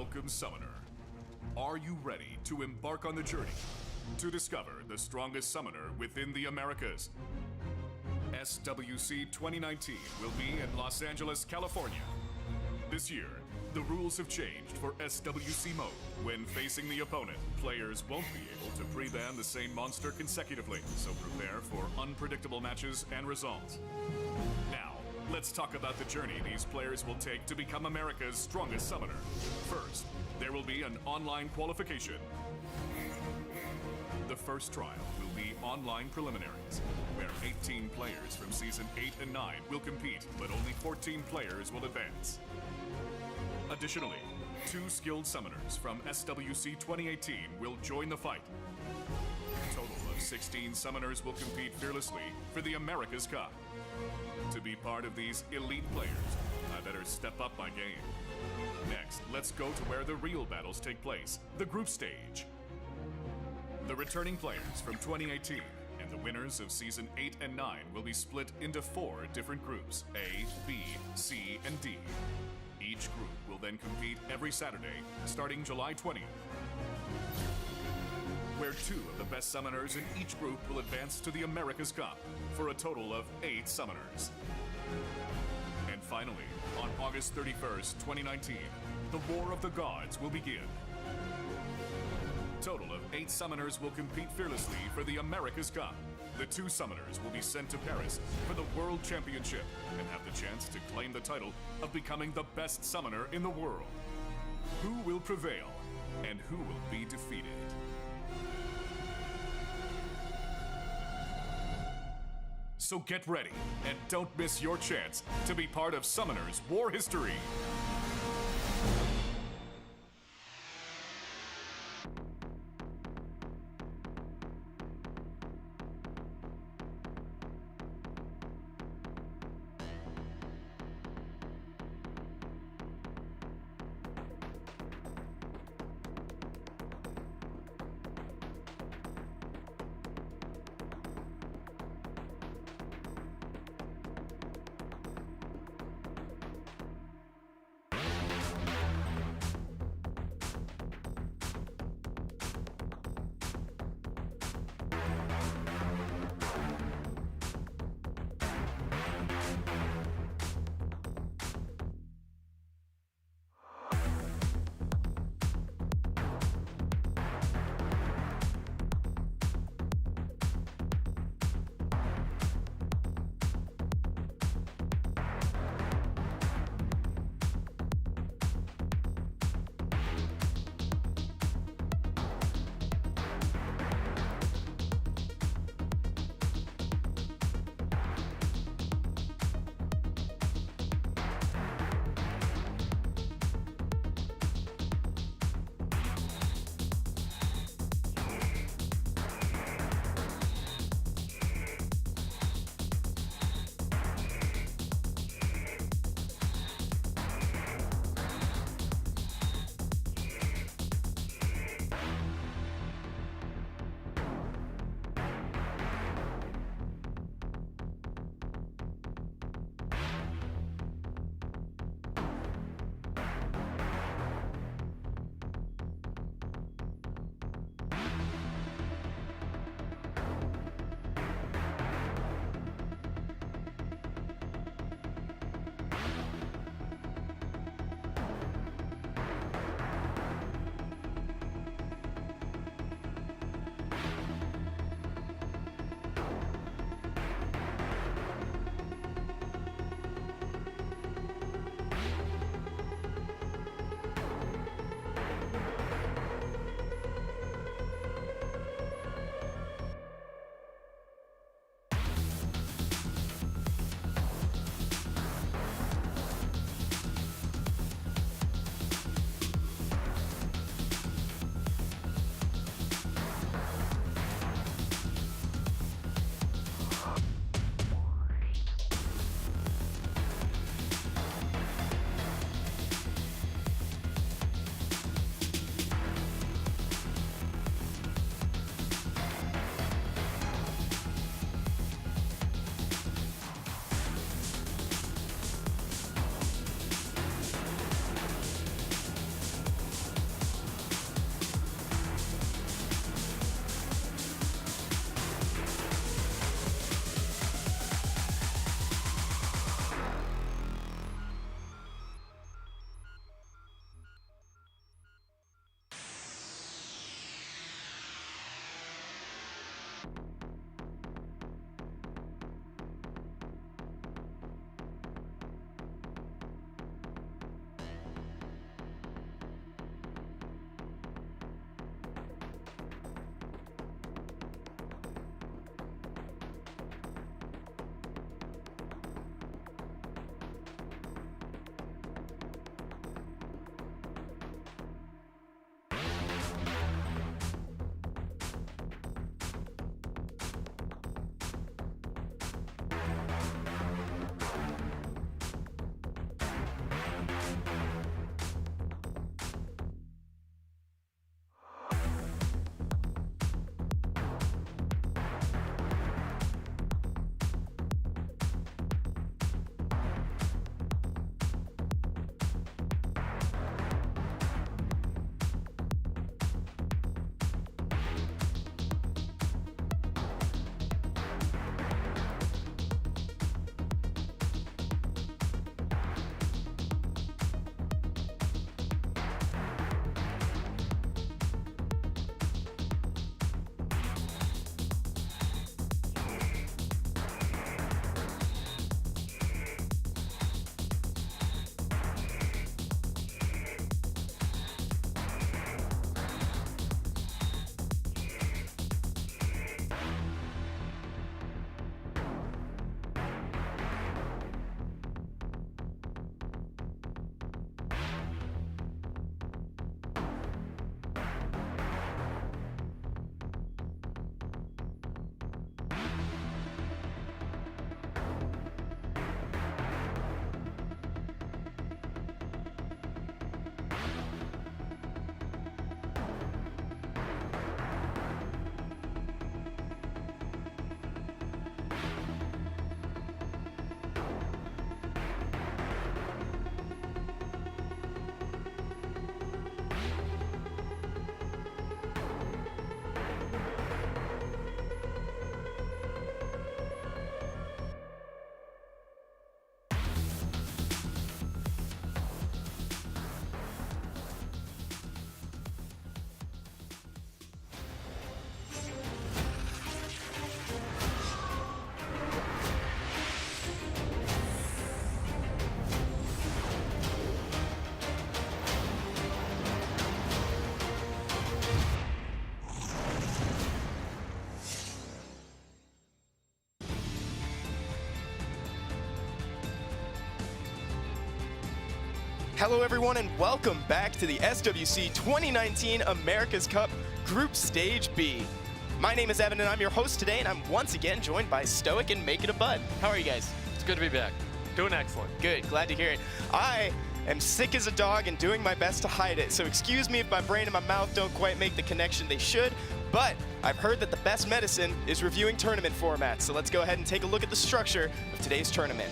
Welcome, Summoner. Are you ready to embark on the journey to discover the strongest summoner within the Americas? SWC2019 will be in Los Angeles, California. This year, the rules have changed for SWC mode. When facing the opponent, players won't be able to pre-ban the same monster consecutively, so prepare for unpredictable matches and results. Now, let's talk about the journey these players will take to become America's strongest summoner. First, there will be an online qualification. The first trial will be online preliminaries, where 18 players from Season 8 and 9 will compete, but only 14 players will advance. Additionally, 2 skilled summoners from SWC 2018 will join the fight. A total of 16 summoners will compete fearlessly for the America's Cup. To be part of these elite players, I better step up my game. Next, let's go to where the real battles take place, the group stage. The returning players from 2018 and the winners of Season 8 and 9 will be split into 4 different groups, A, B, C, and D. Each group will then compete every Saturday, starting July 20th. Where 2 of the best summoners in each group will advance to the America's Cup, for a total of 8 summoners. And finally, on August 31st, 2019, the War of the Gods will begin. Total of 8 summoners will compete fearlessly for the America's Cup. The 2 summoners will be sent to Paris for the World Championship and have the chance to claim the title of becoming the best summoner in the world. Who will prevail and who will be defeated? So get ready and don't miss your chance to be part of Summoner's War History. Hello everyone and welcome back to the SWC 2019 America's Cup Group Stage B. My name is Evan and I'm your host today, and I'm once again joined by Stoic and Make It a Bud. How are you guys? It's good to be back. Doing excellent. Good, glad to hear it. I am sick as a dog and doing my best to hide it, so excuse me if my brain and my mouth don't quite make the connection they should, but I've heard that the best medicine is reviewing tournament formats, so let's go ahead and take a look at the structure of today's tournament.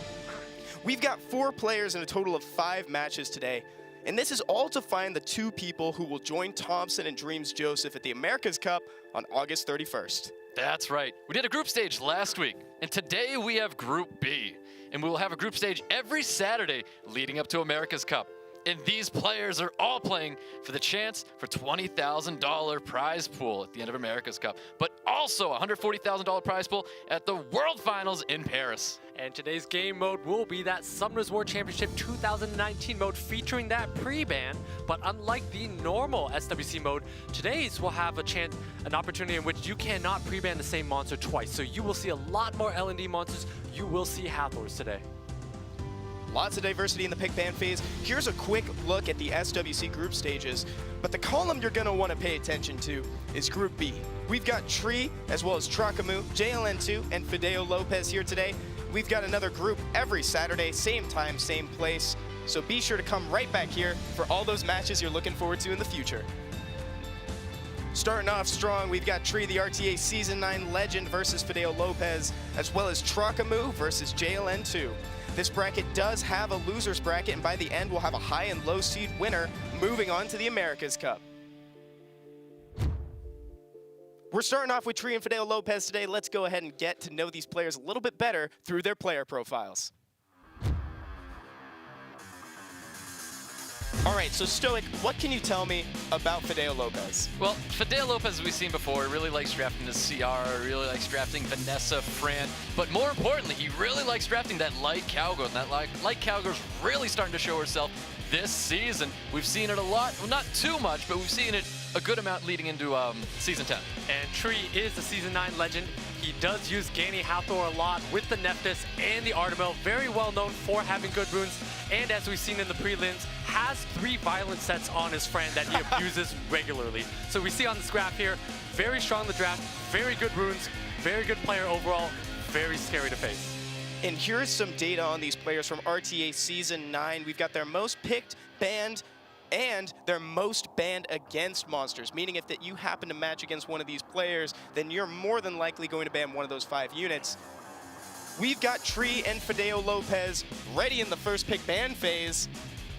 We've got 4 players in a total of 5 matches today, and this is all to find the 2 people who will join Thompson and Dreams Joseph at the America's Cup on August 31st. That's right. We did a group stage last week, and today we have Group B. And we will have a group stage every Saturday leading up to America's Cup. And these players are all playing for the chance for $20,000 prize pool at the end of America's Cup, but also a $140,000 prize pool at the World Finals in Paris. And today's game mode will be that SWC World Championship 2019 mode featuring that pre-ban, but unlike the normal SWC mode, today's will have an opportunity in which you cannot pre-ban the same monster twice. So you will see a lot more L&D monsters. You will see Hathors today. Lots of diversity in the pick ban phase. Here's a quick look at the SWC group stages, but the column you're going to want to pay attention to is Group B. We've got Tree, as well as Trokamoo, JLN2, and FideoLopez here today. We've got another group every Saturday, same time, same place, so be sure to come right back here for all those matches you're looking forward to in the future. Starting off strong, we've got Tree, the RTA Season 9 legend, versus FideoLopez, as well as Trokamoo versus JLN2. This bracket does have a loser's bracket, and by the end, we'll have a high and low seed winner moving on to the America's Cup. We're starting off with Tree and FideoLopez today. Let's go ahead and get to know these players a little bit better through their player profiles. All right, so Stoic, what can you tell me about FideoLopez? Well, FideoLopez, we've seen before, really likes drafting the CR, really likes drafting Vanessa, Fran, but more importantly, he really likes drafting that light cowgirl, and that light cowgirl's really starting to show herself this season. We've seen it a lot, well, not too much, but we've seen it a good amount leading into Season 10. And Tree is the Season 9 legend. He does use Gani Hathor a lot with the Nephthys and the Artemis, very well known for having good runes, and as we've seen in the prelims, has 3 violent sets on his friend that he abuses regularly. So we see on this graph here, very strong in the draft, very good runes, very good player overall, very scary to face. And here's some data on these players from RTA Season 9. We've got their most picked, banned, and their most banned against monsters, meaning if that you happen to match against one of these players, then you're more than likely going to ban one of those 5 units. We've got Tree and FideoLopez ready in the first pick ban phase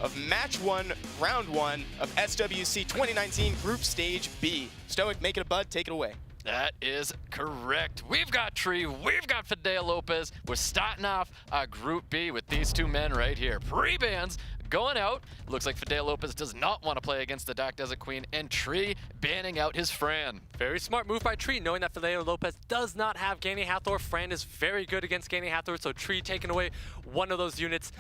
of Match 1, Round 1 of SWC 2019 Group Stage B. Stoic, Make It a Bud, take it away. That is correct. We've got Tree, we've got FideoLopez. We're starting off Group B with these 2 men right here. Pre-bans going out. Looks like FideoLopez does not want to play against the Dark Desert Queen, and Tree banning out his Fran. Very smart move by Tree, knowing that FideoLopez does not have Gani Hathor. Fran is very good against Gani Hathor, so Tree taking away one of those units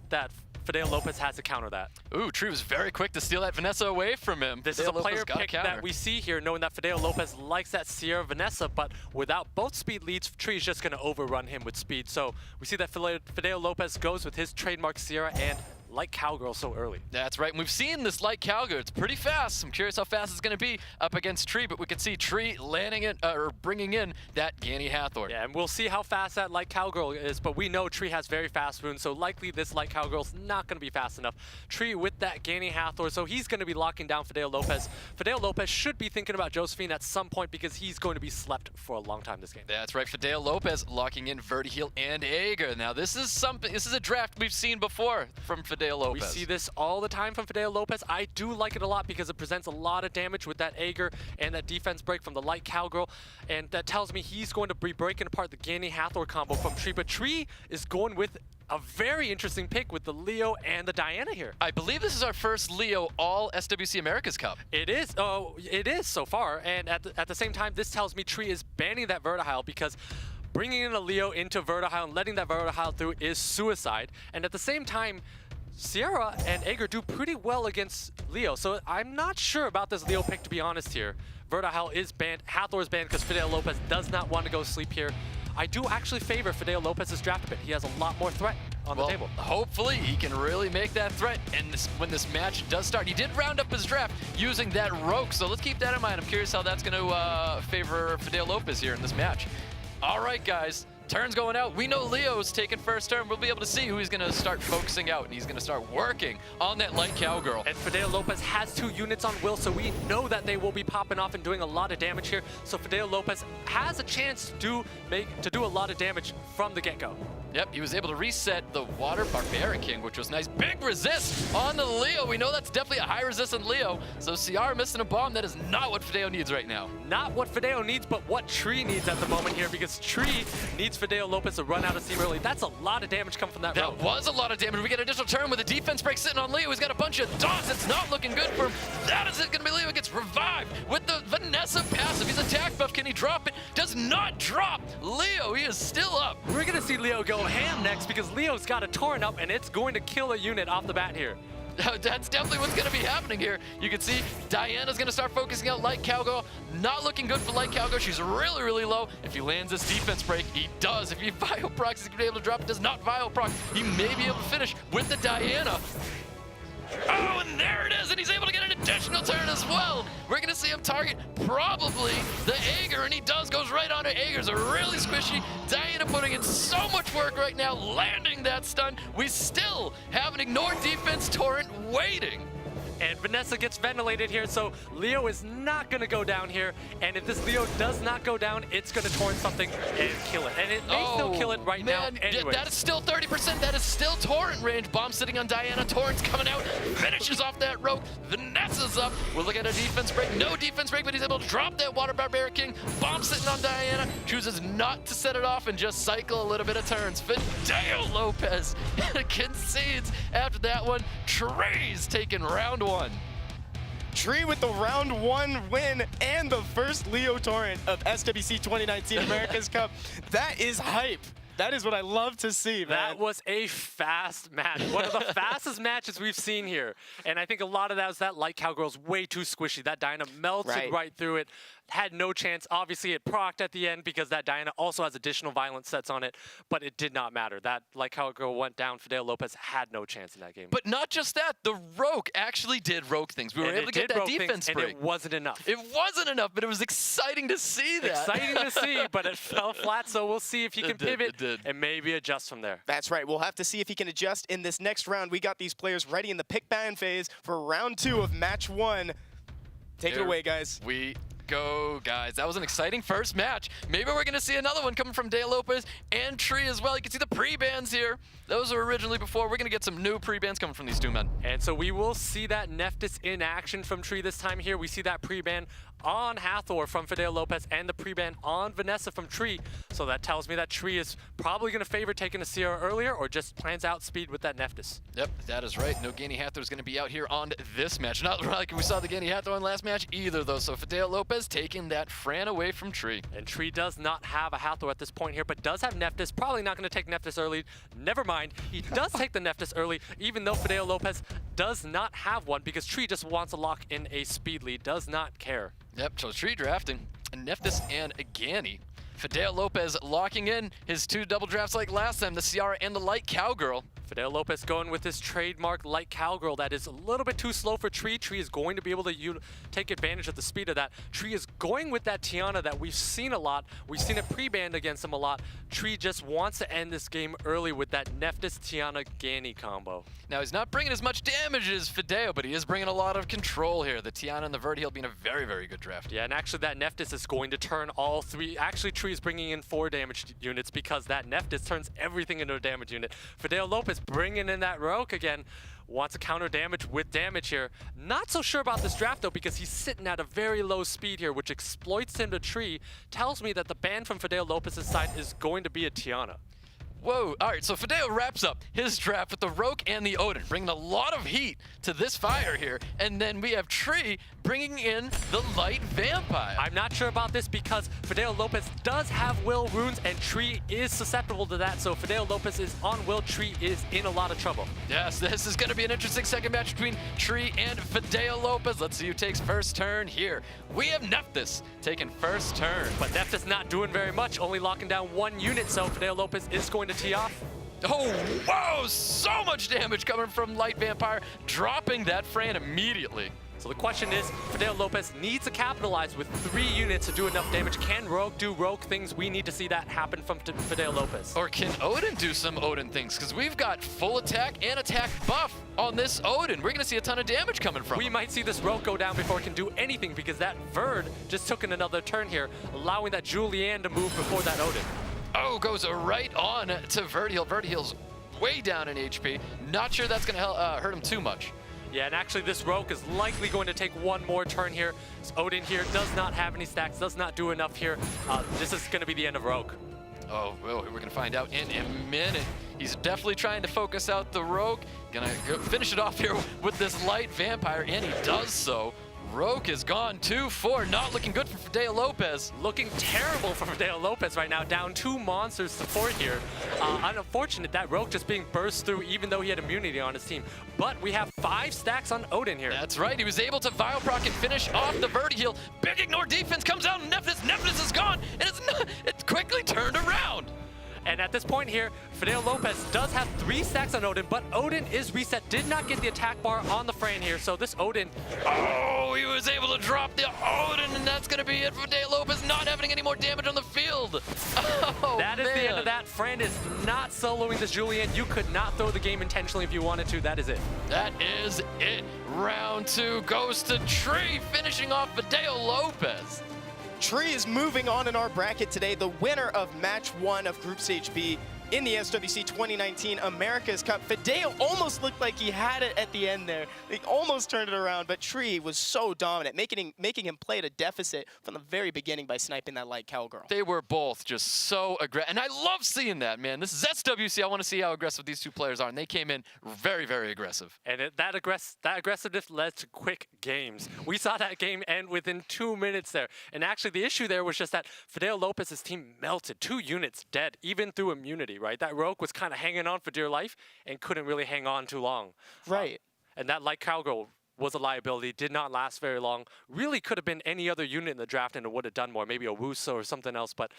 that FideoLopez has to counter that. Ooh, Tree was very quick to steal that Vanessa away from him. This is a player pick that we see here, knowing that FideoLopez likes that Sierra Vanessa, but without both speed leads, Tree is just going to overrun him with speed. So we see that FideoLopez goes with his trademark Sierra and light cowgirl so early. That's right, and we've seen this light cowgirl. It's pretty fast. I'm curious how fast it's going to be up against Tree, but we can see Tree landing it or bringing in that Gani Hathor. Yeah, and we'll see how fast that light cowgirl is, but we know Tree has very fast runes, so likely this light cowgirl's not going to be fast enough. Tree with that Gani Hathor, so he's going to be locking down FideoLopez. FideoLopez should be thinking about Josephine at some point because he's going to be slept for a long time this game. That's right, FideoLopez locking in Vertiheel and Aegir. Now this is a draft we've seen before from FideoLopez. We see this all the time from FideoLopez. I do like it a lot because it presents a lot of damage with that Aegir and that defense break from the light cowgirl, and that tells me he's going to be breaking apart the Gani Hathor combo from Tree, but Tree is going with a very interesting pick with the Leo and the Diana here. I believe this is our first Leo all SWC America's Cup. It is. It is so far, and at the same time, this tells me Tree is banning that Vertiheel because bringing in a Leo into Vertiheel and letting that Vertiheel through is suicide, and at the same time, Sierra and Aegir do pretty well against Leo, so I'm not sure about this Leo pick, to be honest here. Vertiheel is banned, Hathor is banned because FideoLopez does not want to go sleep here. I do actually favor FideoLopez's draft a bit. He has a lot more threat on the table. Hopefully he can really make that threat. And when this match does start, he did round up his draft using that Rogue. So let's keep that in mind. I'm curious how that's going to favor FideoLopez here in this match. All right, guys. Turns going out. We know Leo's taking first turn. We'll be able to see who he's going to start focusing out, and he's going to start working on that light cowgirl. And FideoLopez has 2 units on Will, so we know that they will be popping off and doing a lot of damage here. So FideoLopez has a chance to do a lot of damage from the get-go. Yep, he was able to reset the Water Barbarian King, which was nice. Big resist on the Leo. We know that's definitely a high resist on Leo. So CR missing a bomb. That is not what Fideo needs right now. Not what Fideo needs, but what Tree needs at the moment here, because Tree needs FideoLopez to run out of steam early. That's a lot of damage coming from that rope. That was a lot of damage. We get an additional turn with a defense break sitting on Leo. He's got a bunch of dots. It's not looking good for him. That is it. Going to be Leo gets revived with the Vanessa passive. He's attack buff. Can he drop it? Does not drop. Leo, he is still up. We're going to see Leo go ham next because Leo's got a torrent up and it's going to kill a unit off the bat here. That's definitely what's going to be happening here. You can see Diana's going to start focusing out Light Cowgirl. Not looking good for Light Cowgirl. She's really, really low. If he lands this defense break, he does. If he Vile procs, he's going to be able to drop it. Does not Vile proc. He may be able to finish with the Diana. Oh, and there it is, and he's able to get an additional turn as well. We're going to see him target probably the Aegir, and he does, goes right onto Aegir's. A really squishy. Diana putting in so much work right now, landing that stun. We still have an ignored defense torrent waiting. And Vanessa gets ventilated here, so Leo is not going to go down here. And if this Leo does not go down, it's going to torrent something and kill it. And it may still kill it right now anyway. That is still 30%. That is still torrent range. Bomb sitting on Diana. Torrent's coming out. Finishes off that rope. Vanessa's up. We're looking at a defense break. No defense break, but he's able to drop that Water Barbarian King. Bomb sitting on Diana. Chooses not to set it off and just cycle a little bit of turns. FideoLopez concedes after that one. Tree's taking round 1. Tree with the round 1 win and the first Leo Torrent of SWC 2019 America's Cup. That is hype. That is what I love to see, man. That was a fast match. One of the fastest matches we've seen here. And I think a lot of that was that Light Cowgirl's way too squishy. That Diana melted right through it. Had no chance. Obviously, it procced at the end because that Diana also has additional violence sets on it, but it did not matter. That Light Cowgirl went down. FideoLopez had no chance in that game. But not just that, the Rogue actually did Rogue things. We were able to get that defense break. And it wasn't enough. It wasn't enough, but it was exciting to see that. Exciting to see, but it fell flat, so we'll see if he can pivot and maybe adjust from there. That's right. We'll have to see if he can adjust in this next round. We got these players ready in the pick ban phase for round 2 of match 1. Take it away, guys. We go, guys. That was an exciting first match. Maybe we're going to see another one coming from FideoLopez and Tree as well. You can see the pre-bans here. Those were originally before. We're going to get some new pre-bans coming from these 2 men. And so we will see that Nephthys in action from Tree this time here. We see that pre-ban on Hathor from FideoLopez and the pre-ban on Vanessa from Tree. So that tells me that Tree is probably going to favor taking a Sierra earlier or just plans out speed with that Nephthys. Yep, that is right. No Gani Hathor is going to be out here on this match. Not like we saw the Gani Hathor in last match either, though. So FideoLopez taking that Fran away from Tree. And Tree does not have a Hathor at this point here, but does have Nephthys. Probably not going to take Nephthys early. Never mind. He does take the Nephthys early, even though FideoLopez does not have one because Tree just wants to lock in a speed lead, does not care. Yep, so Tree drafting Nephthys and Gani. FideoLopez locking in his 2 double drafts like last time, the Ciara and the Light Cowgirl. FideoLopez going with his trademark Light Cowgirl that is a little bit too slow for Tree. Tree is going to be able to take advantage of the speed of that. Tree is going with that Tiana that we've seen a lot. We've seen it pre-banned against him a lot. Tree just wants to end this game early with that Nephthys Tiana Gani combo. Now he's not bringing as much damage as Fideo, but he is bringing a lot of control here. The Tiana and the Vertiheal being a very, very good draft. Yeah, and actually that Nephthys is going to turn all 3. Actually, Tree is bringing in 4 damage units because that Nephthys turns everything into a damage unit. FideoLopez bringing in that Rogue again. Wants to counter damage with damage here. Not so sure about this draft though because he's sitting at a very low speed here, which exploits him to Tree. Tells me that the ban from FideoLopez's side is going to be a Tiana. Whoa, all right, so Fideo wraps up his draft with the Rogue and the Odin, bringing a lot of heat to this fire here. And then we have Tree bringing in the Light Vampire. I'm not sure about this because FideoLopez does have Will runes and Tree is susceptible to that. So FideoLopez is on Will, Tree is in a lot of trouble. Yes, this is going to be an interesting second match between Tree and FideoLopez. Let's see who takes first turn here. We have Nephthys taking first turn. But Nephthys not doing very much, only locking down 1 unit, so FideoLopez is going to tee off. Oh, whoa! So much damage coming from Light Vampire, dropping that Fran immediately. So the question is, FideoLopez needs to capitalize with 3 units to do enough damage. Can Rogue do Rogue things? We need to see that happen from FideoLopez. Or can Odin do some Odin things? Because we've got full attack and attack buff on this Odin. We're going to see a ton of damage coming from We him. might see this Rogue go down before it can do anything, because that Verd just took in another turn here, allowing that Julianne to move before that Odin. Oh, goes right on to Vertiheal. Vertiheal's way down in HP. Not sure that's going to hurt him too much. Yeah, and actually this Rogue is likely going to take one more turn here. So Odin here does not have any stacks, does not do enough here. This is going to be the end of Rogue. Oh, well, we're going to find out in a minute. He's definitely trying to focus out the Rogue. Gonna finish it off here with this Light Vampire, and he does so. Rogue is gone 2-4, not looking good for FideoLopez. Looking terrible for FideoLopez right now, down 2 monsters to 4 here. Unfortunate that Rogue just being burst through even though he had immunity on his team. But we have 5 stacks on Odin here. That's right, he was able to Vileproc and finish off the Vertiheal. Big ignore defense comes out, and Nephthys is gone, and it's quickly turned around. And at this point here, FideoLopez does have 3 stacks on Odin, but Odin is reset, did not get the attack bar on the Fran here, so this Odin... Oh, he was able to drop the Odin, and that's going to be it for FideoLopez, not having any more damage on the field. Oh, that is the end of that. Fran is not soloing this Julianne. You could not throw the game intentionally if you wanted to. That is it. That is it. Round 2 goes to Tree, finishing off FideoLopez. Tree is moving on in our bracket today, the winner of match 1 of Group Stage B in the SWC 2019 America's Cup. Fideo almost looked like he had it at the end there. He almost turned it around, but Tree was so dominant, making him play at a deficit from the very beginning by sniping that Light Cowgirl. They were both just so aggressive, and I love seeing that, man. This is SWC. I want to see how aggressive these 2 players are, and they came in very, very aggressive. And that aggressiveness led to quick games. We saw that game end within 2 minutes there. And actually, the issue there was just that FideoLopez's team melted. 2 units dead, even through immunity, right? That Rogue was kind of hanging on for dear life and couldn't really hang on too long. Right. And that Light Cowgirl was a liability, did not last very long. Really could have been any other unit in the draft and it would have done more, maybe a Wusa or something else, but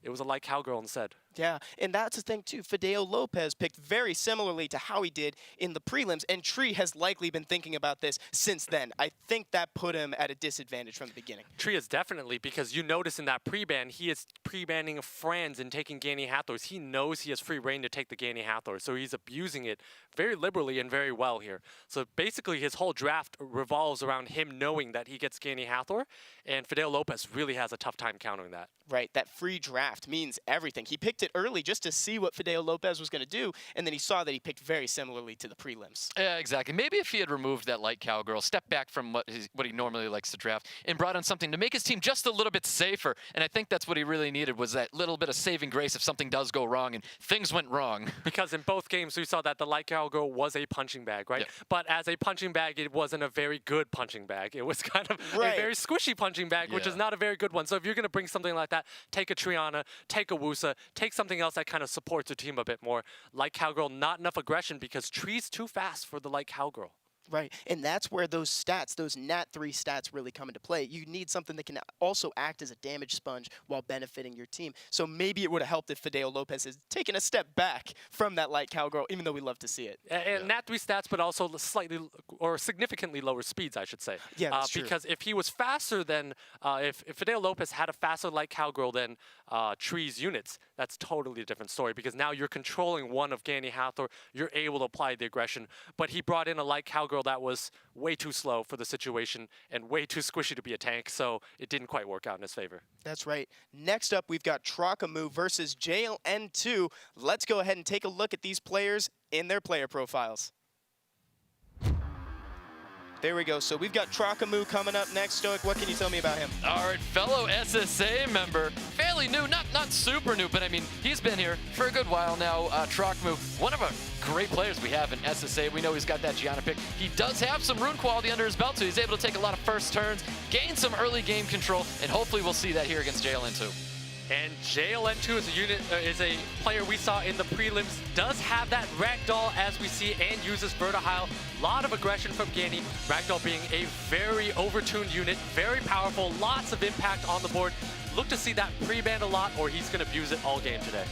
it was a Light Cowgirl instead. Yeah, and that's the thing too. FideoLopez picked very similarly to how he did in the prelims, and Tree has likely been thinking about this since then. I think that put him at a disadvantage from the beginning. Tree is definitely, because you notice in that pre-ban, he is pre-banning Franz and taking Gani Hathors. He knows he has free reign to take the Gani Hathor, so he's abusing it very liberally and very well here. So basically his whole draft revolves around him knowing that he gets Gani Hathor, and FideoLopez really has a tough time countering that. Right, that free draft means everything. He picked it early just to see what FideoLopez was going to do, and then he saw that he picked very similarly to the prelims. Yeah, exactly. Maybe if he had removed that Light Cowgirl, stepped back from what he normally likes to draft, and brought on something to make his team just a little bit safer. And I think that's what he really needed, was that little bit of saving grace if something does go wrong, and things went wrong. Because in both games, we saw that the Light Cowgirl was a punching bag, right? Yep. But as a punching bag, it wasn't a very good punching bag. It was kind of a very squishy punching bag, which is not a very good one. So if you're going to bring something like that, take a Triana, take a Wusa, take something else that kind of supports the team a bit more. Light Cowgirl, not enough aggression because Tree's too fast for the Light Cowgirl. Right, and that's where those stats, those Nat 3 stats really come into play. You need something that can also act as a damage sponge while benefiting your team. So maybe it would have helped if FideoLopez has taken a step back from that Light Cowgirl, even though we love to see it. And Nat 3 stats, but also slightly or significantly lower speeds, I should say. Yeah, that's true. Because if he was faster than, if FideoLopez had a faster Light Cowgirl than Tree's units, that's totally a different story, because now you're controlling one of Gani Hathor, you're able to apply the aggression, but he brought in a Light Cowgirl that was way too slow for the situation and way too squishy to be a tank, so it didn't quite work out in his favor. That's right. Next up, we've got Trokamoo versus JLN2. Let's go ahead and take a look at these players in their player profiles. There we go. So we've got Trokamoo coming up next. Stoic, what can you tell me about him? All right, fellow SSA member, fairly new, not super new, but I mean, he's been here for a good while now. Trokamoo, one of our great players we have in SSA. We know he's got that Gianna pick. He does have some rune quality under his belt, so he's able to take a lot of first turns, gain some early game control, and hopefully we'll see that here against JLN2. And JLN2 is a unit, is a player we saw in the prelims, does have that Ragdoll as we see, and uses Vertiheal. Lot of aggression from Gani. Ragdoll being a very overtuned unit, very powerful, lots of impact on the board. Look to see that pre-ban a lot, or he's going to abuse it all game today.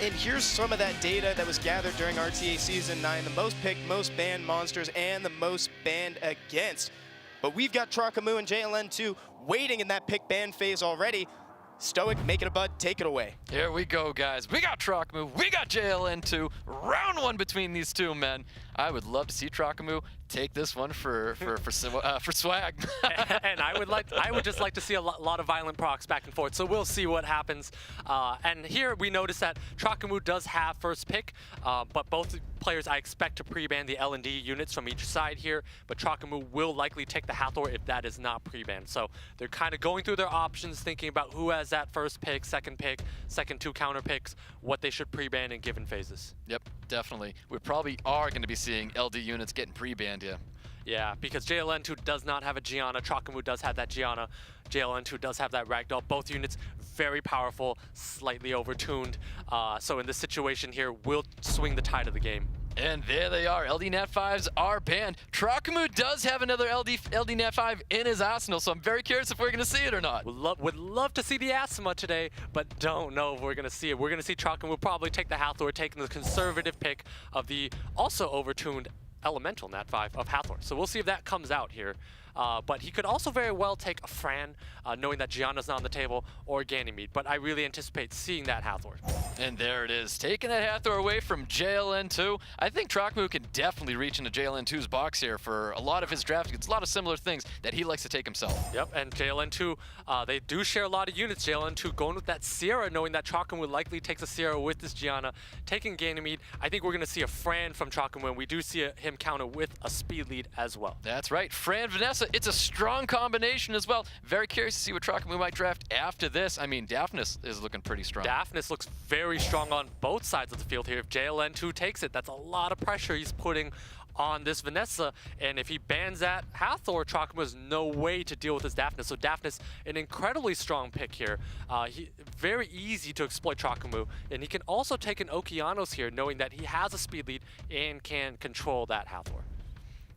And here's some of that data that was gathered during RTA Season 9, the most picked, most banned monsters, and the most banned against. But we've got Trokamoo and JLN2 waiting in that pick ban phase already. Stoic, make it a bud, take it away. Here we go, guys. We got Trokamoo, we got JLN2. Round one between these two men. I would love to see Trokamoo take this one for swag. And I would just like to see a lot of violent procs back and forth. So we'll see what happens. And here we notice that Trokamoo does have first pick, but both players I expect to pre-ban the L&D units from each side here. But Trokamoo will likely take the Hathor if that is not pre-banned. So they're kind of going through their options, thinking about who has that first pick, second two counter picks, what they should pre-ban in given phases. Yep, definitely. We probably are going to be seeing LD units getting pre-banned, yeah. Yeah, because JLN2 does not have a Gianna. Trokamoo does have that Gianna. JLN2 does have that Ragdoll. Both units very powerful, slightly overtuned. So in this situation here, will swing the tide of the game. And there they are. LD Nat 5s are banned. Trokamoo does have another LD Nat 5 in his arsenal, so I'm very curious if we're going to see it or not. Would love to see the Asthma today, but don't know if we're going to see it. We're going to see Trokamoo probably take the Hathor, taking the conservative pick of the also overtuned Elemental Nat 5 of Hathor. So we'll see if that comes out here. But he could also very well take a Fran, knowing that Gianna's not on the table, or Ganymede. But I really anticipate seeing that Hathor. And there it is, taking that Hathor away from JLN2. I think Trokamoo can definitely reach into JLN2's box here for a lot of his drafting. It's a lot of similar things that he likes to take himself. Yep, and JLN2, they do share a lot of units. JLN2 going with that Sierra, knowing that Trokamoo likely takes a Sierra with this Gianna. Taking Ganymede, I think we're going to see a Fran from Trokamoo, and we do see him counter with a speed lead as well. That's right, Fran Vanessa. It's a strong combination as well. Very curious to see what Trokamoo might draft after this. I mean, Daphnis is looking pretty strong. Daphnis looks very strong on both sides of the field here. If JLN2 takes it, that's a lot of pressure he's putting on this Vanessa, and if he bans that Hathor, Trokamoo has no way to deal with his Daphnis. So Daphnis, an incredibly strong pick here. Very easy to exploit Trokamoo, and he can also take an Okeanos here, knowing that he has a speed lead and can control that Hathor.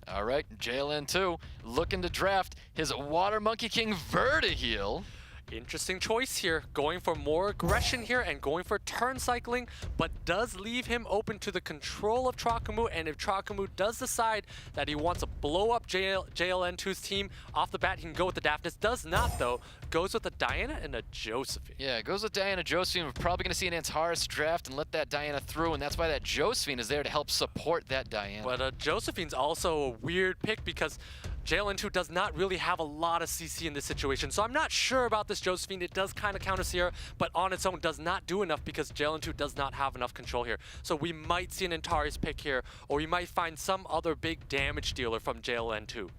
All right, JLN2 looking to draft his Water Monkey King Vertiheel. Interesting choice here, going for more aggression here and going for turn cycling, but does leave him open to the control of Trokamoo. And if Trokamoo does decide that he wants to blow up JLN2's team off the bat, he can go with the Daphnis. Does not, though. Goes with a Diana and a Josephine. Yeah, goes with Diana Josephine. We're probably going to see an Antares draft and let that Diana through, and that's why that Josephine is there to help support that Diana. But Josephine's also a weird pick because JLN2 does not really have a lot of CC in this situation. So I'm not sure about this Josephine. It does kind of counter Sierra, but on its own does not do enough because JLN2 does not have enough control here. So we might see an Antares pick here, or we might find some other big damage dealer from JLN2.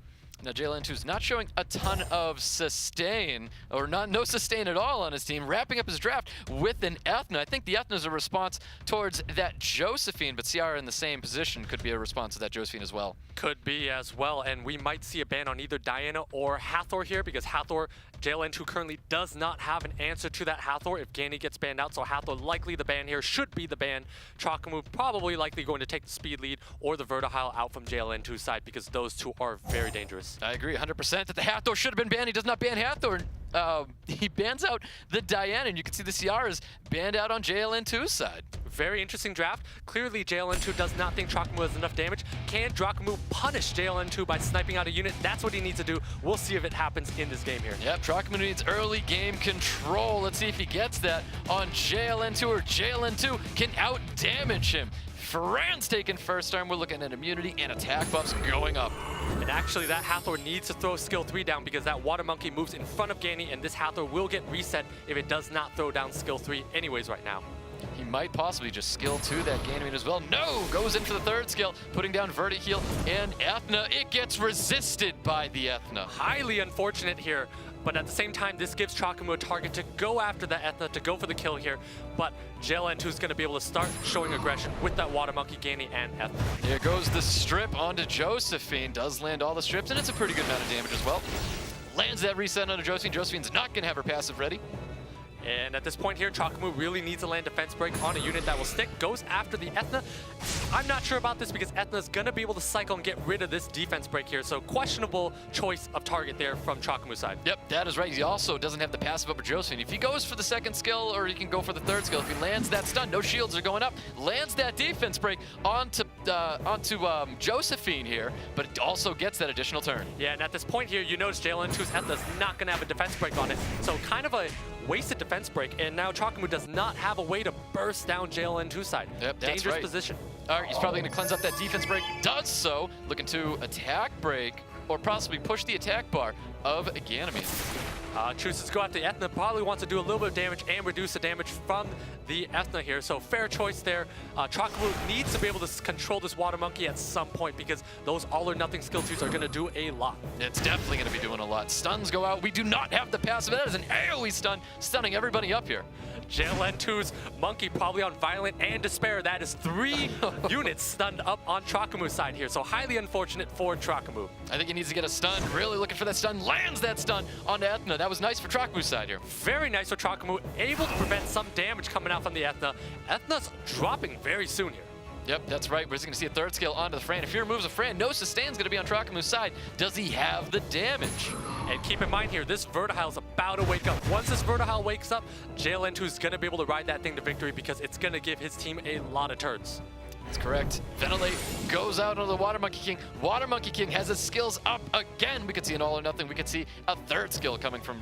Now JLN2's not showing a ton of sustain, or no sustain at all on his team, wrapping up his draft with an Ethna. I think the Ethna is a response towards that Josephine, but Ciara in the same position could be a response to that Josephine as well. Could be as well, and we might see a ban on either Diana or Hathor here because Hathor, JLN2 currently does not have an answer to that Hathor if Gani gets banned out, so Hathor likely the ban here, should be the ban. Trokamoo probably likely going to take the speed lead or the Vertihile out from JLN2's side because those two are very dangerous. I agree 100% that the Hathor should have been banned. He does not ban Hathor. He bans out the Diana, and you can see the Ciara's banned out on JLN2's side. Very interesting draft. Clearly, JLN2 does not think Trokamoo has enough damage. Can Trokamoo punish JLN2 by sniping out a unit? That's what he needs to do. We'll see if it happens in this game here. Yep, Trokamoo needs early game control. Let's see if he gets that on JLN2, or JLN2 can out-damage him. Fran's taking first arm. We're looking at immunity and attack buffs going up. And actually, that Hathor needs to throw skill 3 down because that Water Monkey moves in front of Gani, and this Hathor will get reset if it does not throw down skill 3 anyways right now. He might possibly just skill 2 that Ganymede as well. No! Goes in for the third skill, putting down Vertiheel and Ethna. It gets resisted by the Ethna. Highly unfortunate here, but at the same time, this gives Trokamoo a target to go after the Ethna, to go for the kill here. But JLN2 is going to be able to start showing aggression with that Water Monkey, Gani, and Ethna. Here goes the strip onto Josephine. Does land all the strips, and it's a pretty good amount of damage as well. Lands that reset onto Josephine. Josephine's not going to have her passive ready. And at this point here, Trokamoo really needs a land defense break on a unit that will stick. Goes after the Ethna. I'm not sure about this because Ethna's going to be able to cycle and get rid of this defense break here. So questionable choice of target there from Trokamoo's side. Yep, that is right. He also doesn't have the passive upper Josephine. If he goes for the second skill, or he can go for the third skill, if he lands that stun, no shields are going up, lands that defense break onto Josephine here, but it also gets that additional turn. Yeah, and at this point here, you notice JLN2's Ethna's not going to have a defense break on it. So kind of a wasted defense break, and now Trokamoo does not have a way to burst down JLN2's side. Yep, that's Dangerous right. position. All right, he's probably going to cleanse up that defense break. Does so, looking to attack break, or possibly push the attack bar of Ganymede. Chooses to go after the Ethna, probably wants to do a little bit of damage and reduce the damage from the Ethna here. So fair choice there. Trokamoo needs to be able to control this Water Monkey at some point because those all or nothing skill twos are going to do a lot. It's definitely going to be doing a lot. Stuns go out. We do not have the passive. That is an AoE stun, stunning everybody up here. JLN2's Monkey probably on Violent and Despair. That is 3 units stunned up on Trokamoo's side here. So highly unfortunate for Trokamoo. I think he needs to get a stun. Really looking for that stun. Lands that stun onto Ethna. That was nice for Trokamoo's side here. Very nice for Trokamoo. Able to prevent some damage coming out from the Ethna. Ethna's dropping very soon here. Yep, that's right. We're just going to see a third skill onto the Fran. If he removes a Fran, no sustain's going to be on Trokamoo's side. Does he have the damage? And keep in mind here, this Vertihile is about to wake up. Once this Vertihile wakes up, JLN2 is going to be able to ride that thing to victory because it's going to give his team a lot of turns. That's correct. Ventilate goes out onto the Water Monkey King. Water Monkey King has his skills up again. We could see an all or nothing. We could see a third skill coming from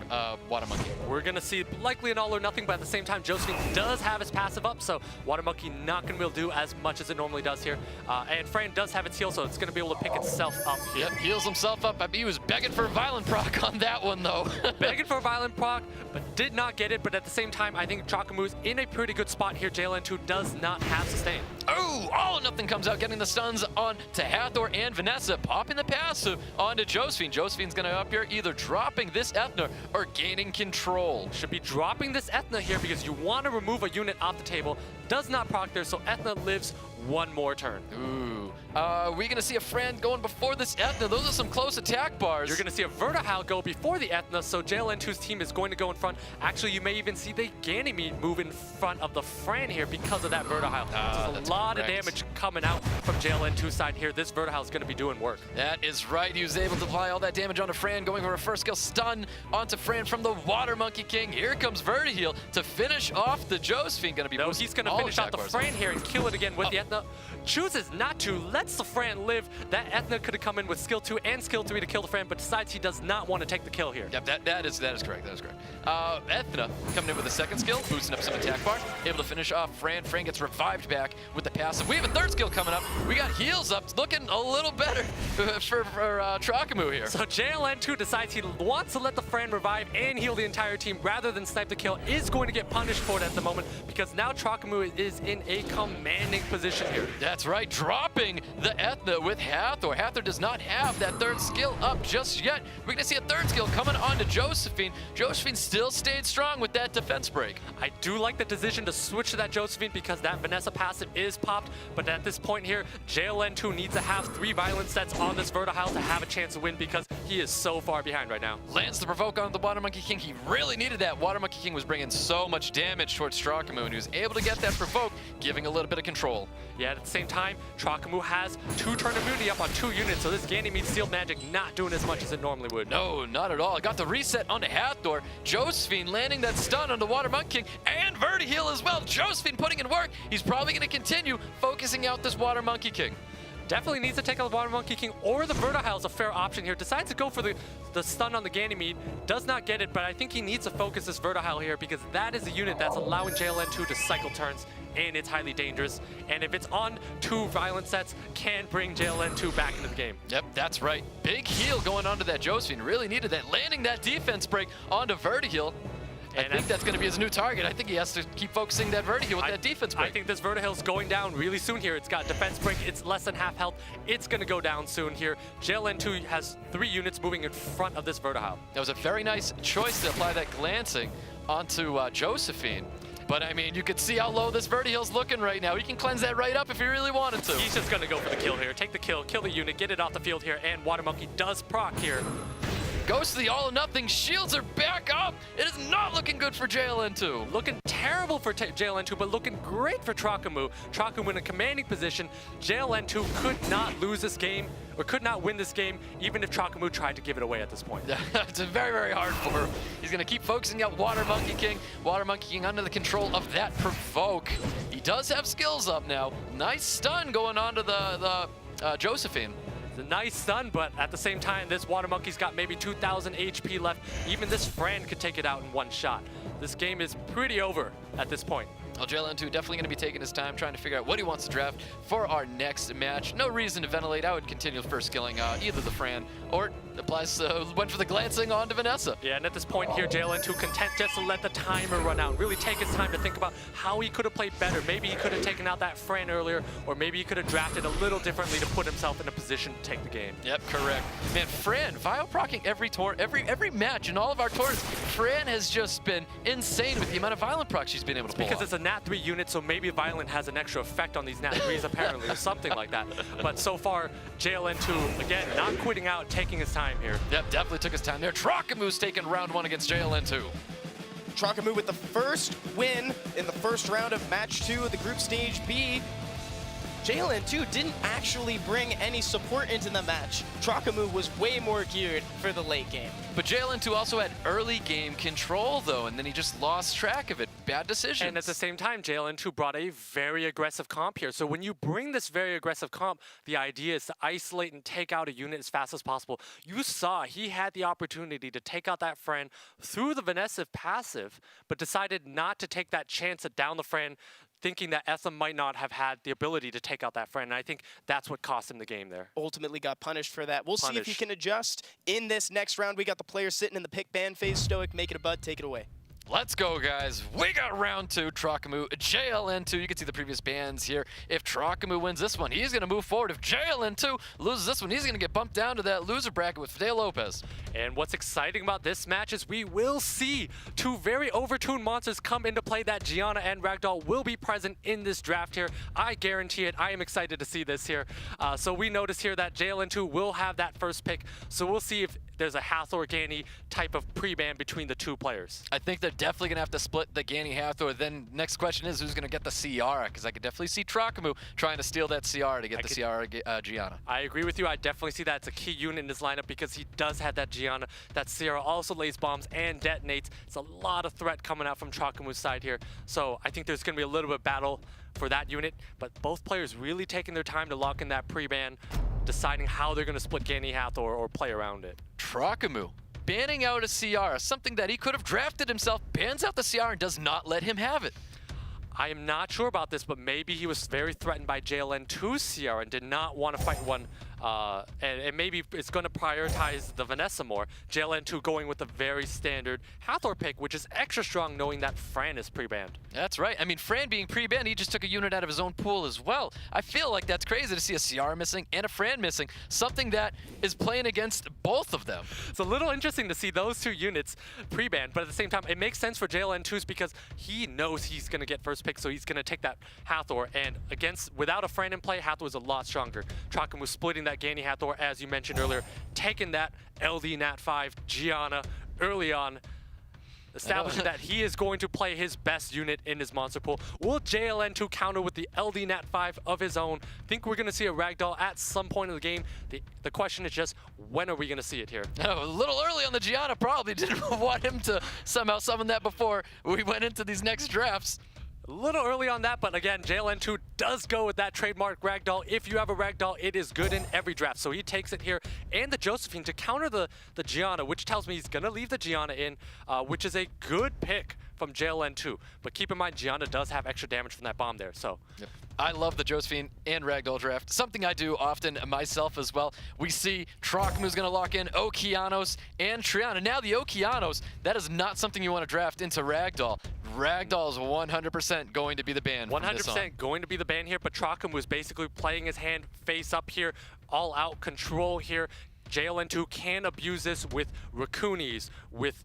Water Monkey. We're going to see likely an all or nothing, but at the same time, Josephine does have his passive up, so Water Monkey not going to be able to do as much as it normally does here. And Fran does have its heal, so it's going to be able to pick itself up here. Yep, heals himself up. I mean, he was begging for a violent proc on that one, though. Begging for a violent proc, but did not get it. But at the same time, I think Trokamoo's in a pretty good spot here. JLN2 does not have sustain. Oh, all or nothing comes out, getting the stuns on to Hathor and Vanessa, popping the passive onto Josephine. Josephine's going to up here either dropping this Ethna or gaining control. Should be dropping this Ethna here because you want to remove a unit off the table. Does not proc there, so Ethna lives one more turn. Ooh. We're going to see a Fran going before this Ethna. Those are some close attack bars. You're going to see a Vertihile go before the Ethna, so JLN2's team is going to go in front. Actually, you may even see the Ganymede move in front of the Fran here because of that Vertihile. So there's a lot of damage coming out from JLN2's side here. This Vertihile is going to be doing work. That is right. He was able to apply all that damage onto Fran, going for a first skill stun onto Fran from the Water Monkey King. Here comes Vertihile to finish off the Josephine. Going to be no, he's going to finish out the bars. Fran here and kill it again with the Ethna. Chooses not to, lets the Fran live. That Ethna could have come in with skill 2 and skill 3 to kill the Fran, but decides he does not want to take the kill here. Yep, that is correct. That is correct. Ethna coming in with a second skill, boosting up some attack bar, able to finish off Fran. Fran gets revived back with the passive. We have a third skill coming up. We got heals up, looking a little better for Trokamoo here. So JLN2 decides he wants to let the Fran revive and heal the entire team rather than snipe the kill. Is going to get punished for it at the moment because now Trokamoo is in a commanding position here. That's right, dropping the Ethna with Hathor. Hathor does not have that third skill up just yet. We're gonna see a third skill coming on to Josephine. Josephine still stayed strong with that defense break. I do like the decision to switch to that Josephine because that Vanessa passive is popped, but at this point here, JLN2 needs to have 3 violent sets on this Vertihile to have a chance to win because he is so far behind right now. Lands the provoke on the Water Monkey King. He really needed that. Water Monkey King was bringing so much damage towards Trokamoo, and he was able to get that provoke, giving a little bit of control. Yeah, at the same time, Trokamoo has 2 turn immunity up on 2 units, so this Ganymede Sealed Magic not doing as much as it normally would. No, not at all. Got the reset onto Hathor. Josephine landing that stun on the Water Monkey King and Vertihile as well. Josephine putting in work. He's probably going to continue focusing out this Water Monkey King. Definitely needs to take out the Water Monkey King or the Vertihile is a fair option here. Decides to go for the stun on the Ganymede. Does not get it, but I think he needs to focus this Vertihile here because that is a unit that's allowing JLN2 to cycle turns, and it's highly dangerous. And if it's on 2 violent sets, can bring JLN2 back into the game. Yep, that's right. Big heal going onto that Josephine. Really needed that. Landing that defense break onto Vertihile. I think that's going to be his new target. I think he has to keep focusing that Vertihile with that defense break. I think this Vertihile's going down really soon here. It's got defense break. It's less than half health. It's going to go down soon here. JLN2 has 3 units moving in front of this Vertihile. That was a very nice choice to apply that glancing onto Josephine. But, I mean, you could see how low this Vertihile's looking right now. He can cleanse that right up if he really wanted to. He's just going to go for the kill here. Take the kill the unit, get it off the field here, and Water Monkey does proc here. Goes to the all or nothing. Shields are back up. It is not looking good for JLN2. Looking terrible for JLN2, but looking great for Trokamoo. Trokamoo in a commanding position. JLN2 could not lose this game, or could not win this game, even if Trokamoo tried to give it away at this point. It's very, very hard for him. He's going to keep focusing out Water Monkey King. Water Monkey King under the control of that Provoke. He does have skills up now. Nice stun going on to the Josephine. It's a nice stun, but at the same time, this Water Monkey's got maybe 2,000 HP left. Even this Fran could take it out in one shot. This game is pretty over at this point. Well, JLN2 definitely going to be taking his time trying to figure out what he wants to draft for our next match. No reason to ventilate. I would continue first killing either the Fran or went for the glancing onto Vanessa. Yeah, and at this point here, JLN2 content just to let the timer run out. Really take his time to think about how he could have played better. Maybe he could have taken out that Fran earlier, or maybe he could have drafted a little differently to put himself in a position to take the game. Yep, correct. Man, Fran, Vio procking every match in all of our tours. Fran has just been insane with the amount of violent proc she's been able to pull because off. it's a Nat 3 unit, so maybe Violent has an extra effect on these Nat 3s apparently, or something like that. But so far, JLN2, again, not quitting out, taking his time here. Yep, definitely took his time there. Trokamoo's taking round 1 against JLN2. Trokamoo with the first win in the first round of match 2 of the group stage B. JLN2 didn't actually bring any support into the match. Trokamoo was way more geared for the late game. But JLN2 also had early game control, though, and then he just lost track of it. Bad decisions. And at the same time, JLN2 brought a very aggressive comp here. So when you bring this very aggressive comp, the idea is to isolate and take out a unit as fast as possible. You saw he had the opportunity to take out that Fran through the Vanessa passive, but decided not to take that chance at down the Fran, thinking that Etham might not have had the ability to take out that Fran. And I think that's what cost him the game there. Ultimately got punished for that. We'll see if he can adjust in this next round. We got the players sitting in the pick ban phase. Stoic, make it a bud, take it away. Let's go, guys. We got round 2, Trokamoo, JLN2. You can see the previous bans here. If Trokamoo wins this one, he's going to move forward. If JLN2 loses this one, he's going to get bumped down to that loser bracket with FideoLopez. And what's exciting about this match is we will see 2 very overtuned monsters come into play. That Gianna and Ragdoll will be present in this draft here. I guarantee it. I am excited to see this here. So we notice here that JLN2 will have that first pick. So we'll see if there's a Hathor Gani type of pre-ban between the 2 players. I think they're definitely going to have to split the Gani Hathor. Then next question is who's going to get the Ciara, because I could definitely see Trokamoo trying to steal that Ciara to get the Ciara Gianna. I agree with you. I definitely see that it's a key unit in his lineup because he does have that Gianna. That Ciara also lays bombs and detonates. It's a lot of threat coming out from Trokamoo's side here. So I think there's going to be a little bit of battle for that unit, but both players really taking their time to lock in that pre-ban, deciding how they're going to split Gani Hathor or play around it. Trokamoo banning out a Ciara, something that he could have drafted himself, bans out the Ciara and does not let him have it. I am not sure about this, but maybe he was very threatened by JLN2's Ciara and did not want to fight one. And maybe it's going to prioritize the Vanessa more. JLN2 going with a very standard Hathor pick, which is extra strong knowing that Fran is pre-banned. That's right. I mean, Fran being pre-banned, he just took a unit out of his own pool as well. I feel like that's crazy to see a Ciara missing and a Fran missing, something that is playing against both of them. It's a little interesting to see those 2 units pre-banned, but at the same time, it makes sense for JLN2's because he knows he's going to get first pick, so he's going to take that Hathor. And without a Fran in play, Hathor is a lot stronger. Trokamoo splitting that Gani Hathor, as you mentioned earlier, taking that LD Nat 5 Gianna early on, establishing that he is going to play his best unit in his monster pool. Will JLN2 counter with the LD Nat 5 of his own? Think we're going to see a Ragdoll at some point in the game. The question is just, when are we going to see it here? Oh, a little early on the Gianna, probably didn't want him to somehow summon that before we went into these next drafts. A little early on that, but again, JLN2 does go with that trademark Ragdoll. If you have a Ragdoll, it is good in every draft. So he takes it here. And the Josephine to counter the Gianna, which tells me he's going to leave the Gianna in, which is a good pick from JLN2. But keep in mind, Gianna does have extra damage from that bomb there, so. Yep. I love the Josephine and Ragdoll draft. Something I do often myself as well. We see Trokamoo's going to lock in Okeanos and Triana. Now the Okeanos, that is not something you want to draft into Ragdoll. Ragdoll is 100% going to be the ban. 100% going to be the ban here, but Trokamoo is basically playing his hand face up here, all out control here. JLN2 can abuse this with Raccoonis, with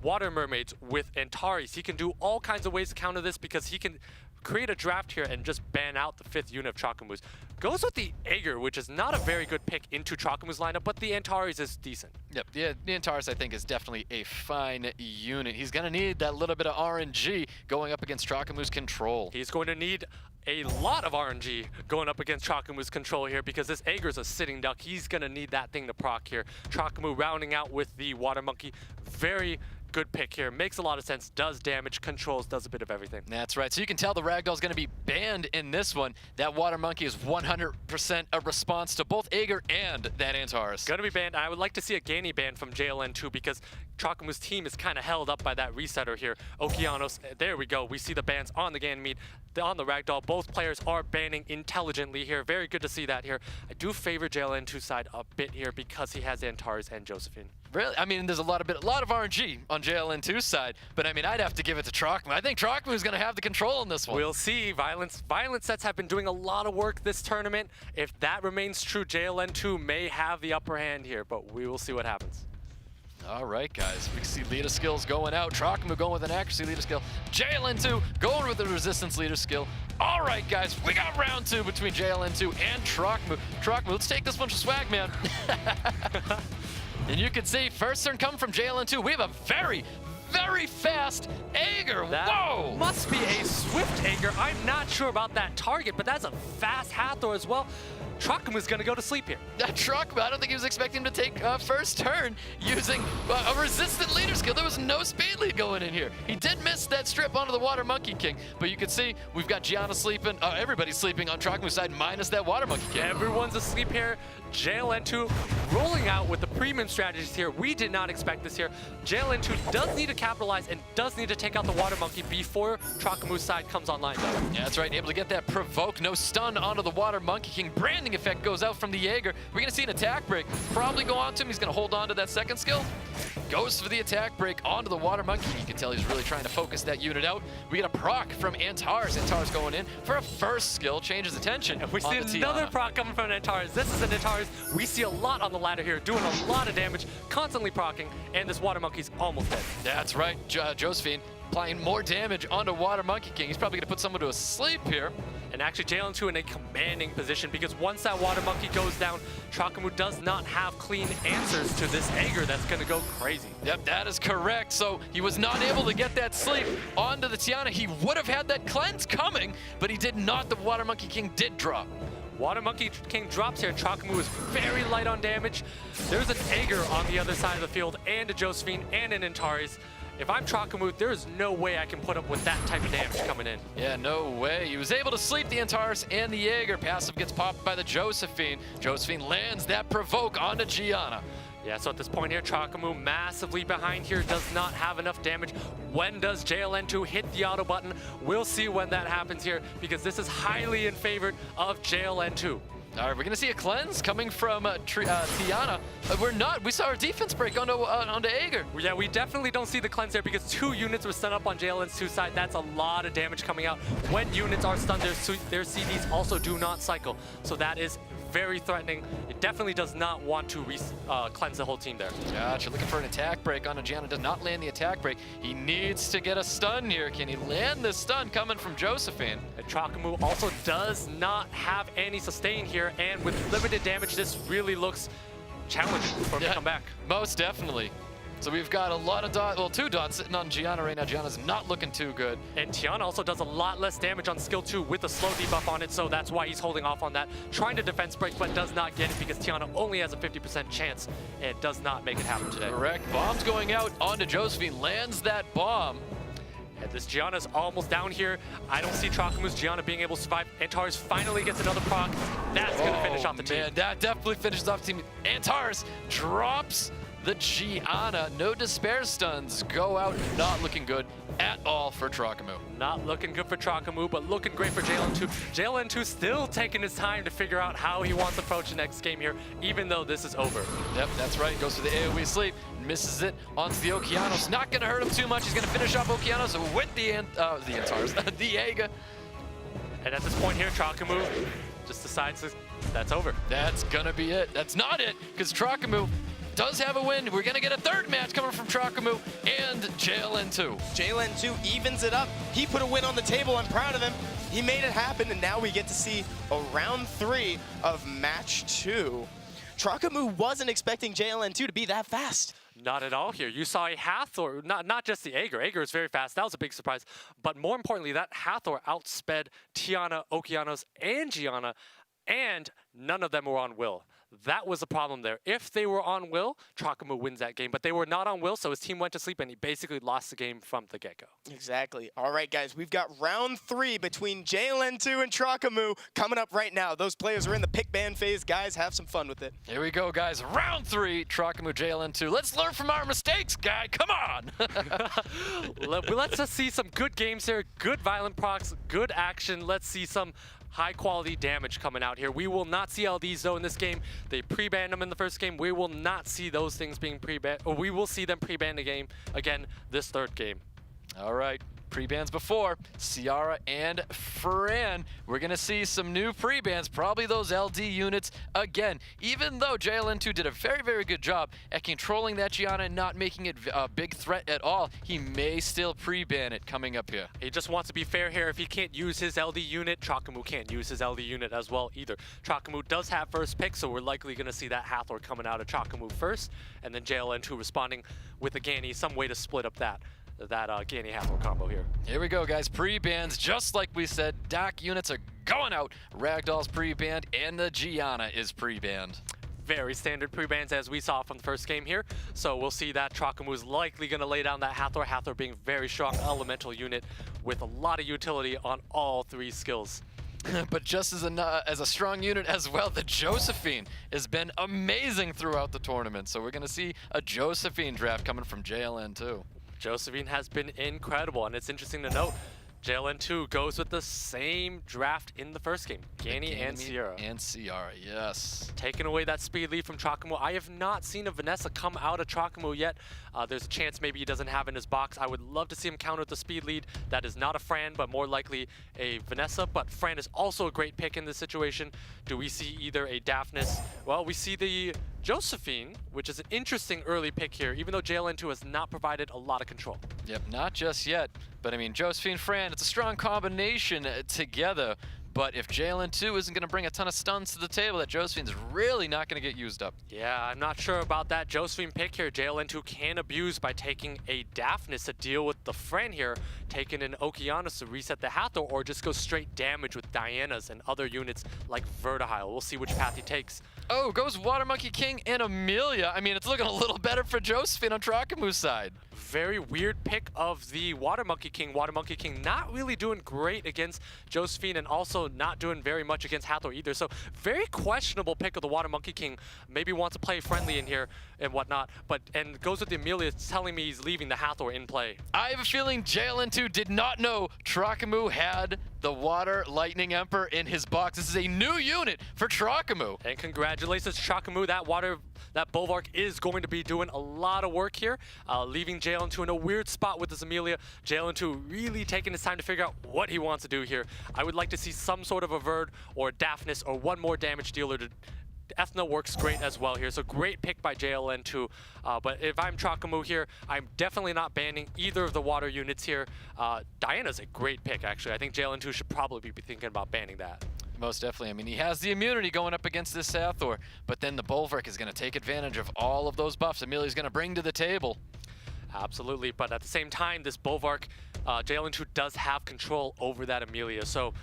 Water Mermaids, with Antares. He can do all kinds of ways to counter this because he can create a draft here and just ban out the 5th unit of Trokamoo's. Goes with the Aegir, which is not a very good pick into Trokamoo's lineup, but the Antares is decent. Yep, the Antares I think is definitely a fine unit. He's going to need that little bit of RNG going up against Trokamoo's control. He's going to need a lot of RNG going up against Trokamoo's control here because this Aegir's a sitting duck. He's going to need that thing to proc here. Trokamoo rounding out with the Water Monkey. Very good pick here. Makes a lot of sense. Does damage, controls, does a bit of everything. That's right. So you can tell the Ragdoll's going to be banned in this one. That Water Monkey is 100% a response to both Aegir and that Antares. Going to be banned. I would like to see a Gani ban from JLN too because Trokamoo's team is kind of held up by that resetter here. Okeanos, there we go. We see the bans on the Ganymede, on the Ragdoll. Both players are banning intelligently here. Very good to see that here. I do favor JLN2 side a bit here because he has Antares and Josephine. Really? I mean, there's a lot of RNG on JLN2's side, but I mean, I'd have to give it to Trokamoo. I think Trokamoo is going to have the control in this one. We'll see. Violent sets have been doing a lot of work this tournament. If that remains true, JLN2 may have the upper hand here, but we will see what happens. All right, guys. We can see leader skills going out. Trokamoo going with an accuracy leader skill. JLN2 going with the resistance leader skill. All right, guys. We got round 2 between JLN2 and Trokamoo. Trokamoo, let's take this one for swag, man. And you can see first turn coming from JLN2. We have a very, very fast Aegir. That Whoa! Must be a swift Aegir. I'm not sure about that target, but that's a fast Hathor as well. Trokamoo's going to go to sleep here. Trokamoo, I don't think he was expecting him to take first turn using a resistant leader skill. There was no speed lead going in here. He did miss that strip onto the Water Monkey King, but you can see we've got Gianna sleeping. Everybody's sleeping on Trokamoo's side minus that Water Monkey King. Everyone's asleep here. JLN2 rolling out with the premium strategies here. We did not expect this here. JLN2 does need to capitalize and does need to take out the Water Monkey before Trokamoo's side comes online, though. Yeah, that's right. Able to get that provoke, no stun onto the Water Monkey King. Branding effect goes out from the Jaeger. We're going to see an attack break. Probably go on to him. He's going to hold on to that second skill. Goes for the attack break onto the Water Monkey. You can tell he's really trying to focus that unit out. We get a proc from Antares. Antares going in for a first skill. Changes attention. And we see another proc coming from Antares. This is an Antares we see a lot on the ladder here, doing a lot of damage, constantly procking, and this Water Monkey's almost dead. That's right. Josephine applying more damage onto Water Monkey King. He's probably going to put someone to sleep here. And actually, JLN2 in a commanding position because once that Water Monkey goes down, Trokamoo does not have clean answers to this Aegir that's going to go crazy. Yep, that is correct. So he was not able to get that sleep onto the Tiana. He would have had that cleanse coming, but he did not. The Water Monkey King did drop. Water Monkey King drops here. Trokamoo is very light on damage. There's an Aegir on the other side of the field and a Josephine and an Antares. If I'm Trokamoo, there is no way I can put up with that type of damage coming in. Yeah, no way. He was able to sleep the Antares and the Jaeger. Passive gets popped by the Josephine. Josephine lands that provoke onto Gianna. Yeah, so at this point here, Trokamoo massively behind here, does not have enough damage. When does JLN2 hit the auto button? We'll see when that happens here because this is highly in favor of JLN2. All right, we're gonna see a cleanse coming from Tiana. We're not. We saw our defense break onto Aegir. Yeah, we definitely don't see the cleanse there because 2 units were stunned up on JLN2's side. That's a lot of damage coming out. When units are stunned, their CDs also do not cycle. So that is very threatening. It definitely does not want to cleanse the whole team there. Gotcha, looking for an attack break onto Gianna. Does not land the attack break. He needs to get a stun here. Can he land this stun coming from Josephine? And Trokamoo also does not have any sustain here, and with limited damage, this really looks challenging for him to come back. Most definitely. So we've got a lot of dots, well, 2 dots sitting on Gianna right now. Gianna's not looking too good. And Tiana also does a lot less damage on skill 2 with a slow debuff on it, so that's why he's holding off on that. Trying to defense break, but does not get it because Tiana only has a 50% chance and does not make it happen today. Correct. Bomb's going out onto Josephine. Lands that bomb. And this Gianna's almost down here. I don't see Trokamoo's Gianna being able to survive. Antares finally gets another proc. That's going to finish off the team. Man, that definitely finishes off the team. Antares drops the Gianna. No despair stuns go out. Not looking good at all for Trokamoo. Not looking good for Trokamoo, but looking great for JLN2. JLN2 still taking his time to figure out how he wants to approach the next game here, even though this is over. Yep, that's right. Goes for the AoE sleep. Misses it onto the Okeanos. Not going to hurt him too much. He's going to finish off Okeanos with the Antares, the Jaeger. And at this point here, Trokamoo just decides that's over. That's going to be it. That's not it, because Trokamoo does have a win. We're going to get a third match coming from Trokamoo and JLN2. JLN2 evens it up. He put a win on the table. I'm proud of him. He made it happen, and now we get to see a round 3 of match 2. Trokamoo wasn't expecting JLN2 to be that fast. Not at all here. You saw a Hathor, not just the Aegir. Aegir is very fast. That was a big surprise. But more importantly, that Hathor outsped Tiana, Okeanos, and Gianna, and none of them were on Will. That was the problem there. If they were on Will, Trokamoo wins that game. But they were not on Will, so his team went to sleep, and he basically lost the game from the get-go. Exactly. All right, guys, we've got round 3 between JLN2 and Trokamoo coming up right now. Those players are in the pick ban phase. Guys, have some fun with it. Here we go, guys. Round 3, Trokamoo, JLN2. Let's learn from our mistakes, guy. Come on. Let's just see some good games here. Good violent procs, good action. Let's see some high-quality damage coming out here. We will not see LDs, though, in this game. They pre-banned them in the first game. We will not see those things being pre-banned, or we will see them pre-banned again this third game. All right. Pre-bans before, Ciara and Fran. We're going to see some new pre-bans, probably those LD units again. Even though JLN2 did a very, very good job at controlling that Gianna and not making it a big threat at all, he may still pre-ban it coming up here. He just wants to be fair here. If he can't use his LD unit, Trokamoo can't use his LD unit as well either. Trokamoo does have first pick, so we're likely going to see that Hathor coming out of Trokamoo first, and then JLN2 responding with a Gani, some way to split up that Gani Hathor combo here. Here we go, guys. Pre-bans, just like we said. Doc units are going out. Ragdoll's pre-banned, and the Gianna is pre-banned. Very standard pre-bans as we saw from the first game here. So we'll see that Trokamoo is likely going to lay down that Hathor. Hathor being very strong elemental unit with a lot of utility on all 3 skills. But just as a strong unit as well, the Josephine has been amazing throughout the tournament. So we're going to see a Josephine draft coming from JLN2. Josephine has been incredible, and it's interesting to note, JLN2 goes with the same draft in the first game, Gani and Ciara. And Ciara, yes. Taking away that speed lead from Trokamoo. I have not seen a Vanessa come out of Trokamoo yet. There's a chance maybe he doesn't have in his box. I would love to see him counter the speed lead. That is not a Fran, but more likely a Vanessa. But Fran is also a great pick in this situation. Do we see either a Daphnis? Well, we see the Josephine, which is an interesting early pick here, even though JLN2 has not provided a lot of control. Yep, not just yet. But I mean, Josephine, Fran, it's a strong combination together. But if JLN2 isn't going to bring a ton of stuns to the table, that Josephine's really not going to get used up. Yeah, I'm not sure about that Josephine pick here. JLN2 can abuse by taking a Daphnis to deal with the Fran here, taking an Okeanos to reset the Hathor, or just go straight damage with Dianas and other units like Vertihile. We'll see which path he takes. Oh, goes Water Monkey King and Amelia. I mean, it's looking a little better for Josephine on Trokamoo's side. Very weird pick of the Water Monkey King. Water Monkey King not really doing great against Josephine, and also not doing very much against Hathor either. So very questionable pick of the Water Monkey King. Maybe wants to play friendly in here and whatnot, and goes with the Amelia, telling me he's leaving the Hathor in play. I have a feeling JLN2 did not know Trokamoo had the Water Lightning Emperor in his box. This is a new unit for Trokamoo. And congratulations, Trokamoo. That Bulwark is going to be doing a lot of work here, leaving JLN2 in a weird spot with this Amelia. JLN2 really taking his time to figure out what he wants to do here. I would like to see some sort of a Verd or Daphnis or one more damage dealer. Ethna works great as well here, so great pick by JLN2. But if I'm Trokamoo here, I'm definitely not banning either of the water units here. Diana's a great pick, actually. I think JLN2 should probably be thinking about banning that. Most definitely. I mean, he has the immunity going up against this Hathor, but then the Bulwark is going to take advantage of all of those buffs Amelia's going to bring to the table. Absolutely, but at the same time, this Bulwark, JLN2 does have control over that Amelia, so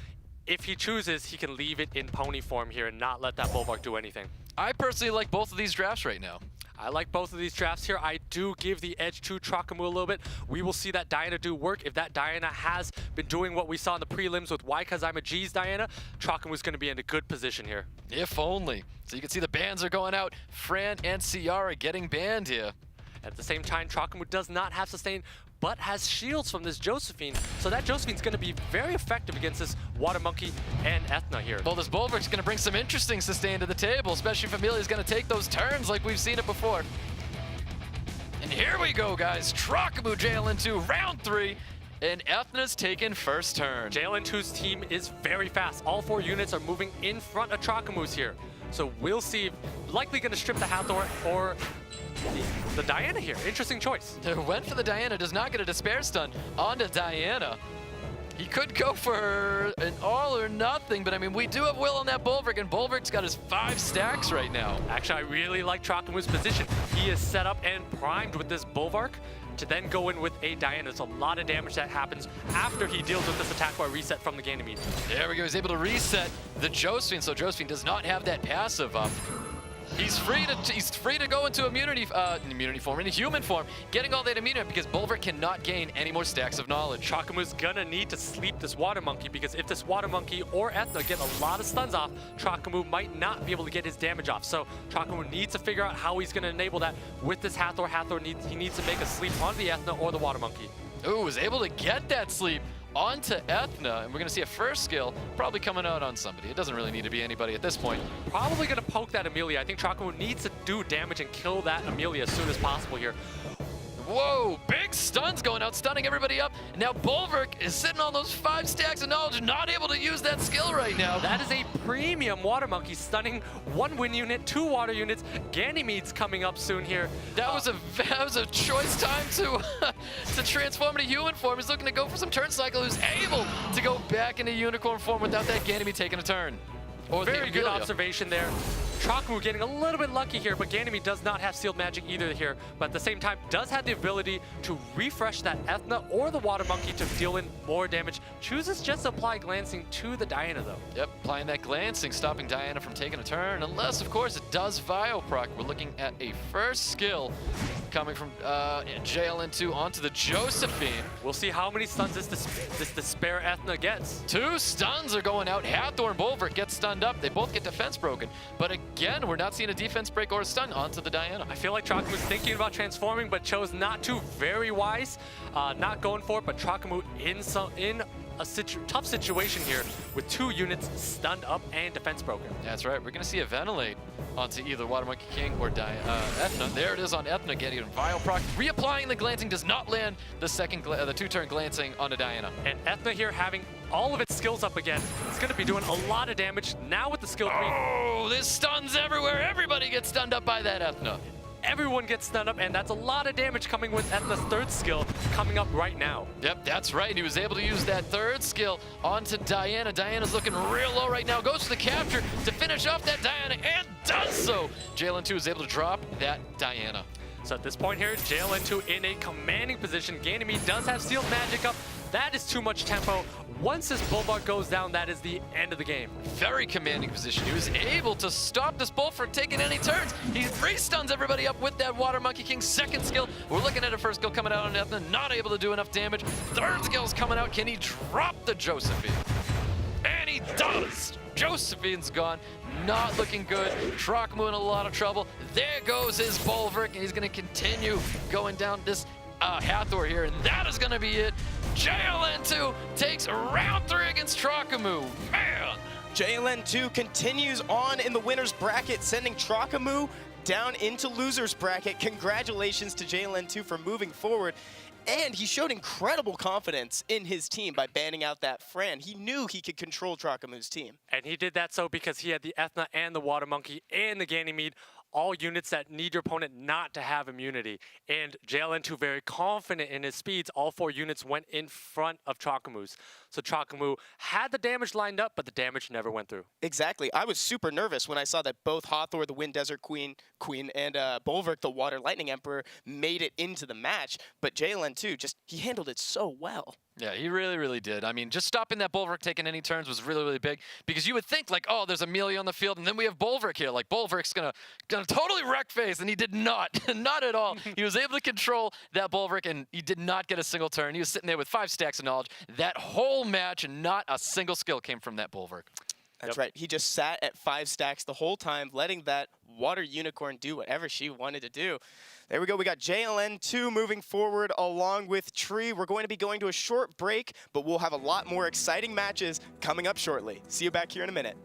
if he chooses, he can leave it in pony form here and not let that Bulwark do anything. I personally like both of these drafts right now. I like both of these drafts here. I do give the edge to Trokamoo a little bit. We will see that Diana do work. If that Diana has been doing what we saw in the prelims with Why Cause I'm a G's Diana, Trokamoo's going to be in a good position here. If only. So you can see the bans are going out. Fran and Ciara getting banned here. At the same time, Trokamoo does not have sustain, but has shields from this Josephine. So that Josephine's going to be very effective against this Water Monkey and Ethna here. Well, this Bulwark's going to bring some interesting sustain to the table, especially if Amelia's going to take those turns like we've seen it before. And here we go, guys. Trokamoo JLN2, round 3. And Ethna's taking first turn. JLN2's team is very fast. All 4 units are moving in front of Trokamoo's here. So we'll see. Likely going to strip the Hathor or the Diana here. Interesting choice. Went for the Diana, does not get a Despair Stun onto Diana. He could go for an all or nothing, but I mean, we do have Will on that Bulwark, and Bulwark's got his 5 stacks right now. Actually, I really like Trokamoo's position. He is set up and primed with this Bulwark to then go in with a Diana. There's a lot of damage that happens after he deals with this attack bar reset from the Ganymede. There we go, he's able to reset the Josephine, so Josephine does not have that passive up. He's free to go into immunity form, into human form, getting all that immunity because Bulwark cannot gain any more stacks of knowledge. Trokamoo's gonna need to sleep this Water Monkey because if this Water Monkey or Ethna get a lot of stuns off, Trokamoo might not be able to get his damage off. So Trokamoo needs to figure out how he's gonna enable that with this Hathor. He needs to make a sleep on the Ethna or the Water Monkey. Ooh, was able to get that sleep onto Ethna, and we're gonna see a first skill probably coming out on somebody. It doesn't really need to be anybody at this point. Probably gonna poke that Amelia. I think Trokamoo needs to do damage and kill that Amelia as soon as possible here. Whoa, big stuns going out, stunning everybody up. Now Bulwark is sitting on those 5 stacks of knowledge, not able to use that skill right now. That is a premium Water Monkey, stunning 1 win unit, 2 water units. Ganymede's coming up soon here. That was a choice time to to transform into human form. He's looking to go for some turn cycle, who's able to go back into unicorn form without that Ganymede taking a turn. Or very good observation there. Trokamoo getting a little bit lucky here, but Ganymede does not have sealed magic either here, but at the same time does have the ability to refresh that Ethna or the Water Monkey to deal in more damage. Chooses just to apply Glancing to the Diana though. Yep, applying that Glancing, stopping Diana from taking a turn, unless of course it does Vile proc. We're looking at a first skill coming from JLN2 onto the Josephine. We'll see how many stuns this Despair Ethna gets. 2 stuns are going out. Hathor and Bulwark get stunned up. They both get defense broken, but again, we're not seeing a defense break or a stun onto the Diana. I feel like Trokamoo was thinking about transforming, but chose not to. Very wise, not going for it, but Trokamoo in a tough situation here with 2 units stunned up and defense broken. That's right. We're going to see a Ventilate onto either Water Monkey King or Ethna. There it is on Ethna, getting Vile proc. Reapplying the Glancing does not land the second, the 2-turn Glancing onto Diana. And Ethna here having all of its skills up again. It's going to be doing a lot of damage now with the skill 3. Oh, there's stuns everywhere. Everybody gets stunned up by that Ethna. Everyone gets stunned up, and that's a lot of damage coming with Ethna's 3rd skill coming up right now. Yep, that's right. He was able to use that 3rd skill onto Diana. Diana's looking real low right now. Goes for the capture to finish off that Diana, and does so. JLN2 is able to drop that Diana. So at this point here, JLN2 in a commanding position. Ganymede does have sealed magic up. That is too much tempo. Once this Bulwark goes down, that is the end of the game. Very commanding position. He was able to stop this Bull from taking any turns. He re-stuns everybody up with that Water Monkey King's 2nd skill. We're looking at a first skill coming out on Ethna, not able to do enough damage. 3rd skill's coming out. Can he drop the Josephine? And he does! Josephine's gone. Not looking good. Trokamoo in a lot of trouble. There goes his Bulwark, and he's going to continue going down this Hathor here, and that is going to be it. JLN2 takes round 3 against Trokamoo. Man! JLN2 continues on in the winner's bracket, sending Trokamoo down into loser's bracket. Congratulations to JLN2 for moving forward. And he showed incredible confidence in his team by banning out that Fran. He knew he could control Trokamoo's team. And he did that so because he had the Ethna and the Water Monkey and the Ganymede, all units that need your opponent not to have immunity. And JLN2 very confident in his speeds. All 4 units went in front of Trokamoo's. So Trokamoo had the damage lined up, but the damage never went through. Exactly. I was super nervous when I saw that both Hathor, the Wind Desert Queen, and Bulwark, the Water Lightning Emperor, made it into the match. But JLN2, he handled it so well. Yeah, he really, really did. I mean, just stopping that Bulwark taking any turns was really, really big, because you would think, like, oh, there's Amelia on the field, and then we have Bulwark here. Like, Bulwark's gonna totally wreck face, and he did not. Not at all. He was able to control that Bulwark, and he did not get a single turn. He was sitting there with 5 stacks of knowledge. That whole match, and not a single skill came from that Bulwark. That's right. He just sat at 5 stacks the whole time, letting that Water Unicorn do whatever she wanted to do. There we go. We got JLN2 moving forward along with Tree. We're going to be going to a short break, but we'll have a lot more exciting matches coming up shortly. See you back here in a minute.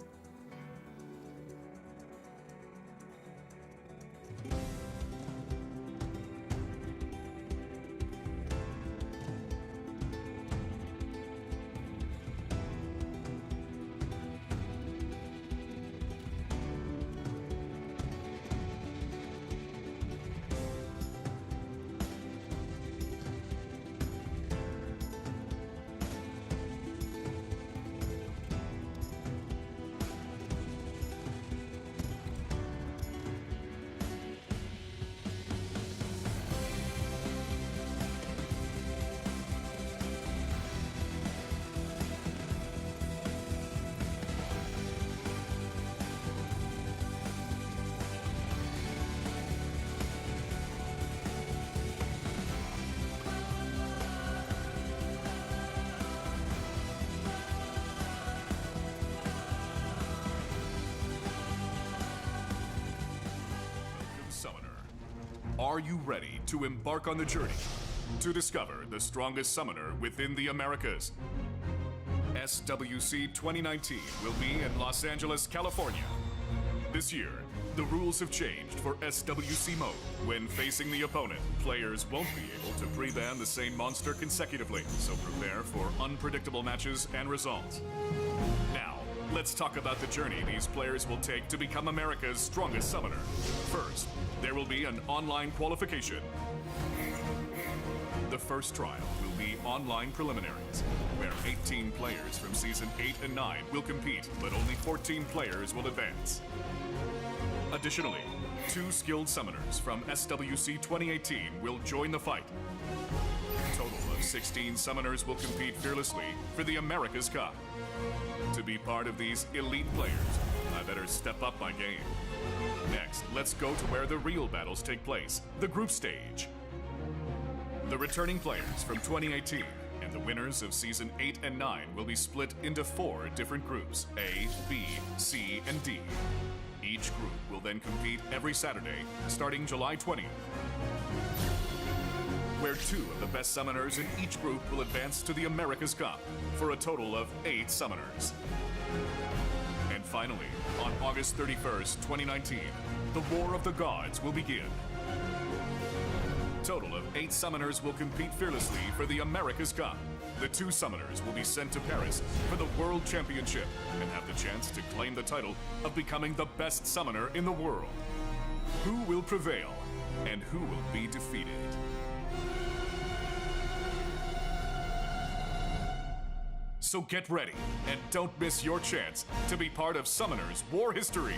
Are you ready to embark on the journey to discover the strongest summoner within the Americas? SWC2019 will be in Los Angeles, California. This year, the rules have changed for SWC mode. When facing the opponent, players won't be able to pre-ban the same monster consecutively, so prepare for unpredictable matches and results. Now, let's talk about the journey these players will take to become America's strongest summoner. First, there will be an online qualification. The first trial will be online preliminaries, where 18 players from Season 8 and 9 will compete, but only 14 players will advance. Additionally, 2 skilled summoners from SWC 2018 will join the fight. A total of 16 summoners will compete fearlessly for the America's Cup. To be part of these elite players, I better step up my game. Next, let's go to where the real battles take place, the group stage. The returning players from 2018 and the winners of Season 8 and 9 will be split into 4 different groups, A, B, C, and D. Each group will then compete every Saturday, starting July 20th. Where 2 of the best summoners in each group will advance to the America's Cup, for a total of 8 summoners. And finally, on August 31st, 2019, the War of the Gods will begin. Total of 8 summoners will compete fearlessly for the America's Cup. The 2 summoners will be sent to Paris for the World Championship and have the chance to claim the title of becoming the best summoner in the world. Who will prevail and who will be defeated? So get ready and don't miss your chance to be part of Summoner's War History.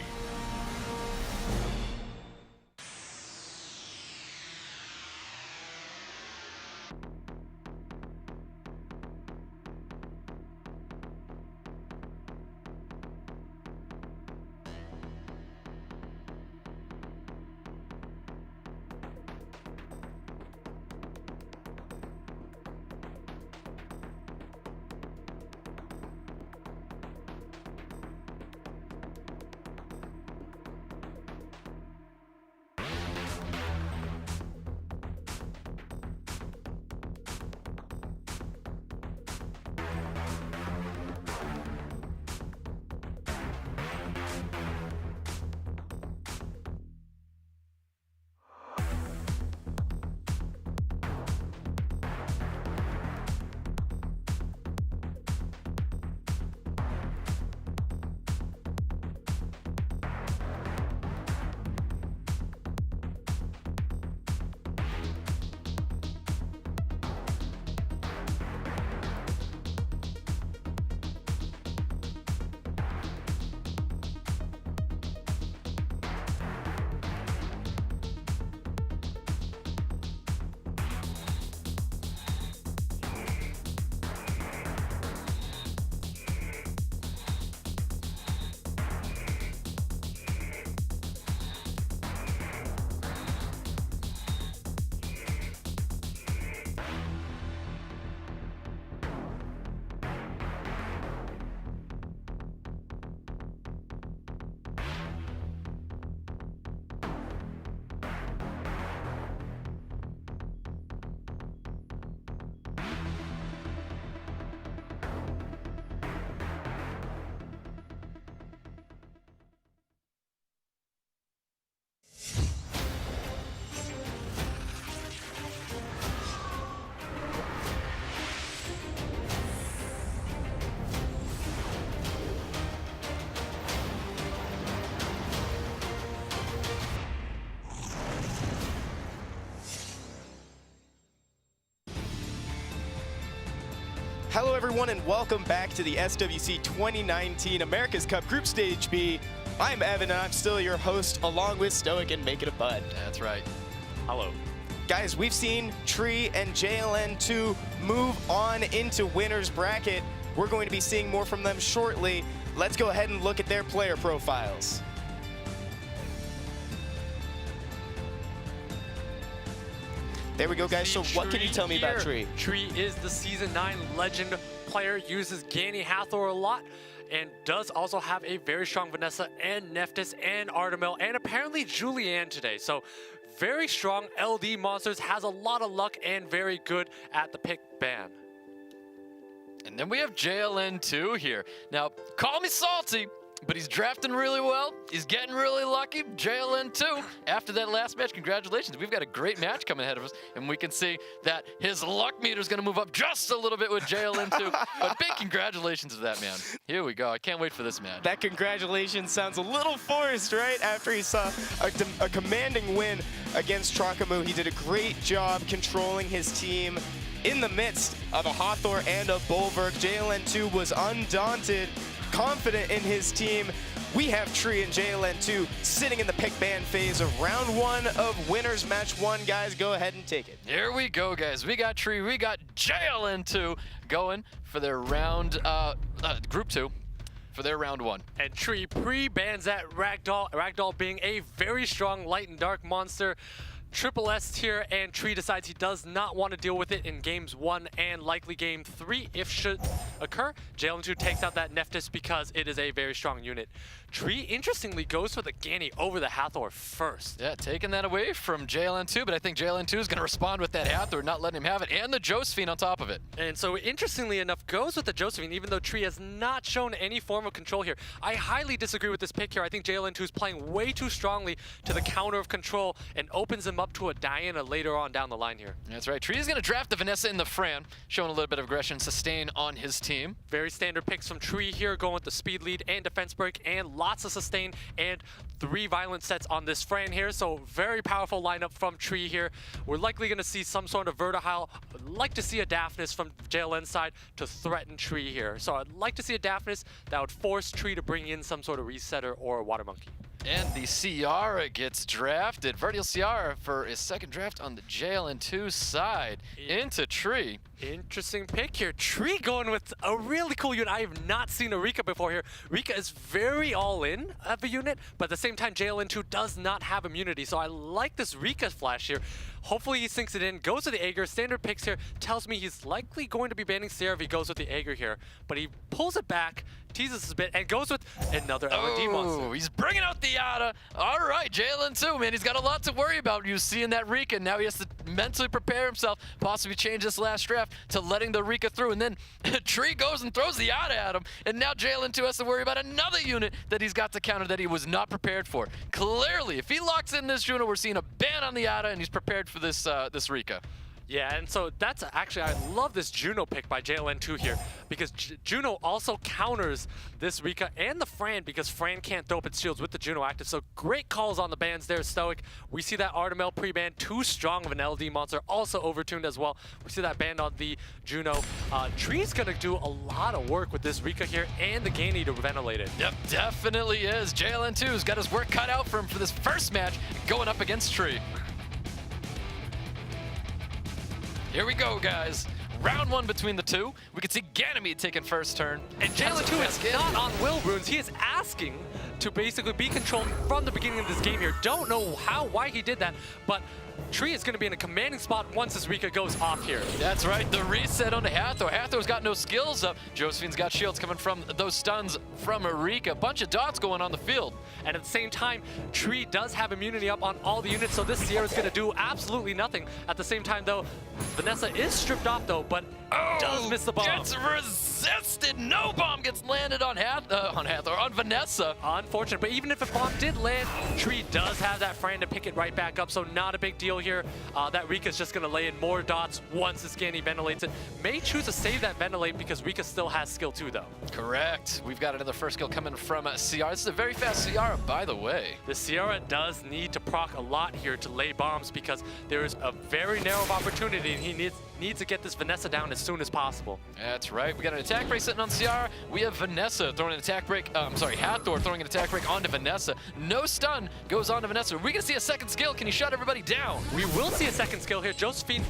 Hello everyone and welcome back to the SWC 2019 America's Cup Group Stage B. I'm Evan and I'm still your host along with Stoic and Make It a Bud. That's right. Hello. Guys, we've seen Tree and JLN2 move on into winner's bracket. We're going to be seeing more from them shortly. Let's go ahead and look at their player profiles. There we go, guys. So what can you tell me about Tree? Tree is the Season 9 legend player, uses Ganny Hathor a lot, and does also have a very strong Vanessa and Nephthys and Artemil and apparently Julianne today. So very strong LD monsters, has a lot of luck, and very good at the pick ban. And then we have JLN2 here. Now, call me salty, but he's drafting really well. He's getting really lucky. JLN2, after that last match, congratulations. We've got a great match coming ahead of us, and we can see that his luck meter is going to move up just a little bit with JLN2. But big congratulations to that man. Here we go. I can't wait for this match. That congratulations sounds a little forced, right? After he saw a commanding win against Trokamoo, he did a great job controlling his team in the midst of a Hathor and a Bulwark. JLN2 was undaunted, confident in his team. We have Tree and JLN2 sitting in the pick ban phase of round 1 of winners match 1. Guys, go ahead and take it. Here we go, guys. We got Tree, we got JLN2 going for their round, group 2. For their round 1. And Tree pre-bans that Ragdoll, Ragdoll being a very strong light and dark monster. Triple S tier, and Tree decides he does not want to deal with it in games 1 and likely game 3 if should occur. JLN2 takes out that Nephthys because it is a very strong unit. Tree interestingly goes for the Ganny over the Hathor first. Yeah, taking that away from JLN2, but I think JLN2 is going to respond with that Hathor, not letting him have it, and the Josephine on top of it. And so interestingly enough, goes with the Josephine, even though Tree has not shown any form of control here. I highly disagree with this pick here. I think JLN2 is playing way too strongly to the counter of control and opens him up to a Diana later on down the line here. That's right. Tree is going to draft the Vanessa in the Fran, showing a little bit of aggression, sustain on his team. Very standard picks from Tree here, going with the speed lead and defense break, and lots of sustain and 3 violent sets on this Fran here. So very powerful lineup from Tree here. We're likely going to see some sort of Vertihile. I'd like to see a Daphnis from JLN's side to threaten Tree here. So I'd like to see a Daphnis that would force Tree to bring in some sort of Resetter or Water Monkey. And the Ciara gets drafted. Vertical Ciara for his second draft on the JLN2 side into Tree. Interesting pick here. Tree going with a really cool unit. I have not seen a Rika before here. Rika is very all-in of a unit, but at the same time, JLN2 does not have immunity. So I like this Rika flash here. Hopefully he sinks it in, goes with the Aegir. Standard picks here tells me he's likely going to be banning Sierra if he goes with the Aegir here. But he pulls it back, teases us a bit, and goes with another LED monster. He's bringing out the Yada. All right, JLN2, man, he's got a lot to worry about. You see in that Rika, now he has to mentally prepare himself, possibly change this last draft to letting the Rika through. And then Tree goes and throws the Yada at him. And now JLN2 has to worry about another unit that he's got to counter that he was not prepared for. Clearly, if he locks in this Juno, we're seeing a ban on the Yada, and he's prepared for this this Rika. Yeah, and so that's actually, I love this Juno pick by JLN2 here, because Juno also counters this Rika and the Fran, because Fran can't throw up its shields with the Juno active. So great calls on the bans there, Stoic. We see that Artemel pre-ban, too strong of an LD monster, also overtuned as well. We see that ban on the Juno. Tree's gonna do a lot of work with this Rika here and the Ganny to ventilate it. Yep, definitely is. JLN2's got his work cut out for him for this first match going up against Tree. Here we go, guys. Round 1 between the two. We can see Ganymede taking first turn. And JLN2 is not on will runes. He is asking to basically be controlled from the beginning of this game here. Don't know why he did that, but Tree is going to be in a commanding spot once this Rika goes off here. That's right, the reset on the Hathor. Hathor's got no skills up. Josephine's got shields coming from those stuns from Rika. A bunch of dots going on the field. And at the same time, Tree does have immunity up on all the units, so this Sierra's going to do absolutely nothing. At the same time, though, Vanessa is stripped off, though, but does miss the bomb. Gets resisted. No bomb gets landed on Hathor, on Vanessa. Unfortunate, but even if a bomb did land, Tree does have that Fran to pick it right back up, so not a big deal here. That Rika's just going to lay in more dots once this Ganny ventilates it. May choose to save that ventilate because Rika still has skill 2, though. Correct. We've got another first skill coming from Ciara. This is a very fast Ciara, by the way. The Ciara does need to proc a lot here to lay bombs because there is a very narrow opportunity and he needs to get this Vanessa down as soon as possible. That's right. We got an attack break sitting on Ciara. We have Vanessa throwing an attack break. Hathor throwing an attack break onto Vanessa. No stun goes on to Vanessa. Are we going to see a second skill? Can he shut everybody down? We will see a second skill here. Josephine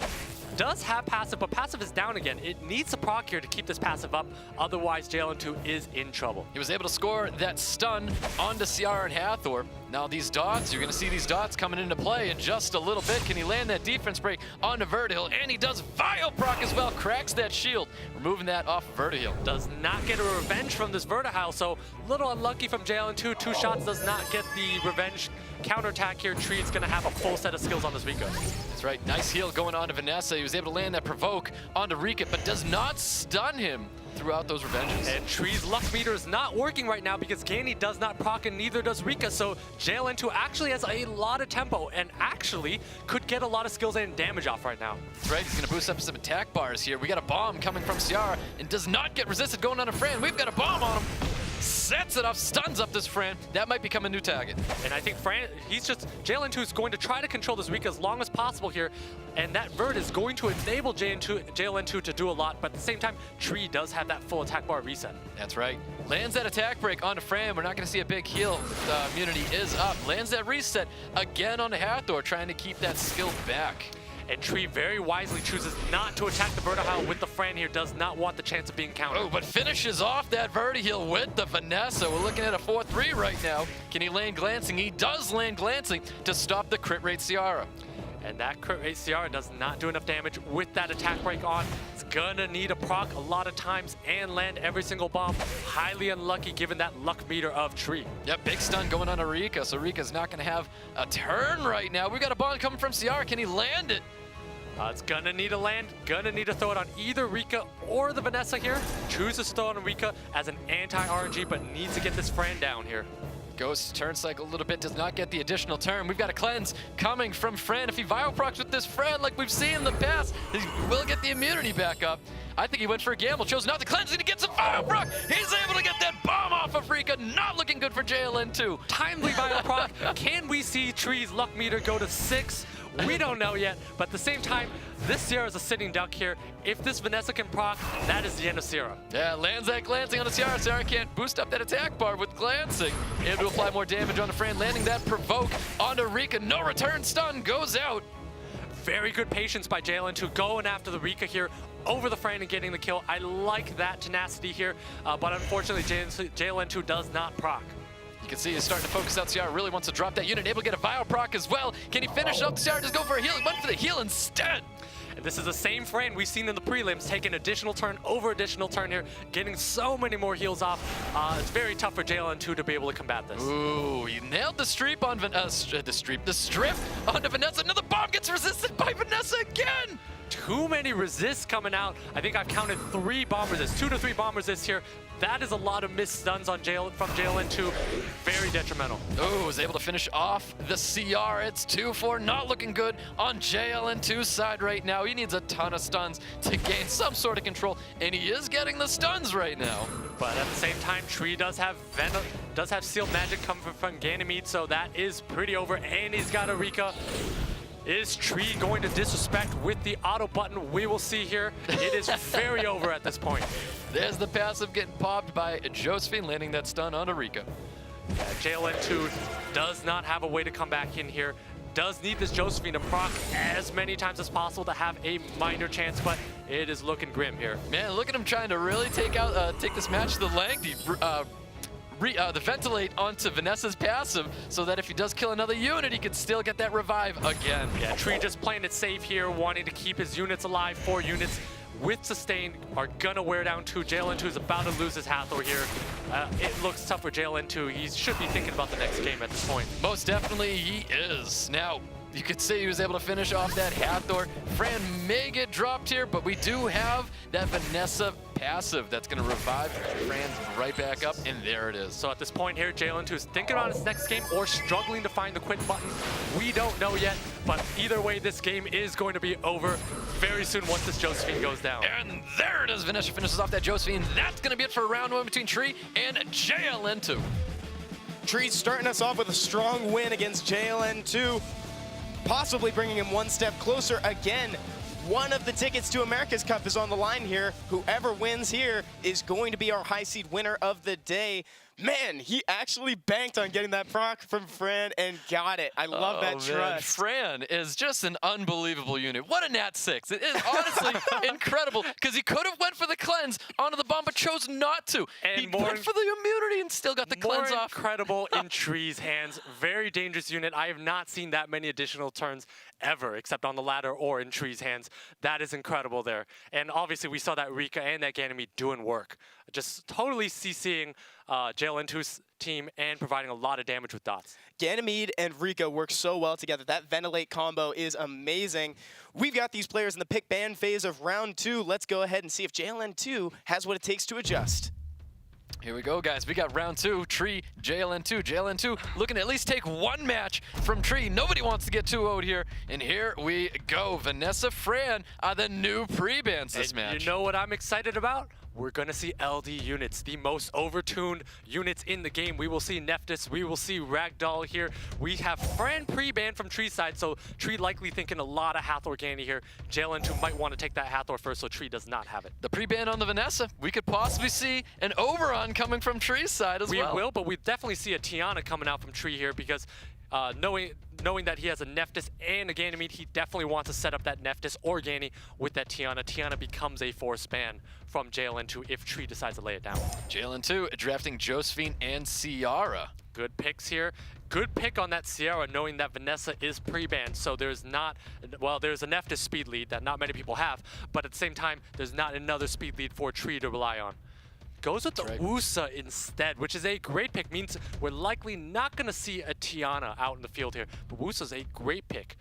does have passive, but passive is down again. It needs to proc here to keep this passive up. Otherwise, JLN2 is in trouble. He was able to score that stun onto Ciara and Hathor. Now these dots, you're going to see these dots coming into play in just a little bit. Can he land that defense break onto Vertihill? And he does Vile proc as well. Cracks that shield, removing that off Vertihill. Does not get a revenge from this Vertihile, so a little unlucky from JLN2. 2 shots does not get the revenge counterattack here, Tree is going to have a full set of skills on this Rika. That's right. Nice heal going on to Vanessa. He was able to land that provoke onto Rika, but does not stun him throughout those revenges. And Tree's luck meter is not working right now because Gani does not proc and neither does Rika. So JLN2 actually has a lot of tempo and actually could get a lot of skills and damage off right now. That's right. He's going to boost up some attack bars here. We got a bomb coming from Ciara and does not get resisted going on to Fran. We've got a bomb on him. Sets it off, stuns up this Fran. That might become a new target. And I think Fran, JLN2 is going to try to control this Rika as long as possible here. And that Vert is going to enable JLN2 to do a lot, but at the same time, Tree does have that full attack bar reset. That's right. Lands that attack break onto Fran. We're not going to see a big heal. The immunity is up. Lands that reset again onto Hathor, trying to keep that skill back. And Tree very wisely chooses not to attack the Vertihile with the Fran here, does not want the chance of being countered. Oh, but finishes off that Vertihile with the Vanessa. We're looking at a 4-3 right now. Can he land glancing? He does land glancing to stop the crit rate Ciara. And that crit rate Ciara does not do enough damage with that attack break on. It's gonna need a proc a lot of times and land every single bomb. Highly unlucky given that luck meter of Tree. Yep, big stun going on to Rika, so Rika's not gonna have a turn right now. We've got a bomb coming from Ciara. Can he land it? It's gonna need a land, gonna need to throw it on either Rika or the Vanessa here. Chooses to throw it on Rika as an anti-RNG, but needs to get this Fran down here. Goes turn cycle a little bit, does not get the additional turn. We've got a cleanse coming from Fran. If he viral procs with this Fran like we've seen in the past, he will get the immunity back up. I think he went for a gamble, chose not to cleanse, and he gets a viral proc. He's able to get that bomb off of Rika. Not looking good for JLN2. Timely viral proc. Can we see Tree's luck meter go to 6? We don't know yet, but at the same time, this Ciara is a sitting duck here. If this Vanessa can proc, that is the end of Ciara. Yeah, lands that glancing on the Ciara. Ciara can't boost up that attack bar with glancing. Able to apply more damage on the Fran, landing that provoke onto Rika. No return stun, goes out. Very good patience by JLN2 going after the Rika here over the Fran and getting the kill. I like that tenacity here, but unfortunately, JLN2 does not proc. You can see he's starting to focus out. Ciara really wants to drop that unit, able to get a Vile proc as well. Can he finish up? Ciara just go for a heal. He went for the heal instead. And this is the same Fran we've seen in the prelims, taking additional turn over additional turn here, getting so many more heals off. It's very tough for JLN2 to be able to combat this. Ooh, he nailed the strip on the strip onto Vanessa. Another bomb gets resisted by Vanessa again. Too many resists coming out. I think I've counted 3 bomb resists, 2 to 3 bomb resists here. That is a lot of missed stuns on from JLN2. Very detrimental. Oh, was able to finish off the CR. It's 2-4, not looking good on JLN2's side right now. He needs a ton of stuns to gain some sort of control, and he is getting the stuns right now. But at the same time, Tree does have Sealed Magic coming from Ganymede, so that is pretty over, and he's got a Rika. Is Tree going to disrespect with the auto button? We will see here. It is very over at this point. There's the passive getting popped by Josephine, landing that stun on Rika. JLN2 does not have a way to come back in here. Does need this Josephine to proc as many times as possible to have a minor chance, but it is looking grim here. Man, look at him trying to really take this match to the length. The ventilate onto Vanessa's passive so that if he does kill another unit, he can still get that revive again. Yeah, Tree just playing it safe here, wanting to keep his units alive. 4 units with sustain are gonna wear down 2. JLN2 is about to lose his Hathor here. It looks tough for JLN2. He should be thinking about the next game at this point. Most definitely he is. Now, you could say he was able to finish off that Hathor. Fran may get dropped here, but we do have that Vanessa passive that's going to revive Fran right back up, and there it is. So at this point here, JLN2 is thinking about his next game or struggling to find the quit button. We don't know yet, but either way, this game is going to be over very soon once this Josephine goes down. And there it is. Vanessa finishes off that Josephine. That's going to be it for round 1 between Tree and JLN2. Tree's starting us off with a strong win against JLN2, possibly bringing him one step closer again. One of the tickets to America's Cup is on the line here. Whoever wins here is going to be our high seed winner of the day. Man, he actually banked on getting that proc from Fran and got it. I love that trust. Fran is just an unbelievable unit. What a Nat 6. It is honestly incredible because he could have went for the cleanse onto the bomb but chose not to. And he went for the immunity and still got the cleanse off. Incredible in Tree's hands. Very dangerous unit. I have not seen that many additional turns ever, except on the ladder or in Tree's hands. That is incredible there. And obviously we saw that Rika and that Ganymede doing work. Just totally CCing JLN2's team and providing a lot of damage with dots. Ganymede and Rika work so well together. That Ventilate combo is amazing. We've got these players in the pick ban phase of round 2. Let's go ahead and see if JLN2 has what it takes to adjust. Here we go, guys. We got round 2, Tree, JLN2. JLN2 looking to at least take one match from Tree. Nobody wants to get 2-0'd here. And here we go. Vanessa Fran are the new pre-bans this match. You know what I'm excited about? We're going to see LD units, the most overtuned units in the game. We will see Nephthys, we will see Ragdoll here. We have Fran pre-ban from Tree's side, so Tree likely thinking a lot of Hathor Ganny here. JLN2 might want to take that Hathor first, so Tree does not have it. The pre-ban on the Vanessa. We could possibly see an Oberon coming from Tree's side as well. We will, but we definitely see a Tiana coming out from Tree here because knowing that he has a Nephthys and a Ganymede, he definitely wants to set up that Nephthys or Ganny with that Tiana. Tiana becomes a force ban from JLN2 if Tree decides to lay it down. JLN2 drafting Josephine and Ciara. Good picks here. Good pick on that Ciara, knowing that Vanessa is pre-banned, so there's not, well, there's a Nephthys speed lead that not many people have, but at the same time, there's not another speed lead for Tree to rely on. Goes with the Wusa instead, which is a great pick. Means we're likely not going to see a Tiana out in the field here. But Wusa's a great pick.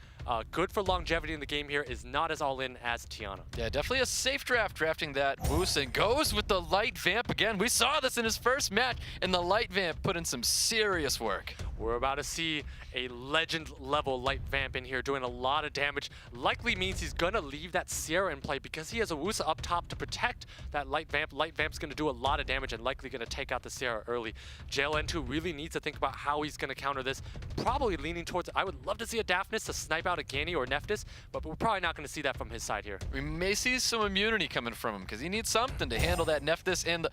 Good for longevity in the game here, is not as all-in as Tiana. Yeah, definitely a safe draft drafting that Wusa. And goes with the Light Vamp again. We saw this in his first match, and the Light Vamp put in some serious work. We're about to see a legend-level Light Vamp in here doing a lot of damage. Likely means he's going to leave that Ciara in play because he has a Wusa up top to protect that Light Vamp. Light Vamp's going to do a lot of damage and likely going to take out the Ciara early. JLN2 really needs to think about how he's going to counter this. Probably leaning towards, I would love to see a Daphnis to snipe out a Ganny or Nephthys, but we're probably not going to see that from his side here. We may see some immunity coming from him because he needs something to handle that Nephthys and the...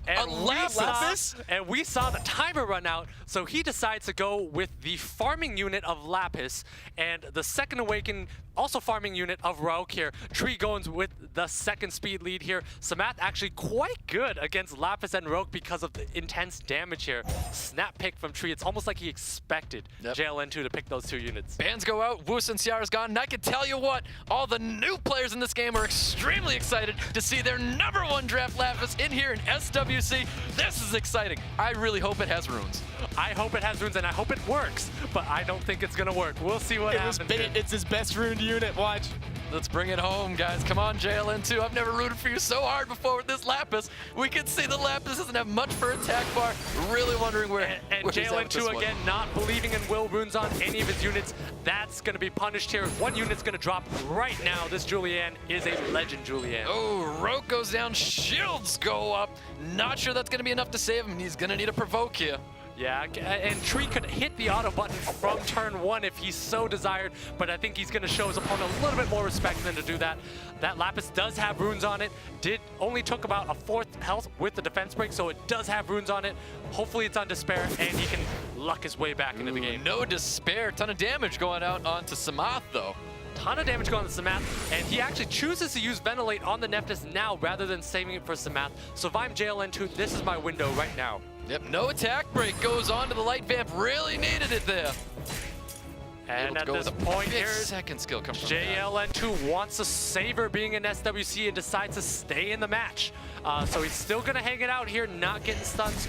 And we saw the timer run out, so he decides to go with the farming unit of Lapis and the second awakened, also farming unit of Rauk here. Tree going with the second speed lead here. Samath actually quite good against Lapis and Rauk because of the intense damage here. Snap pick from Tree. It's almost like he expected JLN2 to pick those two units. Bans go out, Woos and Ciara's gone, and I can tell you what, all the new players in this game are extremely excited to see their #1 draft Lapis in here in SWC. This is exciting. I really hope it has runes. I hope it has runes and I hope it works, but I don't think it's gonna work. We'll see what happens. It's his best runed unit, watch. Let's bring it home, guys. Come on, JLN2. I've never rooted for you so hard before with this Lapis. We can see the Lapis doesn't have much for attack bar. Really wondering where And JLN2 again not believing in will runes on any of his units. That's going to be punished here. One unit's going to drop right now. This Julianne is a legend Julianne. Oh, Roke goes down. Shields go up. Not sure that's going to be enough to save him. He's going to need a provoke here. Yeah, and Tree could hit the auto button from turn 1 if he so desired, but I think he's going to show his opponent a little bit more respect than to do that. That Lapis does have runes on it. Only took about a 4th health with the defense break, so it does have runes on it. Hopefully it's on Despair, and he can luck his way back into the game. No Despair. Ton of damage going out onto Samath, though. Ton of damage going to Samath, and he actually chooses to use Ventilate on the Nephthys now rather than saving it for Samath. So if I'm JLN2, this is my window right now. Yep, no attack break goes on to the Light Vamp. Really needed it there. And at this point here, second skill comes from JLN2 wants to savor being in SWC and decides to stay in the match. So he's still going to hang it out here, not getting stuns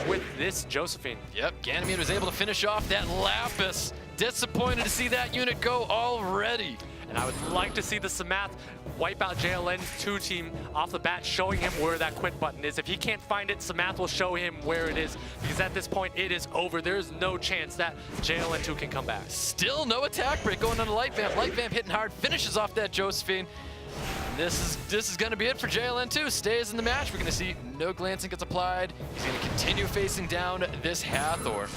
with this Josephine. Yep, Ganymede was able to finish off that Lapis. Disappointed to see that unit go already. And I would like to see the Samath wipe out JLN2 team off the bat, showing him where that quit button is. If he can't find it, Samath will show him where it is, because at this point, it is over. There is no chance that JLN2 can come back. Still no attack break going on the Light Vamp. Light Vamp hitting hard, finishes off that Josephine. This is going to be it for JLN2. Stays in the match. We're going to see no glancing gets applied. He's going to continue facing down this Hathor.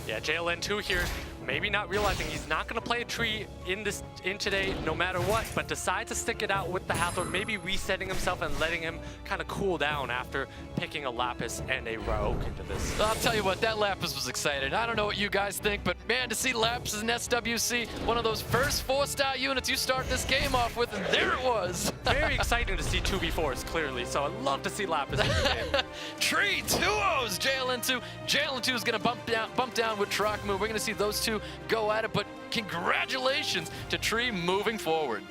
Yeah, JLN2 here, maybe not realizing he's not going to play a Tree in today no matter what, but decides to stick it out with the Hathor, maybe resetting himself and letting him kind of cool down after picking a Lapis and a Rauk into this. I'll tell you what, that Lapis was excited. I don't know what you guys think, but man, to see Lapis in SWC, one of those first 4-star units you start this game off with, and there it was. Very exciting to see 2v4s, clearly, so I'd love to see Lapis in the game. Tree 2-0s, JLN2. JLN2 is going to bump down with Trokamoo. We're going to see those two go at it, but congratulations to Tree moving forward.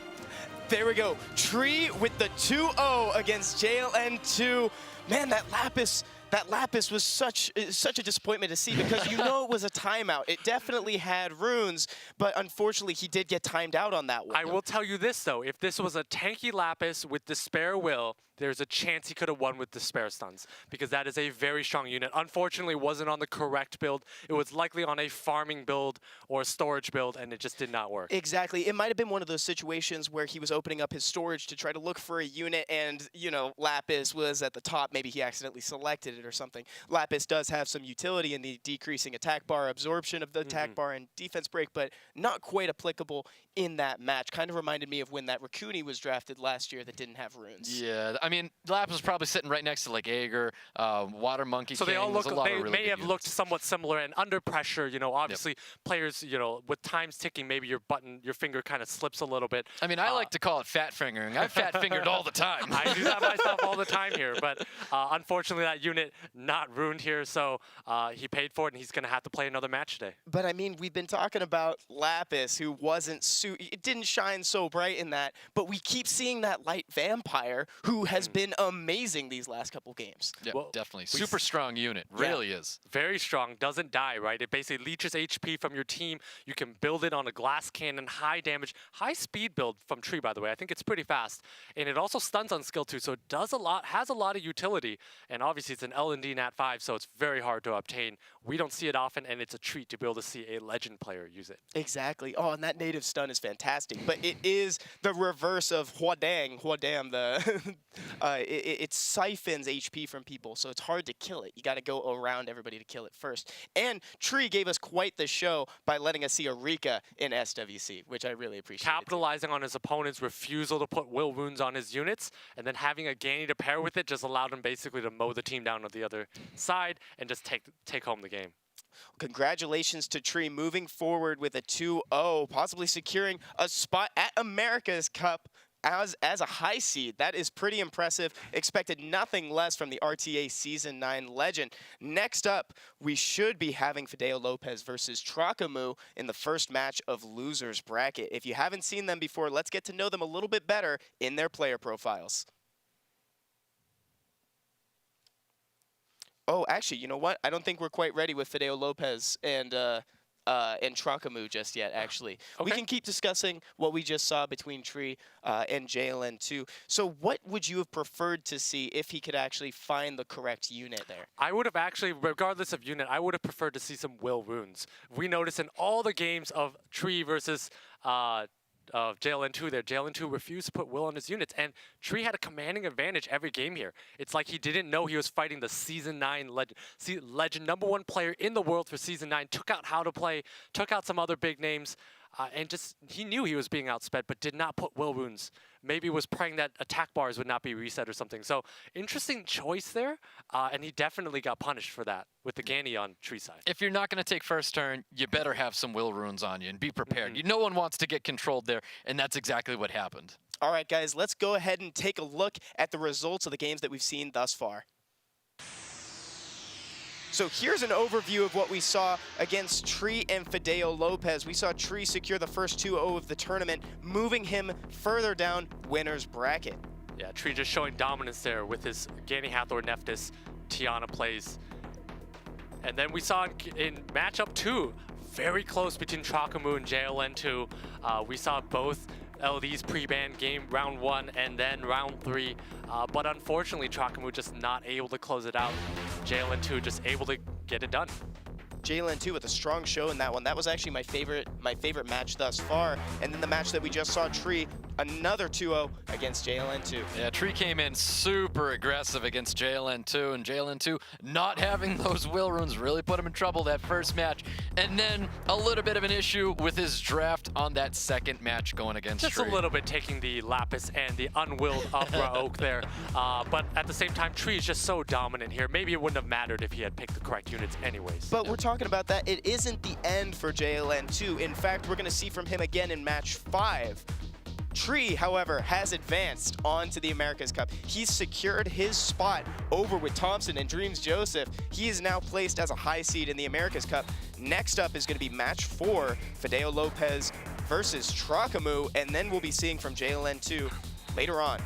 There we go. Tree with the 2-0 against JLN2. Man, that Lapis was such a disappointment to see because you know it was a timeout. It definitely had runes, but unfortunately he did get timed out on that one. I will tell you this though, if this was a tanky Lapis with Despair Will, there's a chance he could have won with Despair Stuns because that is a very strong unit. Unfortunately, it wasn't on the correct build. It was likely on a farming build or a storage build, and it just did not work. Exactly. It might have been one of those situations where he was opening up his storage to try to look for a unit and, you know, Lapis was at the top. Maybe he accidentally selected it or something. Lapis does have some utility in the decreasing attack bar, absorption of the attack bar, and defense break, but not quite applicable in that match. Kind of reminded me of when that Raccoon was drafted last year that didn't have runes. Yeah, I mean, Lapis was probably sitting right next to like Aegir, Water Monkey So King. they all look, really may have units. looked somewhat similar, and under pressure, you know, obviously players, you know, with times ticking, maybe your finger kind of slips a little bit. I mean, I like to call it fat fingering. I've fat fingered all the time. I do that myself all the time here, but unfortunately that unit not ruined here, so he paid for it, and he's going to have to play another match today. But I mean, we've been talking about Lapis, who wasn't it didn't shine so bright in that, but we keep seeing that light vampire who has been amazing these last couple games. Yeah, Well, definitely. Super strong unit. Really is. Very strong, doesn't die, right? It basically leeches HP from your team. You can build it on a glass cannon, high damage, high speed build from Tree, by the way. I think it's pretty fast. And it also stuns on skill 2, so it does has a lot of utility. And obviously it's an L&D Nat 5, so it's very hard to obtain. We don't see it often, and it's a treat to be able to see a legend player use it. Exactly. Oh, and that native stun is fantastic. But it is the reverse of Huadang. Huadam, it siphons HP from people, so it's hard to kill it. You got to go around everybody to kill it first. And Tree gave us quite the show by letting us see a Rika in SWC, which I really appreciate. Capitalizing on his opponent's refusal to put will wounds on his units, and then having a Ganny to pair with it just allowed him basically to mow the team down on the other side and just take home the game. Congratulations to Tree moving forward with a 2-0, possibly securing a spot at America's Cup as a high seed. That is pretty impressive. Expected nothing less from the RTA Season 9 legend. Next up, we should be having FideoLopez versus Trokamoo in the first match of Losers Bracket. If you haven't seen them before, let's get to know them a little bit better in their player profiles. Oh, actually, you know what? I don't think we're quite ready with FideoLopez and Trokamoo just yet, actually. Okay. We can keep discussing what we just saw between Tree and JLN2. So what would you have preferred to see if he could actually find the correct unit there? I would have actually, regardless of unit, I would have preferred to see some will runes. We noticed in all the games of Tree versus of JLN2 there, JLN2 refused to put will on his units, and Tree had a commanding advantage every game here. It's like he didn't know he was fighting the Season 9 legend. Legend, #1 player in the world for Season 9, took out how to play, took out some other big names, and just, he knew he was being outsped, but did not put will runes. Maybe was praying that attack bars would not be reset or something. So, interesting choice there, and he definitely got punished for that with the Ganny on Tree side. If you're not going to take first turn, you better have some will runes on you and be prepared. No one wants to get controlled there, and that's exactly what happened. All right, guys, let's go ahead and take a look at the results of the games that we've seen thus far. So here's an overview of what we saw against Tree and FideoLopez. We saw Tree secure the first 2-0 of the tournament, moving him further down winner's bracket. Yeah, Tree just showing dominance there with his Ganny Hathor Nephthys, Tiana plays. And then we saw in matchup 2, very close between Trokamoo and JLN2. We saw both LD's pre-ban game round 1 and then round 3, but unfortunately Trokamoo just not able to close it out. JLN2 just able to get it done. JLN2 with a strong show in that one. That was actually my favorite match thus far. And then the match that we just saw, Tree, another 2-0 against JLN2. Yeah, Tree came in super aggressive against JLN2, and JLN2 not having those will runes really put him in trouble that first match. And then a little bit of an issue with his draft on that second match going against Just Tree. a little bit taking the Lapis and the unwilled Umbra Oak there. But at the same time, Tree is just so dominant here. Maybe it wouldn't have mattered if he had picked the correct units anyways. But we're talking about that. It isn't the end for JLN2. In fact, we're going to see from him again in match 5. Tree, however, has advanced on to the America's Cup. He's secured his spot over with Thompson and Dreams Joseph. He is now placed as a high seed in the America's Cup. Next up is going to be match 4, FideoLopez versus Trokamoo, and then we'll be seeing from JLN2 later on.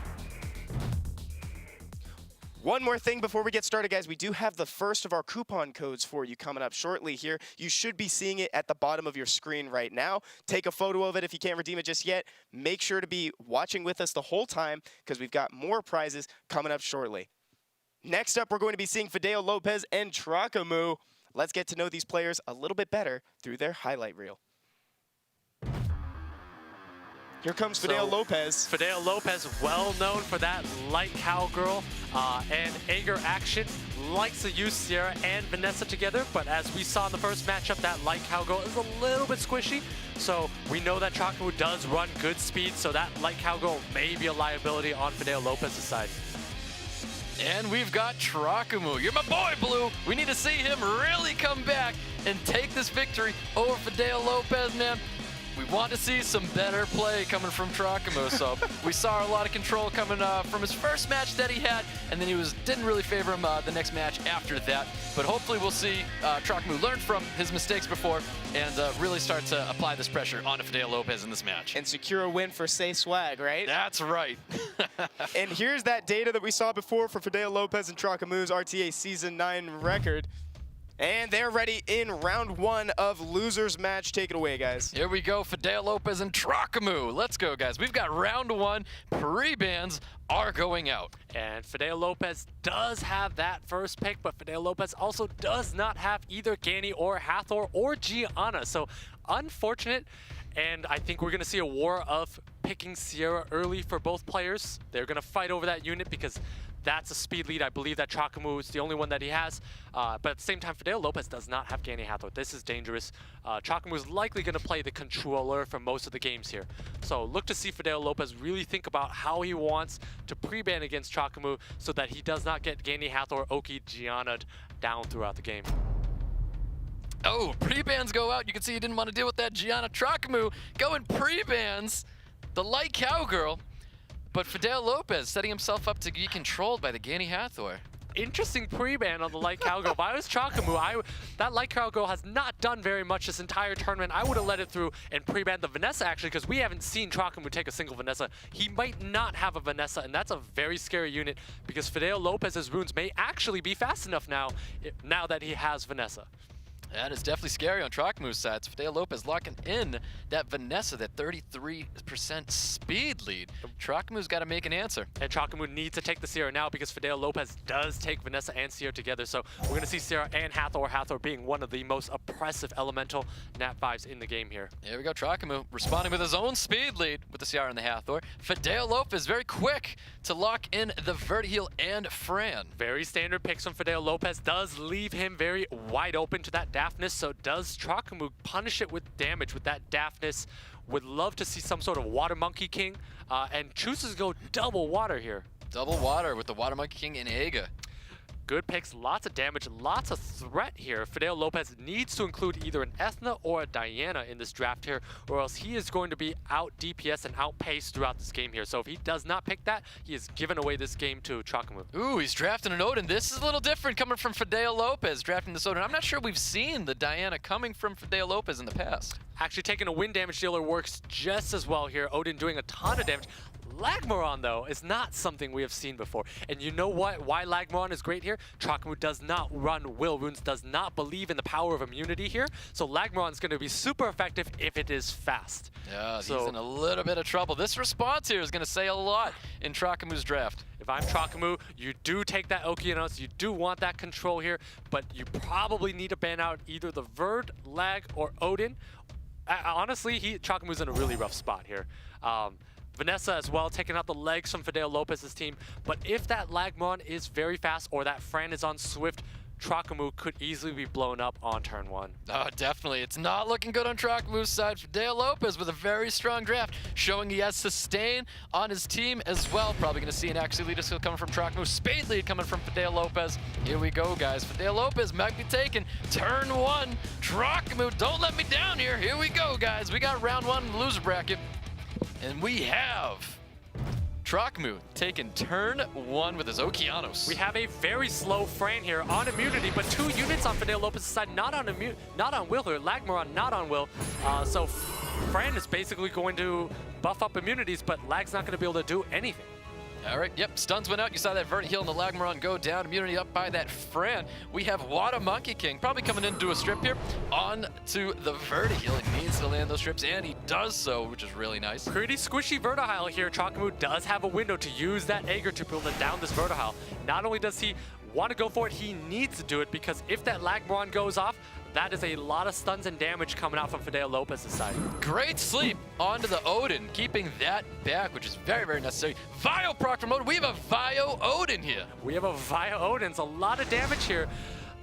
One more thing before we get started, guys. We do have the first of our coupon codes for you coming up shortly here. You should be seeing it at the bottom of your screen right now. Take a photo of it if you can't redeem it just yet. Make sure to be watching with us the whole time because we've got more prizes coming up shortly. Next up, we're going to be seeing FideoLopez and Trokamoo. Let's get to know these players a little bit better through their highlight reel. Here comes FideoLopez. FideoLopez, well known for that light cowgirl and Ager action. Likes to use Sierra and Vanessa together, but as we saw in the first matchup, that light cowgirl is a little bit squishy. So we know that Trokamoo does run good speed, so that light cowgirl may be a liability on FideoLopez's side. And we've got Trokamoo. You're my boy, Blue. We need to see him really come back and take this victory over FideoLopez, man. We want to see some better play coming from Trokamoo. So we saw a lot of control coming from his first match that he had, and then he didn't really favor him the next match after that. But hopefully we'll see Trokamoo learn from his mistakes before and really start to apply this pressure onto FideoLopez in this match. And secure a win for Say Swag, right? That's right. And here's that data that we saw before for FideoLopez and Trokamoo's RTA Season 9 record. And they're ready in round 1 of losers match. Take it away, guys. Here we go, FideoLopez and Trokamoo. Let's go, guys. We've got round 1. Pre-bans are going out. And FideoLopez does have that first pick, but FideoLopez also does not have either Gani or Hathor or Gianna. So unfortunate, and I think we're going to see a war of picking Sierra early for both players. They're going to fight over that unit because that's a speed lead. I believe that Trokamoo is the only one that he has. But at the same time, FideoLopez does not have Gani Hathor. This is dangerous. Trokamoo is likely going to play the controller for most of the games here. So look to see FideoLopez really think about how he wants to pre-ban against Trokamoo so that he does not get Gani Hathor, Oki, Gianna'd down throughout the game. Oh, pre-bans go out. You can see he didn't want to deal with that Gianna. Trokamoo going pre-bans. The light cowgirl. But FideoLopez setting himself up to be controlled by the Gani Hathor. Interesting pre-ban on the light cowgirl. If I was Trokamoo, that light cowgirl has not done very much this entire tournament. I would have let it through and pre-ban the Vanessa, actually, because we haven't seen Trokamoo take a single Vanessa. He might not have a Vanessa, and that's a very scary unit because FideoLopez's runes may actually be fast enough now that he has Vanessa. That is definitely scary on Trokamoo's side. FideoLopez locking in that Vanessa, that 33% speed lead. Trokamoo's got to make an answer. And Trokamoo needs to take the Sierra now because FideoLopez does take Vanessa and Sierra together. So we're going to see Sierra and Hathor being one of the most oppressive elemental Nat 5s in the game here. Here we go, Trokamoo responding with his own speed lead with the Sierra and the Hathor. FideoLopez very quick to lock in the Vertiheel and Fran. Very standard picks from FideoLopez does leave him very wide open to that Daphnis, so does Trokamoo punish it with damage with that Daphnis? Would love to see some sort of Water Monkey King, and chooses to go double water here. Double water with the Water Monkey King and Aga. Good picks, lots of damage, lots of threat here. FideoLopez needs to include either an Ethna or a Diana in this draft here, or else he is going to be out DPS and outpaced throughout this game here. So if he does not pick that, he has given away this game to Trokamoo. Ooh, he's drafting an Odin. This is a little different coming from FideoLopez, drafting this Odin. I'm not sure we've seen the Diana coming from FideoLopez in the past. Actually, taking a wind damage dealer works just as well here. Odin doing a ton of damage. Lagmaron, though, is not something we have seen before. And you know what? Why Lagmaron is great here? Trokamoo does not run Will Runes, does not believe in the power of immunity here. So Lagmaron is going to be super effective if it is fast. Yeah, he's in a little bit of trouble. This response here is going to say a lot in Trokamoo's draft. If I'm Trokamoo, you do take that Okeanos, you do want that control here, but you probably need to ban out either the Verd, Lag, or Odin. Honestly, Trokamoo's in a really rough spot here. Vanessa as well, taking out the legs from FideoLopez's team. But if that Lagmon is very fast or that Fran is on Swift, Trokamoo could easily be blown up on turn 1. Oh, definitely. It's not looking good on Trokamoo's side. FideoLopez with a very strong draft, showing he has sustain on his team as well. Probably going to see an actual lead skill coming from Trokamoo. Spade lead coming from FideoLopez. Here we go, guys. FideoLopez might be taking turn 1. Trokamoo, don't let me down here. Here we go, guys. We got round 1 in the loser bracket. And we have Trokamoo taking turn 1 with his Okeanos. We have a very slow Fran here on immunity, but 2 units on FideoLopez's side, not on Will here. Lagmaron not on Will. So Fran is basically going to buff up immunities, but Lag's not going to be able to do anything. All right, yep, stuns went out. You saw that Vert Heal and the Lagmaron go down. Immunity up by that Fran. We have Water Monkey King probably coming in to do a strip here. On to the Vert Heal. He needs to land those strips, and he does so, which is really nice. Pretty squishy Vertihile here. Trokamoo does have a window to use that Aegir to be able to down this Vertihile. Not only does he want to go for it, he needs to do it, because if that Lagmaron goes off, that is a lot of stuns and damage coming out from FideoLopez's side. Great sleep onto the Odin, keeping that back, which is very, very necessary. Vio proc from Odin. We have a Vio Odin here. We have a Vio Odin. It's a lot of damage here,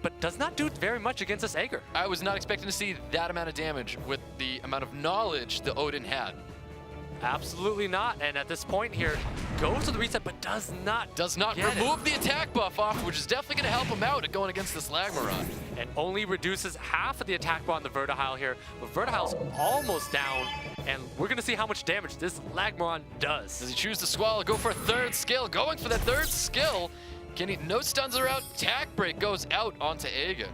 but does not do very much against this Aegir. I was not expecting to see that amount of damage with the amount of knowledge the Odin had. Absolutely not. And at this point here, goes to the reset, but does not remove the attack buff off, which is definitely going to help him out at going against this Lagmaron. And only reduces half of the attack bar on the Vertihile here. But Vertihile's almost down, and we're going to see how much damage this Lagmaron does. Does he choose to swallow? Go for a third skill. Going for that third skill. Can he? No stuns are out. Attack break goes out onto Aegir.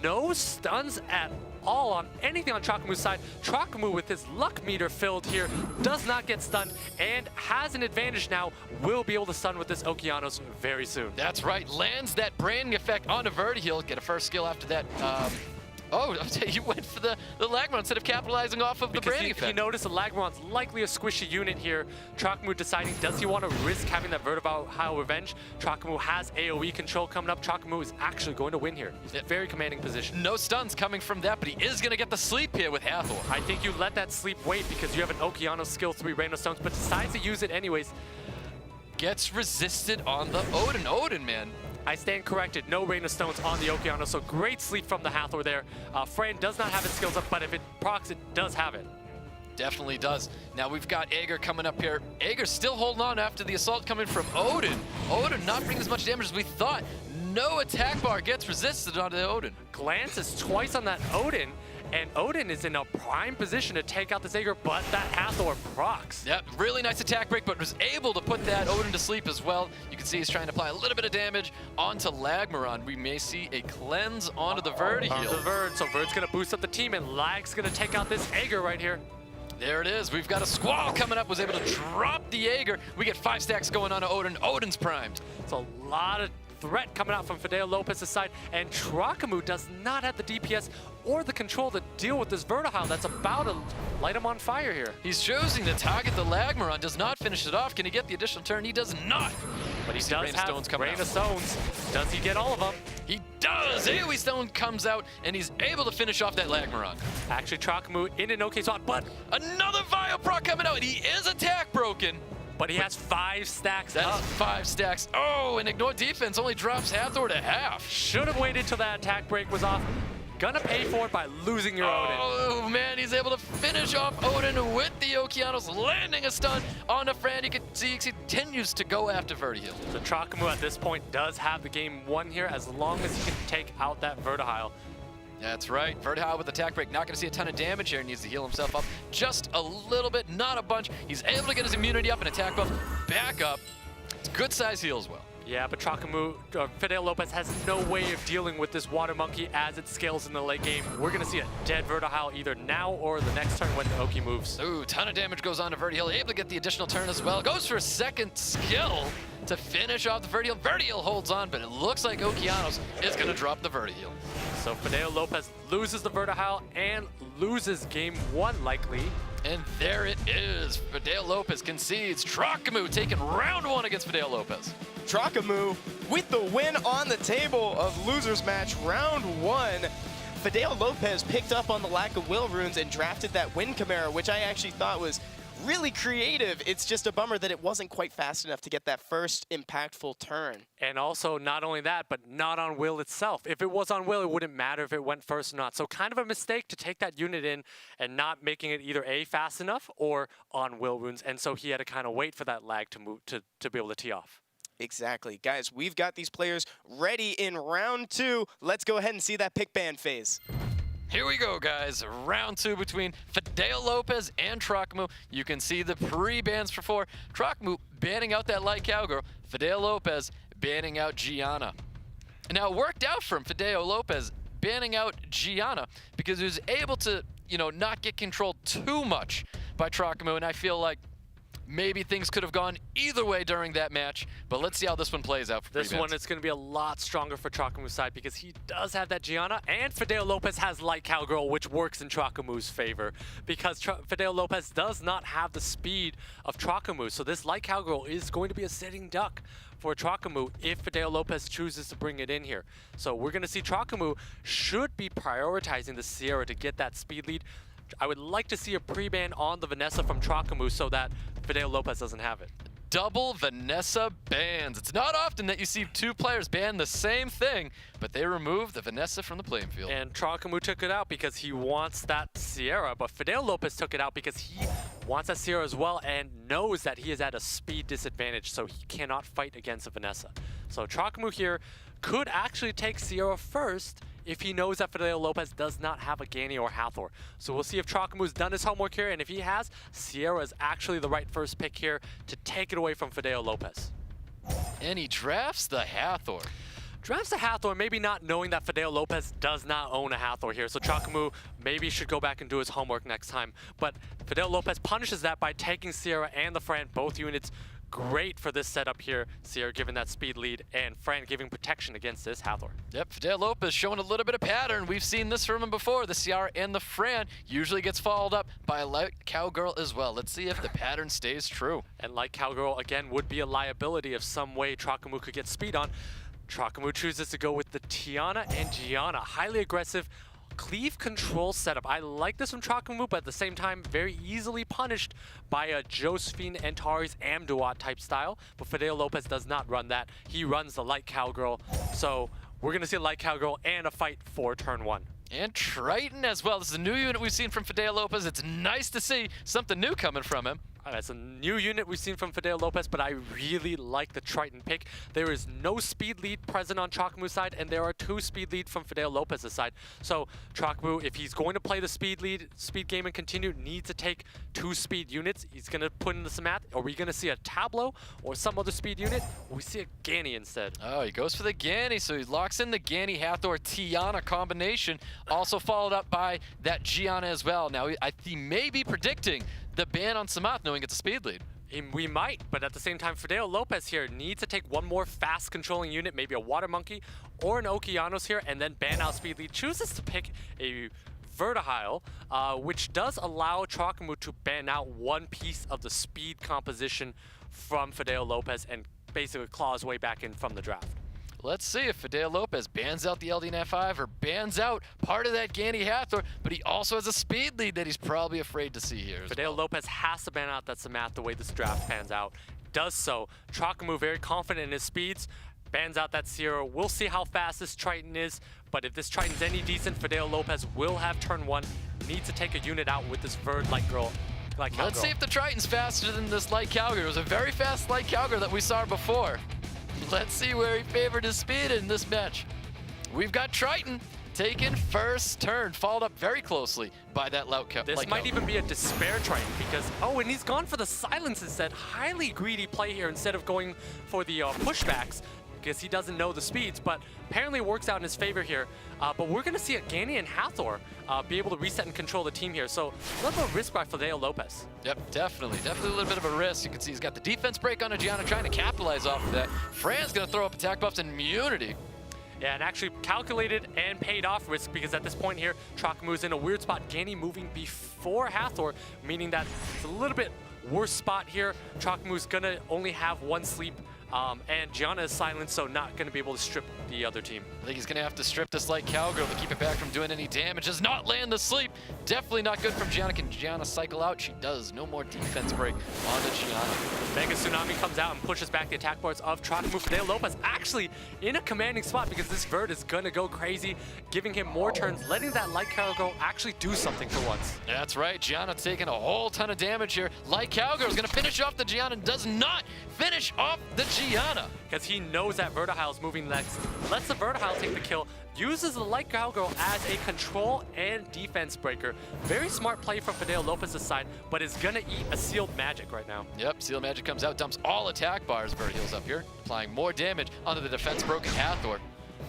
No stuns at all on anything on Trokamoo's side. Trokamoo, with his luck meter filled here, does not get stunned and has an advantage now. Will be able to stun with this Okeanos very soon. That's right. Lands that branding effect onto Vertiheal. Get a first skill after that. Oh, you went for the Lagmaron instead of capitalizing off of the branding effect. He noticed the Lagmaron's likely a squishy unit here. Trokamoo deciding, does he want to risk having that Vertihile Revenge? Trokamoo has AoE control coming up. Trokamoo is actually going to win here. He's in a very commanding position. No stuns coming from that, but he is going to get the sleep here with Hathor. I think you let that sleep wait because you have an Okeanos skill 3 Rainbow Stones, but decides to use it anyways. Gets resisted on the Odin. Odin, man. I stand corrected. No Rain of Stones on the Okeanos, so great sleep from the Hathor there. Fran does not have his skills up, but if it procs, it does have it. Definitely does. Now we've got Aegir coming up here. Aegir still holding on after the assault coming from Odin. Odin not bringing as much damage as we thought. No attack bar gets resisted onto the Odin. Glances twice on that Odin, and Odin is in a prime position to take out this Aegir, but that Hathor procs. Yep, really nice attack break, but was able to put that Odin to sleep as well. You can see he's trying to apply a little bit of damage onto Lagmaron. We may see a cleanse onto the Vertiheal. The Verd, so Verd's gonna boost up the team, and Lag's gonna take out this Aegir right here. There it is. We've got a Squall coming up, was able to drop the Aegir. We get 5 stacks going on to Odin. Odin's primed. It's a lot of threat coming out from FideoLopez's side, and Trokamoo does not have the DPS or the control to deal with this Vertihile that's about to light him on fire here. He's choosing to target the Lagmaron, does not finish it off. Can he get the additional turn? He does not. But he does have Rain of Stones. Does he get all of them? He does! AoE Stone comes out, and he's able to finish off that Lagmaron. Actually, Trokamoo in an okay spot, but another Vio proc coming out, and he is attack broken. But he has 5 stacks up. That's 5 stacks. Oh, and ignore defense only drops Hathor to half. Should have waited till that attack break was off. Gonna pay for it by losing your Odin. Oh, man, he's able to finish off Odin with the Okeanos, landing a stun on a Fran. You can see he continues to go after Vertiheal. So Trokamoo at this point does have the game won here as long as he can take out that Vertihile. That's right. Vertihile with attack break. Not going to see a ton of damage here. He needs to heal himself up just a little bit, not a bunch. He's able to get his immunity up and attack buff back up. It's good size heal as well. Yeah, but Trokamoo, FideoLopez has no way of dealing with this Water Monkey as it scales in the late game. We're going to see a dead Vertihile either now or the next turn when the Oki moves. Ooh, ton of damage goes on to Vertiheal. Able to get the additional turn as well. Goes for a second skill to finish off the Vertiheal. Vertiheal holds on, but it looks like Okeanos is going to drop the Vertiheal. So FideoLopez loses the Vertihile and loses game 1 likely. And there it is. FideoLopez concedes. Trokamoo taking round 1 against FideoLopez. Trokamoo with the win on the table of losers match round 1. FideoLopez picked up on the lack of will runes and drafted that Wind Chimera, which I actually thought was really creative. It's just a bummer that it wasn't quite fast enough to get that first impactful turn. And also, not only that, but not on Will itself. If it was on Will, it wouldn't matter if it went first or not. So kind of a mistake to take that unit in and not making it either A, fast enough, or on Will runes. And so he had to kind of wait for that lag to move to be able to tee off. Exactly. Guys, we've got these players ready in round 2. Let's go ahead and see that pick ban phase. Here we go, guys. Round 2 between FideoLopez and Trokamoo. You can see the pre-bans for 4. Trokamoo banning out that light cowgirl. FideoLopez banning out Gianna. Now, it worked out for him, FideoLopez banning out Gianna, because he was able to, not get controlled too much by Trokamoo, and I feel like maybe things could have gone either way during that match, but let's see how this one plays out for This one is going to be a lot stronger for Trokamoo's side because he does have that Gianna, and FideoLopez has Light Cowgirl, which works in Trokamoo's favor because FideoLopez does not have the speed of Trokamoo, so this Light Cowgirl is going to be a sitting duck for Trokamoo if FideoLopez chooses to bring it in here. So we're going to see Trokamoo should be prioritizing the Sierra to get that speed lead. I would like to see a pre-ban on the Vanessa from Trokamoo so that FideoLopez doesn't have it. Double Vanessa bans. It's not often that you see 2 players ban the same thing, but they removed the Vanessa from the playing field. And Trokamoo took it out because he wants that Sierra, but FideoLopez took it out because he wants that Sierra as well and knows that he is at a speed disadvantage, so he cannot fight against a Vanessa. So Trokamoo here could actually take Sierra first if he knows that FideoLopez does not have a Gani or Hathor. So we'll see if Trokamoo's done his homework here, and if he has, Sierra is actually the right first pick here to take it away from FideoLopez. And he drafts the Hathor. Drafts the Hathor, maybe not knowing that FideoLopez does not own a Hathor here, so Trokamoo maybe should go back and do his homework next time. But FideoLopez punishes that by taking Sierra and the Fran, both units. Great for this setup here. Sierra giving that speed lead and Fran giving protection against this Hathor. Yep, FideoLopez showing a little bit of pattern. We've seen this from him before. The Sierra and the Fran usually gets followed up by a Light Cowgirl as well. Let's see if the pattern stays true. And Light Cowgirl, again, would be a liability if some way Trokamoo could get speed on. Trokamoo chooses to go with the Tiana and Gianna. Highly aggressive cleave control setup. I like this from Trokamoo, but at the same time, very easily punished by a Josephine Antares Amduat type style. But FideoLopez does not run that. He runs the Light Cowgirl. So we're going to see a Light Cowgirl and a fight for turn 1. And Triton as well. This is a new unit we've seen from FideoLopez. It's nice to see something new coming from him. That's a new unit we've seen from FideoLopez, but I really like the Triton pick. There is no speed lead present on Trokamoo's side, and there are 2 speed lead from FideoLopez's side. So Trokamoo, if he's going to play the speed game and continue, needs to take 2 speed units. He's going to put in the Samath. Are we going to see a Tableau or some other speed unit? Or we see a Gani instead? Oh, he goes for the Gani, so he locks in the Gani Hathor Tiana combination, also followed up by that Gianna as well. Now, he may be predicting the ban on Samath, knowing it's a speed lead. We might, but at the same time, FideoLopez here needs to take one more fast controlling unit, maybe a Water Monkey or an Okeanos here, and then ban out speed lead. Chooses to pick a Vertihile, which does allow Trokamoo to ban out one piece of the speed composition from FideoLopez and basically claw his way back in from the draft. Let's see if FideoLopez bans out the LD95 or bans out part of that Gani Hathor, but he also has a speed lead that he's probably afraid to see here. FideoLopez has to ban out that Samath the way this draft pans out. Does so. Trokamoo very confident in his speeds, bans out that Sierra. We'll see how fast this Triton is, but if this Triton's any decent, FideoLopez will have turn 1. Needs to take a unit out with this Verd Light Cowgirl. Let's see if the Triton's faster than this Light Cowgirl. It was a very fast Light Cowgirl that we saw before. Let's see where he favored his speed in this match. We've got Triton taking first turn, followed up very closely by that Light Cowgirl. This might even be a Despair Triton because, oh, and he's gone for the silence instead. Highly greedy play here instead of going for the pushbacks because he doesn't know the speeds, but apparently it works out in his favor here. But we're going to see a Gani and Hathor be able to reset and control the team here. So a little bit of risk by FideoLopez. Yep, definitely a little bit of a risk. You can see he's got the defense break on a Gianna trying to capitalize off of that. Fran's going to throw up attack buffs and immunity. Yeah, and actually calculated and paid off risk because at this point here, Trokamoo's in a weird spot. Gani moving before Hathor, meaning that it's a little bit worse spot here. Trokamoo's gonna only have 1 sleep, and Gianna is silent, so not gonna be able to strip the other team. I think he's gonna have to strip this Light Cowgirl to keep it back from doing any damage. Does not land the sleep. Definitely not good from Gianna. Can Gianna cycle out? She does. No more defense break on the Gianna. Mega Tsunami comes out and pushes back the attack boards of Trokamoo. FideoLopez actually in a commanding spot because this Verd is gonna go crazy, giving him more turns, letting that Light Cowgirl actually do something for once. That's right. Gianna taking a whole ton of damage here. Light Cowgirl is gonna finish off the Gianna and does not finish off the Gianna. Because he knows that Vertihile's moving next, lets the Vertihile take the kill, uses the Light Cowgirl as a control and defense breaker. Very smart play from FideoLopez's side, but is gonna eat a Sealed Magic right now. Yep, Sealed Magic comes out, dumps all attack bars. Vertihile's up here, applying more damage onto the defense broken Hathor.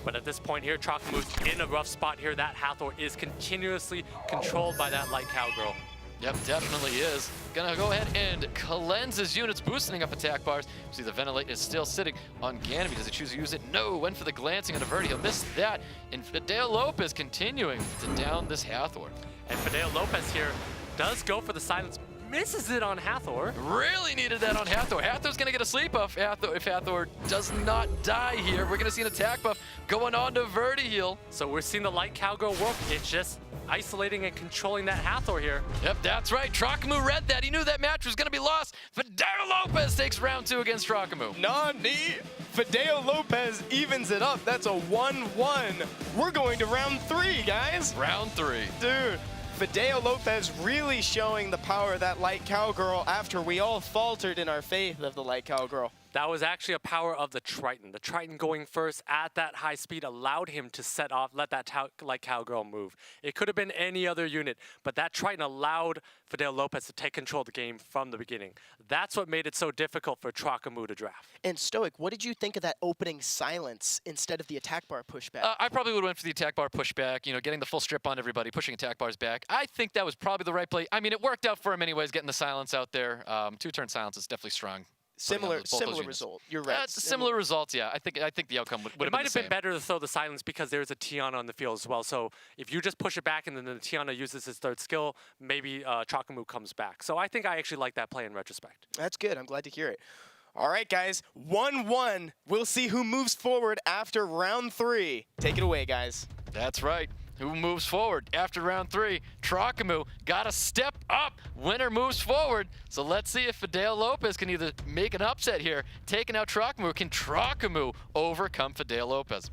But at this point here, Trokamoo's in a rough spot here. That Hathor is continuously controlled by that Light Cowgirl. Yep, definitely is. Gonna go ahead and cleanse his units, boosting up attack bars. See the Ventilate is still sitting on Ganymede. Does he choose to use it? No, went for the glancing on Verti. He'll miss that. And FideoLopez continuing to down this Hathor. And FideoLopez here does go for the silence, misses it on Hathor. Really needed that on Hathor. Hathor's gonna get a sleep buff if Hathor does not die here. We're gonna see an attack buff going on to Vertihile. So we're seeing the Light Cowgirl work. It's just isolating and controlling that Hathor here. Yep, that's right. Trokamoo read that. He knew that match was gonna be lost. FideoLopez takes round 2 against Trokamoo. Nani! FideoLopez evens it up. That's a 1-1. We're going to round 3, guys. Round 3. Dude, FideoLopez really showing the power of that Light Cowgirl after we all faltered in our faith of the Light Cowgirl. That was actually a power of the Triton. The Triton going first at that high speed allowed him to set off, let that Light Cowgirl move. It could have been any other unit, but that Triton allowed FideoLopez to take control of the game from the beginning. That's what made it so difficult for Trokamoo to draft. And Stoic, what did you think of that opening silence instead of the attack bar pushback? I probably would have went for the attack bar pushback, you know, getting the full strip on everybody, pushing attack bars back. I think that was probably the right play. I mean, it worked out for him anyways, getting the silence out there. 2-turn silence is definitely strong. Similar result. You're right. Similar results, yeah. I think the outcome would have been It might have the been same. better to throw the silence because there's a Tiana on the field as well. So if you just push it back and then the Tiana uses his third skill, maybe Trokamoo comes back. So I think I actually like that play in retrospect. That's good. I'm glad to hear it. All right, guys. 1-1. We'll see who moves forward after round 3. Take it away, guys. That's right. Who moves forward after round 3? Trokamoo got to step up. Winner moves forward. So let's see if FideoLopez can either make an upset here, taking out Trokamoo. Can Trokamoo overcome FideoLopez?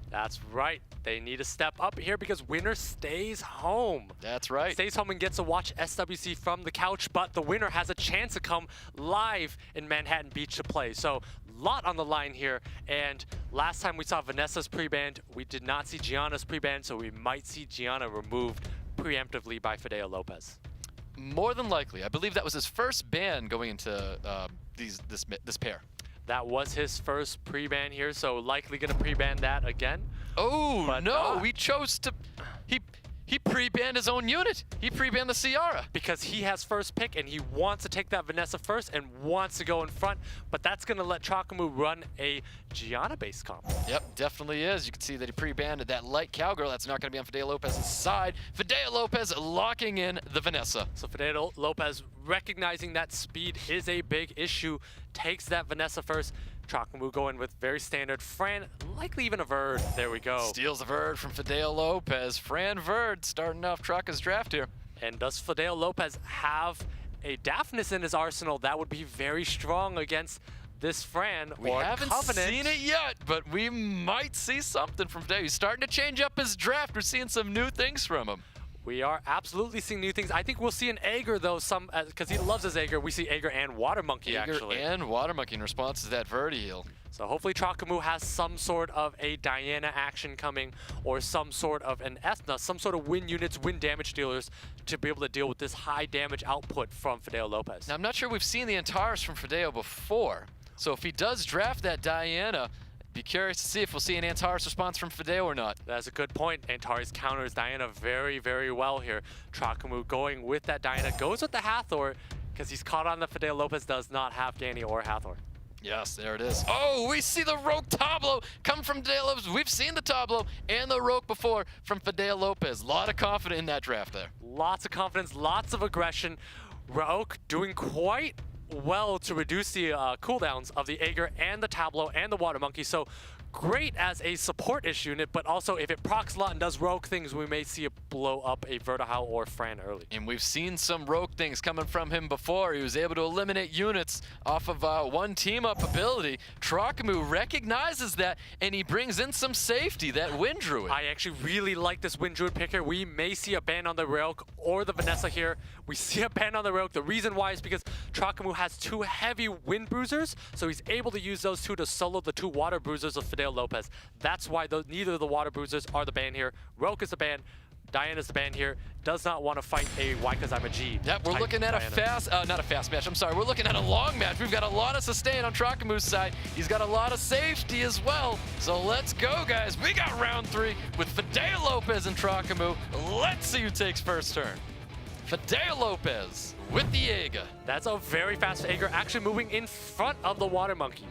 That's right. They need to step up here because winner stays home. That's right. Stays home and gets to watch SWC from the couch, but the winner has a chance to come live in Manhattan Beach to play. So lot on the line here, and last time we saw Vanessa's pre-banned, we did not see Gianna's pre-banned, so we might see Gianna removed preemptively by FideoLopez. More than likely. I believe that was his first ban going into this pair. That was his first pre-ban here, so likely gonna pre-ban that again. Oh, but no, he chose to... He pre-banned his own unit. He pre-banned the Ciara. Because he has first pick and he wants to take that Vanessa first and wants to go in front, but that's gonna let Trokamoo run a Gianna-based comp. Yep, definitely is. You can see that he pre-banned that Light Cowgirl. That's not gonna be on FideoLopez's side. FideoLopez locking in the Vanessa. So FideoLopez, recognizing that speed is a big issue, takes that Vanessa first. Trokamoo going with very standard Fran, likely even a Verd. There we go. Steals a Verd from FideoLopez. Fran Verd starting off Troka's draft here. And does FideoLopez have a Daphnis in his arsenal that would be very strong against this Fran? We or haven't Covenant? seen it yet, but we might see something from Fideo. He's starting to change up his draft. We're seeing some new things from him. We are absolutely seeing new things. I think we'll see an Aegir, though, because he loves his Aegir. We see Aegir and Water Monkey, actually. Aegir and Water Monkey in response to that Verti heal. So hopefully Trokamoo has some sort of a Diana action coming, or some sort of an Ethna, some sort of win units, win damage dealers, to be able to deal with this high damage output from FideoLopez. Now, I'm not sure we've seen the Antares from Fideo before. So if he does draft that Diana, be curious to see if we'll see an Antares response from Fideo or not. That's a good point. Antares counters Diana very, very well here. Trokamoo going with that Diana, goes with the Hathor, because he's caught on that FideoLopez does not have Danny or Hathor. Yes, there it is. Oh, we see the Rogue Tableau come from FideoLopez. We've seen the Tableau and the Rogue before from FideoLopez. A lot of confidence in that draft there. Lots of confidence, lots of aggression. Rogue doing quite well to reduce the cooldowns of the Aegir and the Tableau and the Water Monkey. So great as a support-ish unit, but also if it procs a lot and does rogue things, we may see it blow up a Vertihau or Fran early. And we've seen some rogue things coming from him before. He was able to eliminate units off of one team-up ability. Trokamoo recognizes that, and he brings in some safety, that Wind Druid. I actually really like this Wind Druid pick here. We may see a ban on the Railk or the Vanessa here. We see a ban on the Railk. The reason why is because Trokamoo has 2 heavy Wind Bruisers, so he's able to use those 2 to solo the 2 Water Bruisers of FideoLopez. That's why neither of the Water Bruisers are the ban here. Railk is the ban. Diana's the ban here. Does not want to fight a Why 'Cause I'm a G. Yep, we're looking at not a fast match, I'm sorry. We're looking at a long match. We've got a lot of sustain on Trokamoo's side. He's got a lot of safety as well. So let's go, guys. We got round 3 with FideoLopez and Trokamoo. Let's see who takes first turn. FideoLopez with the Aega. That's a very fast Aegir, actually moving in front of the Water Monkey.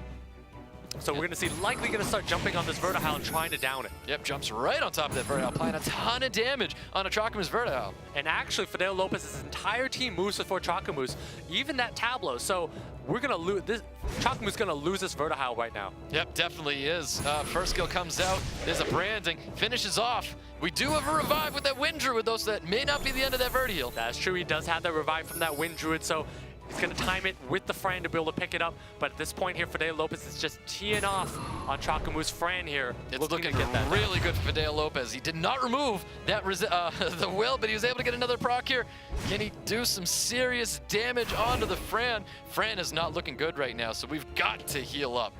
So we're going to see likely going to start jumping on this Vertihau and trying to down it. Yep, jumps right on top of that Vertihau, applying a ton of damage on a Trokamoo's Vertihau. And actually, FideoLopez's entire team moves before Trokamoo's, even that Tableau. So we're going to lose this. Trokamoo's going to lose this Vertihau right now. Yep, definitely is. First skill comes out. There's a branding, finishes off. We do have a revive with that Wind Druid, though, so that may not be the end of that Verti-heal. That's true. He does have that revive from that Wind Druid, so he's going to time it with the Fran to be able to pick it up. But at this point here, FideoLopez is just teeing off on Trokamoo's Fran here. It's looking to get that really good for FideoLopez. He did not remove that the will, but he was able to get another proc here. Can he do some serious damage onto the Fran? Fran is not looking good right now, so we've got to heal up.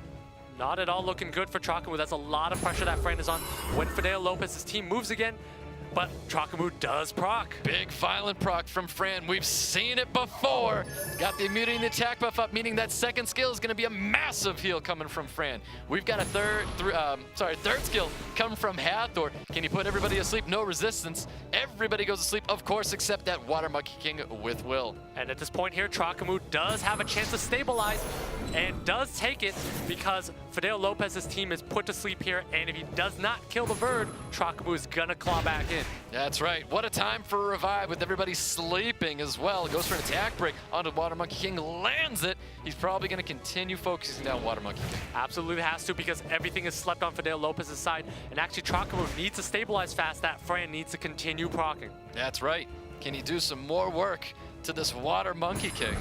Not at all looking good for Trokamoo. That's a lot of pressure that Fran is on when FideoLopez's team moves again. But Trokamoo does proc. Big violent proc from Fran. We've seen it before. Got the immunity and the attack buff up, meaning that second skill is going to be a massive heal coming from Fran. We've got a third skill coming from Hathor. Can you put everybody asleep? No resistance. Everybody goes to sleep, of course, except that Water Monkey King with will. And at this point here, Trokamoo does have a chance to stabilize and does take it because FideoLopez's team is put to sleep here. And if he does not kill the Verd, Trokamoo is going to claw back in. That's right. What a time for a revive with everybody sleeping as well. Goes for an attack break onto Water Monkey King, lands it. He's probably going to continue focusing down Water Monkey King. Absolutely has to because everything is slept on FideoLopez's side. And actually, Trokamoo needs to stabilize fast. That Fran needs to continue procking. That's right. Can he do some more work to this Water Monkey King?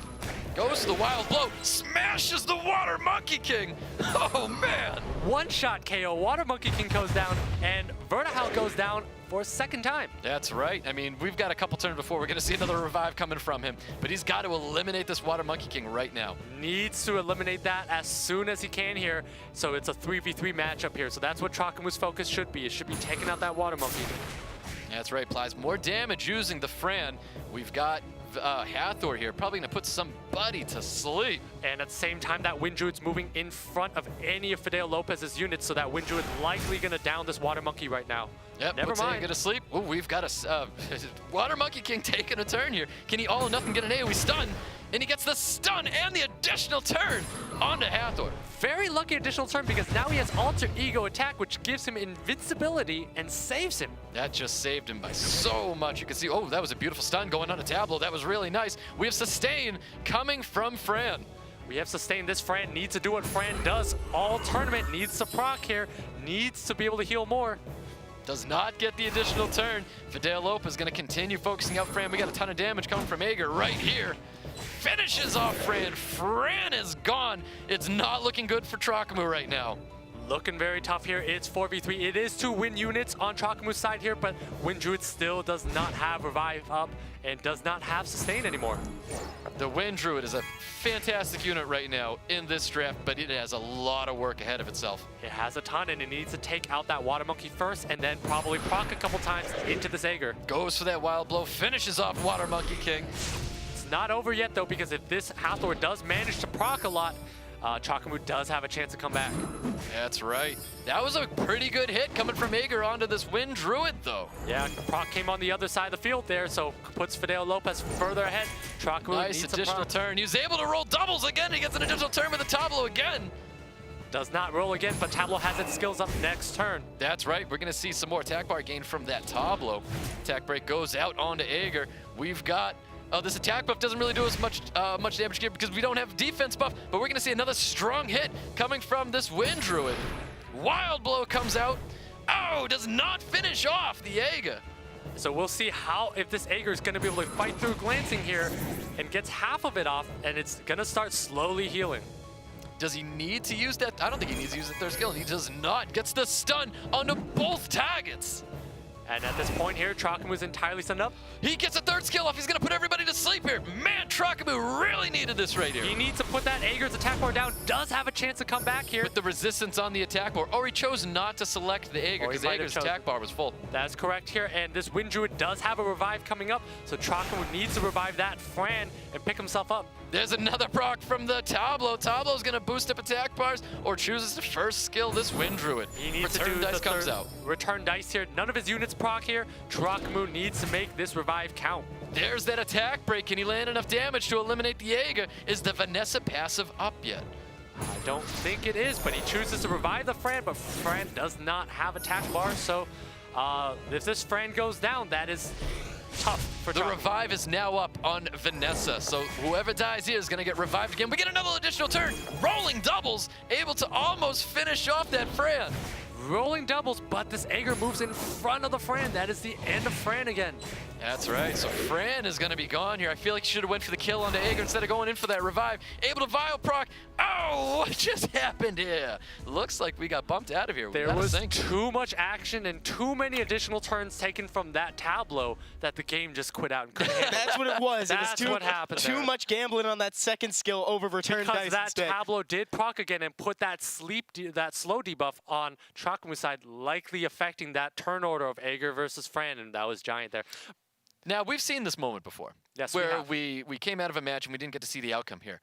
Goes to the Wild Blow, smashes the Water Monkey King. Oh, man. One-shot KO. Water Monkey King goes down, and Vertihau goes down for a second time. That's right. I mean, we've got a couple turns before. We're going to see another revive coming from him, but he's got to eliminate this Water Monkey King right now. Needs to eliminate that as soon as he can here. So it's a 3v3 matchup here. So that's what Trokamoo's focus should be. It should be taking out that Water Monkey. That's right. Applies more damage using the Fran. We've got Hathor here, probably going to put somebody to sleep. And at the same time, that Wind Druid's moving in front of any of FideoLopez's units, so that Wind Druid likely going to down this Water Monkey right now. Yep, never mind. Going to sleep. Oh, we've got a Water Monkey King taking a turn here. Can he all or nothing get an AoE stun? And he gets the stun and the additional turn onto Hathor. Very lucky additional turn because now he has Alter Ego attack, which gives him invincibility and saves him. That just saved him by so much. You can see, oh, that was a beautiful stun going on a Tableau. That was really nice. We have sustain coming from Fran. We have sustained. This Fran needs to do what Fran does all tournament. Needs to proc here. Needs to be able to heal more. Does not get the additional turn. FideoLopez is going to continue focusing out Fran. We got a ton of damage coming from Aegir right here. Finishes off Fran. Fran is gone. It's not looking good for Trokamoo right now. Looking very tough here. It's 4v3. It is 2 win units on Trokamoo's side here, but Wind Druid still does not have Revive up and does not have Sustain anymore. The Wind Druid is a fantastic unit right now in this draft, but it has a lot of work ahead of itself. It has a ton, and it needs to take out that Water Monkey first and then probably proc a couple times into this Aegir. Goes for that Wild Blow, finishes off Water Monkey King. It's not over yet, though, because if this Hathor does manage to proc a lot, Trokamoo does have a chance to come back. That's right. That was a pretty good hit coming from Aegir onto this Wind Druid, though. Yeah, proc came on the other side of the field there, so puts FideoLopez further ahead. Trokamoo nice needs additional turn. He was able to roll doubles again. He gets an additional turn with the Tableau again. Does not roll again, but Tableau has its skills up next turn. That's right. We're going to see some more attack bar gain from that Tableau. Attack break goes out onto Aegir. We've got... this attack buff doesn't really do as much damage here because we don't have defense buff, but we're going to see another strong hit coming from this Wind Druid. Wild Blow comes out. Oh, does not finish off the Aega. So we'll see if this Aegir is going to be able to fight through glancing here and gets half of it off, and it's going to start slowly healing. Does he need to use that? I don't think he needs to use the third skill. He does not. Gets the stun onto both targets. And at this point here, Trokamoo is entirely stunned up. He gets a third skill off. He's going to put everybody to sleep here. Man, Trokamoo really needed this right here. He needs to put that Aegir's attack bar down. Does have a chance to come back here. With the resistance on the attack bar. Or he chose not to select the Aegir because Aegir's attack bar was full. That's correct here. And this Wind Druid does have a revive coming up. So Trokamoo needs to revive that Fran and pick himself up. There's another proc from the Tableau. Tableau's going to boost up attack bars or chooses to first skill this Wind Druid. He needs Return to do dice the comes out. Return dice here. None of his units proc here. Trokamoo needs to make this revive count. There's that attack break. Can he land enough damage to eliminate the Aega? Is the Vanessa passive up yet? I don't think it is, but he chooses to revive the Fran, but Fran does not have attack bar, so if this Fran goes down, that is tough for The Trokamoo. revive is now up on Vanessa, so whoever dies here is going to get revived again. We get another additional turn. Rolling doubles, able to almost finish off that Fran. Rolling doubles, but this Aegir moves in front of the Fran. That is the end of Fran again. That's right, so Fran is going to be gone here. I feel like he should have went for the kill on the Aegir instead of going in for that revive. Able to Vile proc. Oh, what just happened here? Looks like we got bumped out of here. There was too much action and too many additional turns taken from that Tableau that the game just quit out and couldn't handle. That's what it was. That's it was what happened too there. much gambling on that second skill over return Because dice that instead. Tableau did proc again and put that that slow debuff on Trokamoo's side, likely affecting that turn order of Aegir versus Fran, and that was giant there. Now, we've seen this moment before. Yes, where we came out of a match and we didn't get to see the outcome here.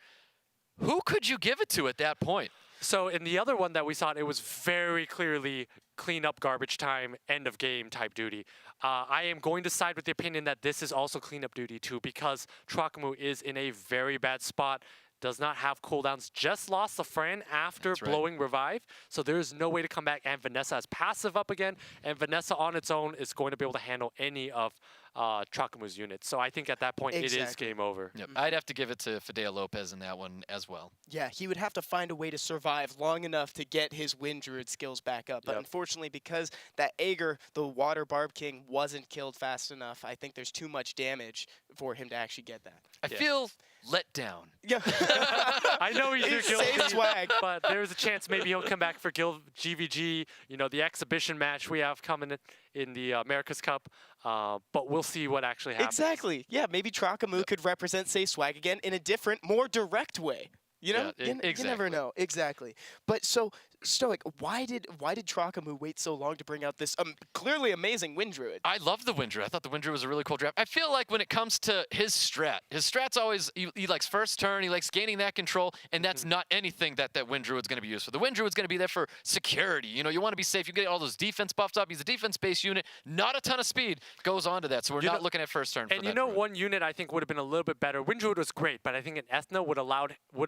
Who could you give it to at that point? So in the other one that we saw, it was very clearly clean up garbage time, end of game type duty. I am going to side with the opinion that this is also cleanup duty too, because Trokamoo is in a very bad spot. Does not have cooldowns, just lost the Fran after blowing revive, so there is no way to come back, and Vanessa has passive up again, and Vanessa on its own is going to be able to handle any of Trokamoo's units. So I think at that point it is game over. Yep. I'd have to give it to FideoLopez in that one as well. Yeah, he would have to find a way to survive long enough to get his Wind Druid skills back up. But unfortunately, because that Aegir, the Water Barb King, wasn't killed fast enough, I think there's too much damage for him to actually get that. I feel let down. Yeah. I know he's your guilty, Same swag. but there's a chance maybe he'll come back for Guild GVG, you know, the exhibition match we have coming in the America's Cup. But we'll see what actually happens. Exactly. Yeah, maybe Trokamoo could represent Say Swag again in a different, more direct way. You know, you never know. Exactly. But so, Stoic, why did Trokamoo wait so long to bring out this clearly amazing Wind Druid? I love the Wind Druid. I thought the Wind Druid was a really cool draft. I feel like when it comes to his strat's always, he likes first turn, he likes gaining that control, and that's not anything that Wind Druid's going to be used for. The Wind Druid's going to be there for security. You know, you want to be safe. You get all those defense buffs up. He's a defense-based unit. Not a ton of speed goes on to that, so we're not looking at first turn for and that you know, druid. one unit I think would have been a little bit better. Wind Druid was great, but I think an Ethno would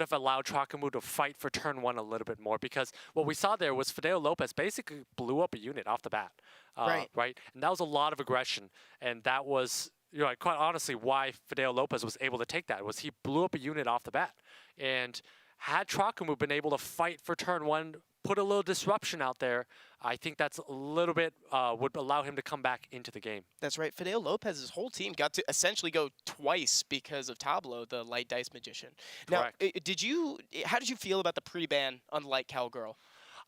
have allowed Trokamoo to fight for turn one a little bit more, because what we saw there was FideoLopez basically blew up a unit off the bat. Right? And that was a lot of aggression, and that was, you know, quite honestly why FideoLopez was able to take that, was he blew up a unit off the bat. And had Trokamoo been able to fight for turn one, put a little disruption out there, I think that's a little bit, would allow him to come back into the game. That's right. FideoLopez's whole team got to essentially go twice because of Tableau, the Light Dice Magician. Correct. Now, how did you feel about the pre-ban on Light Cowgirl?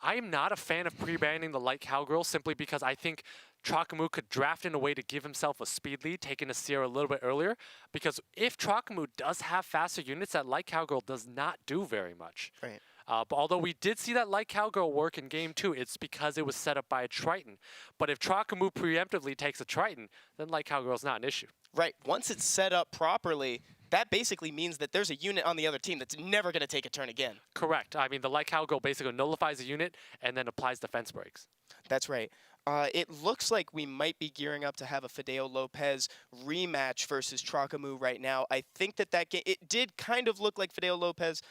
I am not a fan of pre-banning the Light Cowgirl simply because I think Trokamoo could draft in a way to give himself a speed lead, taking a Seer a little bit earlier. Because if Trokamoo does have faster units, that Light Cowgirl does not do very much. Right. But although we did see that Light Cowgirl work in Game 2, it's because it was set up by a Triton. But if Trokamoo preemptively takes a Triton, then Light Cowgirl's not an issue. Right. Once it's set up properly, that basically means that there's a unit on the other team that's never going to take a turn again. Correct. I mean, the Light Cowgirl basically nullifies a unit and then applies defense breaks. That's right. It looks like we might be gearing up to have a FideoLopez rematch versus Trokamoo right now. I think that game, it did kind of look like FideoLopez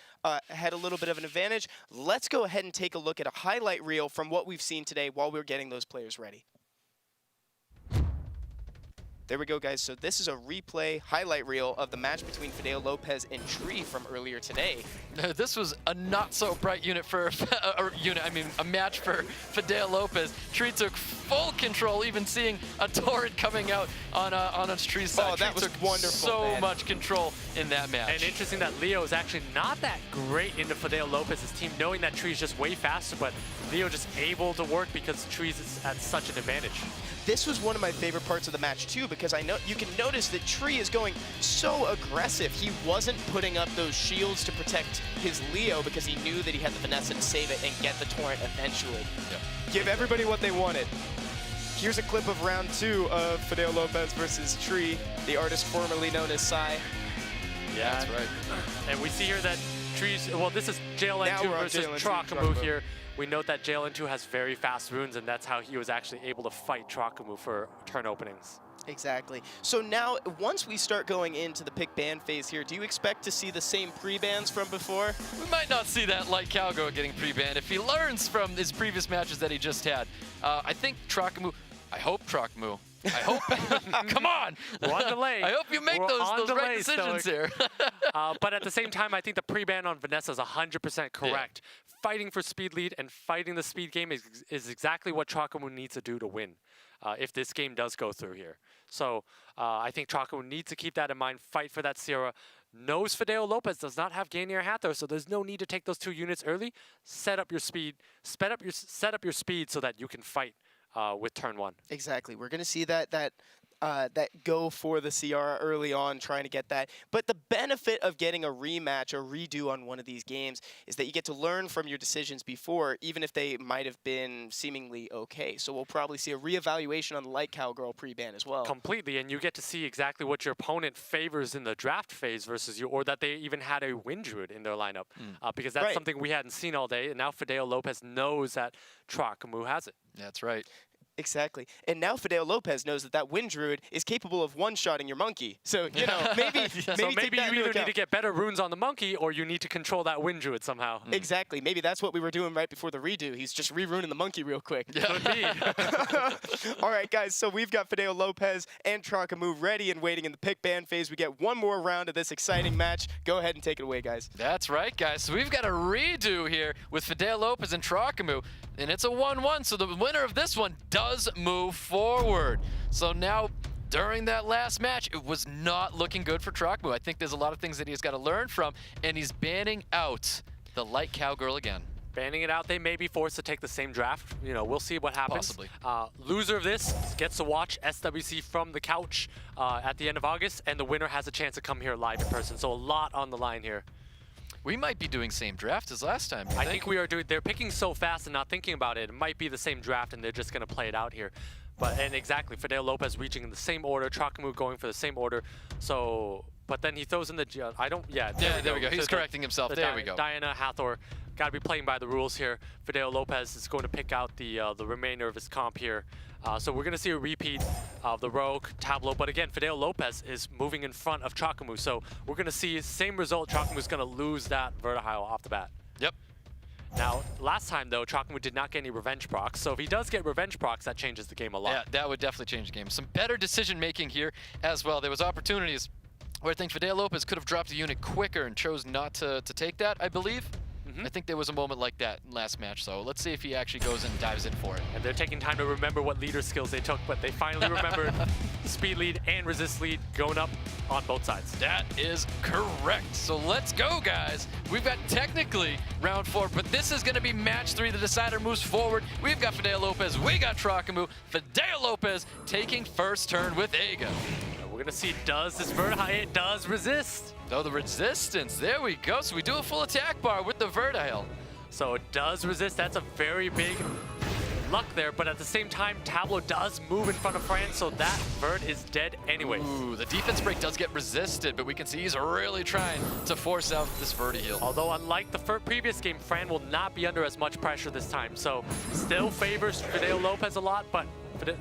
had a little bit of an advantage. Let's go ahead and take a look at a highlight reel from what we've seen today while we're getting those players ready. There we go, guys. So this is a replay highlight reel of the match between FideoLopez and Tree from earlier today. This was a not so bright unit for a match for FideoLopez. Tree took full control, even seeing a turret coming out on its Tree's side. Oh, that was took wonderful, so man. much control in that match. And interesting that Leo is actually not that great into FideoLopez's team, knowing that Tree's just way faster, but Leo just able to work because Tree's is at such an advantage. This was one of my favorite parts of the match too, because I know you can notice that Tree is going so aggressive. He wasn't putting up those shields to protect his Leo because he knew that he had the Vanessa to save it and get the torrent eventually. Yep. Give everybody what they wanted. Here's a clip of round 2 of FideoLopez versus Tree, the artist formerly known as Psy. Yeah, that's right. And we see here that Tree's, well, this is JLN2 versus Trokamoo here. We note that JLN2 has very fast runes, and that's how he was actually able to fight Trokamoo for turn openings. Exactly. So now, once we start going into the pick ban phase here, do you expect to see the same pre-bans from before? We might not see that Light Cowgirl getting pre-banned if he learns from his previous matches that he just had. I think Trokamoo, I hope Trokamoo, I hope, come on! We're on delay. I hope you make those right decisions here. But at the same time, I think the pre-ban on Vanessa is 100% correct. Yeah. Fighting for speed lead and fighting the speed game is exactly what Trokamoo needs to do to win if this game does go through here. So I think Trokamoo needs to keep that in mind, fight for that Sierra. Knows FideoLopez does not have Gainier Hathor, so there's no need to take those 2 units early. Set up your speed, set up your speed so that you can fight with turn 1. Exactly. We're going to see that go for the CR early on, trying to get that. But the benefit of getting a rematch or redo on one of these games is that you get to learn from your decisions before, even if they might have been seemingly okay. So we'll probably see a reevaluation on the Light Cowgirl pre-ban as well. Completely, and you get to see exactly what your opponent favors in the draft phase versus you, or that they even had a Wind Druid in their lineup, because that's something we hadn't seen all day, and now FideoLopez knows that Trokamoo has it. That's right. Exactly. And now FideoLopez knows that Wind Druid is capable of one-shotting your monkey. So, you know, maybe you either need to get better runes on the monkey or you need to control that Wind Druid somehow. Exactly. Maybe that's what we were doing right before the redo. He's just re-runing the monkey real quick. Yeah. Could be. All right, guys. So we've got FideoLopez and Trokamoo ready and waiting in the pick ban phase. We get one more round of this exciting match. Go ahead and take it away, guys. That's right, guys. So we've got a redo here with FideoLopez and Trokamoo, and it's a 1-1. So the winner of this one does move forward. So now, during that last match, it was not looking good for Trokamoo. I think there's a lot of things that he's got to learn from, and he's banning out the Light Cowgirl again. Banning it out, they may be forced to take the same draft. You know, we'll see what happens. Possibly. Loser of this gets to watch SWC from the couch at the end of August, and the winner has a chance to come here live in person. So a lot on the line here. We might be doing same draft as last time. I think we are doing. They're picking so fast and not thinking about it. It might be the same draft, and they're just going to play it out here. And exactly, FideoLopez reaching in the same order, Trokamoo going for the same order. So, but then he throws in the. There we go. He's correcting himself. There we go. Diana Hathor, got to be playing by the rules here. FideoLopez is going to pick out the remainder of his comp here. So we're going to see a repeat of the Rogue Tableau. But again, FideoLopez is moving in front of Trokamoo. So we're going to see the same result. Trokamoo's going to lose that Vertihile off the bat. Yep. Now, last time, though, Trokamoo did not get any revenge procs. So if he does get revenge procs, that changes the game a lot. Yeah, that would definitely change the game. Some better decision-making here as well. There was opportunities where I think FideoLopez could have dropped a unit quicker and chose not to take that, I believe. I think there was a moment like that last match, so let's see if he actually goes and dives in for it. And they're taking time to remember what leader skills they took, but they finally remembered speed lead and resist lead going up on both sides. That is correct. So let's go, guys. We've got technically round 4, but this is going to be match 3. The decider moves forward. We've got FideoLopez. We got Trokamoo. FideoLopez taking first turn with Aga. We're going to see, does this Vertihile, it does resist. Oh, the resistance. There we go. So we do a full attack bar with the Vertihile. So it does resist. That's a very big luck there. But at the same time, Tableau does move in front of Fran, so that Vert is dead anyway. Ooh, the defense break does get resisted, but we can see he's really trying to force out this Vertihile. Although unlike the previous game, Fran will not be under as much pressure this time. So still favors FideoLopez a lot, but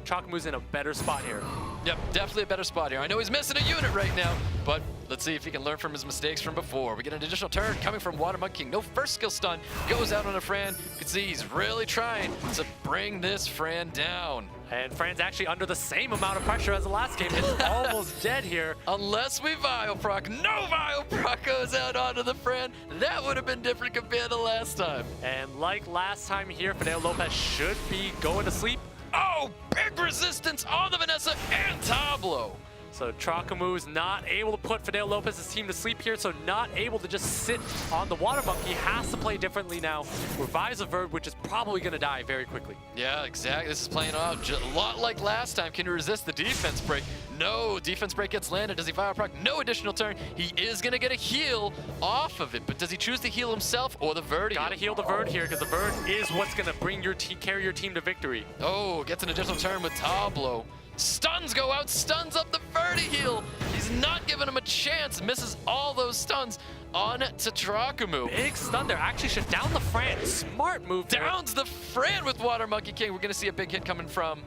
Trokamoo's in a better spot here. Yep, definitely a better spot here. I know he's missing a unit right now, but let's see if he can learn from his mistakes from before. We get an additional turn coming from Water Monkey King. No first skill stun, goes out on a Fran. You can see he's really trying to bring this Fran down. And Fran's actually under the same amount of pressure as the last game. It's almost dead here. Unless we Vile Proc. No Vile Proc goes out onto the Fran. That would have been different compared to last time. And like last time here, FideoLopez should be going to sleep. Oh, big resistance on the Vanessa and Tablo. So Trokamoo's not able to put FideoLopez's team to sleep here, so not able to just sit on the Water Monkey. Has to play differently now. Revives a Verd, which is probably going to die very quickly. Yeah, exactly. This is playing out a lot like last time. Can he resist the defense break? No, defense break gets landed. Does he fire proc? No additional turn. He is going to get a heal off of it, but does he choose to heal himself or the Verd? Gotta heal the Verd here, because the Verd is what's going to bring your carry your team to victory. Oh, gets an additional turn with Tablo. Stuns go out, stuns up the Verdi heal. He's not giving him a chance, misses all those stuns on to Trokamoo. Big stun there, actually should down the Fran. Smart move there. Downs the Fran with Water Monkey King. We're gonna see a big hit coming from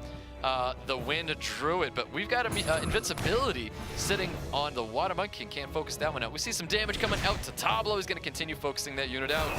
the Wind Druid, but we've got invincibility sitting on the Water Monkey King. Can't focus that one out. We see some damage coming out to Tablo. He's gonna continue focusing that unit out.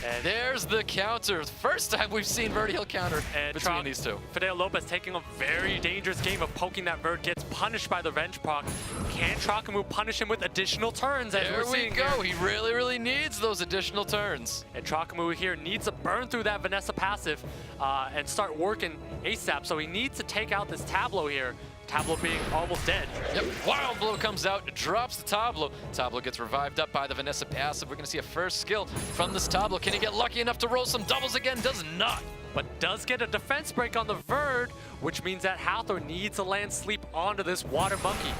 And there's the counter. First time we've seen Verdi heal counter between these two. FideoLopez taking a very dangerous game of poking that Verd, gets punished by the Revenge proc. Can Trokamoo punish him with additional turns? As there we go. He really, really needs those additional turns. And Trokamoo here needs to burn through that Vanessa passive and start working ASAP. So he needs to take out this Tablo here. Tablo being almost dead. Yep, Wild Blow comes out, drops the Tablo. Tablo gets revived up by the Vanessa passive. We're gonna see a first skill from this Tablo. Can he get lucky enough to roll some doubles again? Does not. But does get a defense break on the Verd, which means that Hathor needs to land sleep onto this Water Monkey.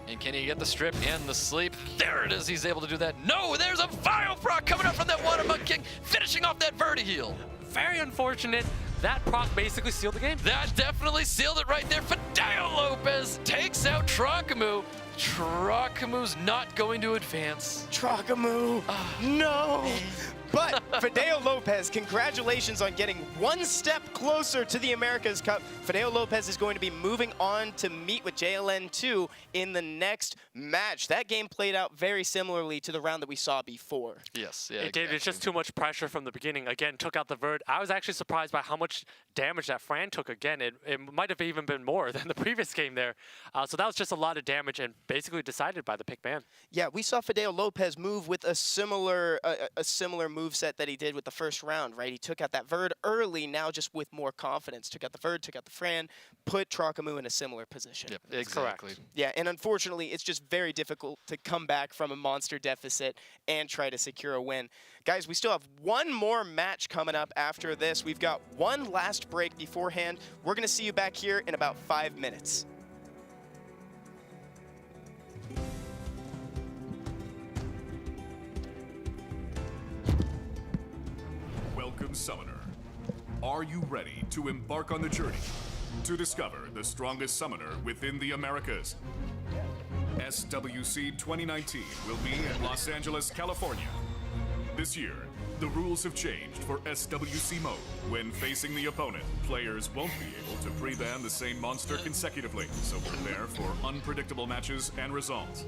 And can he get the strip and the sleep? There it is, he's able to do that. No, there's a Vile Proc coming up from that Water Monkey King, finishing off that Verdi heal. Very unfortunate. That proc basically sealed the game. That definitely sealed it right there. FideoLopez takes out Trokamoo. Trokamoo's not going to advance. Trokamoo, no! But FideoLopez, congratulations on getting one step closer to the America's Cup. FideoLopez is going to be moving on to meet with JLN2 in the next match. That game played out very similarly to the round that we saw before. Yes, yeah, it did. It's just too much pressure from the beginning. Again, took out the Verd. I was actually surprised by how much damage that Fran took again. It might have even been more than the previous game there. So that was just a lot of damage and basically decided by the pick man. Yeah, we saw FideoLopez move with a similar move set that he did with the first round, right? He took out that Verd early, now just with more confidence. Took out the Verd, took out the Fran, put Trokamoo in a similar position. Yep, exactly. Correct. Yeah, and unfortunately, it's just very difficult to come back from a monster deficit and try to secure a win. Guys, we still have one more match coming up after this. We've got one last break beforehand. We're going to see you back here in about 5 minutes. Welcome, Summoner. Are you ready to embark on the journey to discover the strongest summoner within the Americas? SWC2019 will be in Los Angeles, California. This year, the rules have changed for SWC mode. When facing the opponent, players won't be able to pre-ban the same monster consecutively, so prepare for unpredictable matches and results.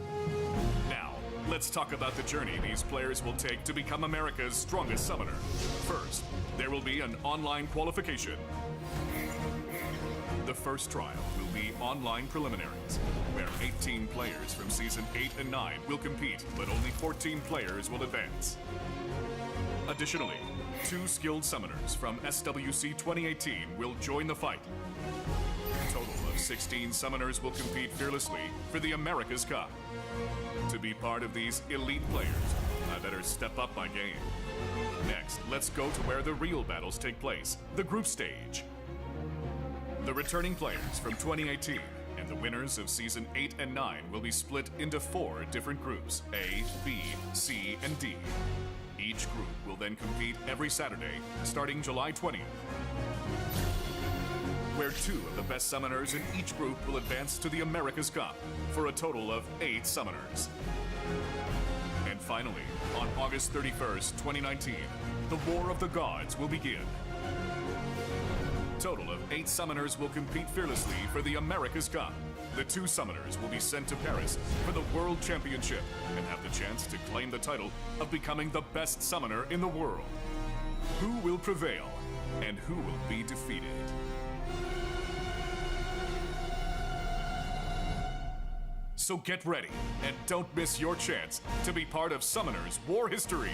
Now, let's talk about the journey these players will take to become America's strongest summoner. First, there will be an online qualification. The first trial will be online preliminaries, where 18 players from Season 8 and 9 will compete, but only 14 players will advance. Additionally, 2 skilled summoners from SWC 2018 will join the fight. A total of 16 summoners will compete fearlessly for the America's Cup. To be part of these elite players, I better step up my game. Next, let's go to where the real battles take place, the group stage. The returning players from 2018 and the winners of Season 8 and 9 will be split into 4 different groups, A, B, C, and D. Each group will then compete every Saturday, starting July 20th. Where 2 of the best summoners in each group will advance to the America's Cup for a total of 8 summoners. And finally, on August 31st, 2019, the War of the Gods will begin. total of 8 summoners will compete fearlessly for the America's Cup. The 2 summoners will be sent to Paris for the World Championship and have the chance to claim the title of becoming the best summoner in the world. Who will prevail and who will be defeated? So get ready and don't miss your chance to be part of Summoners War History.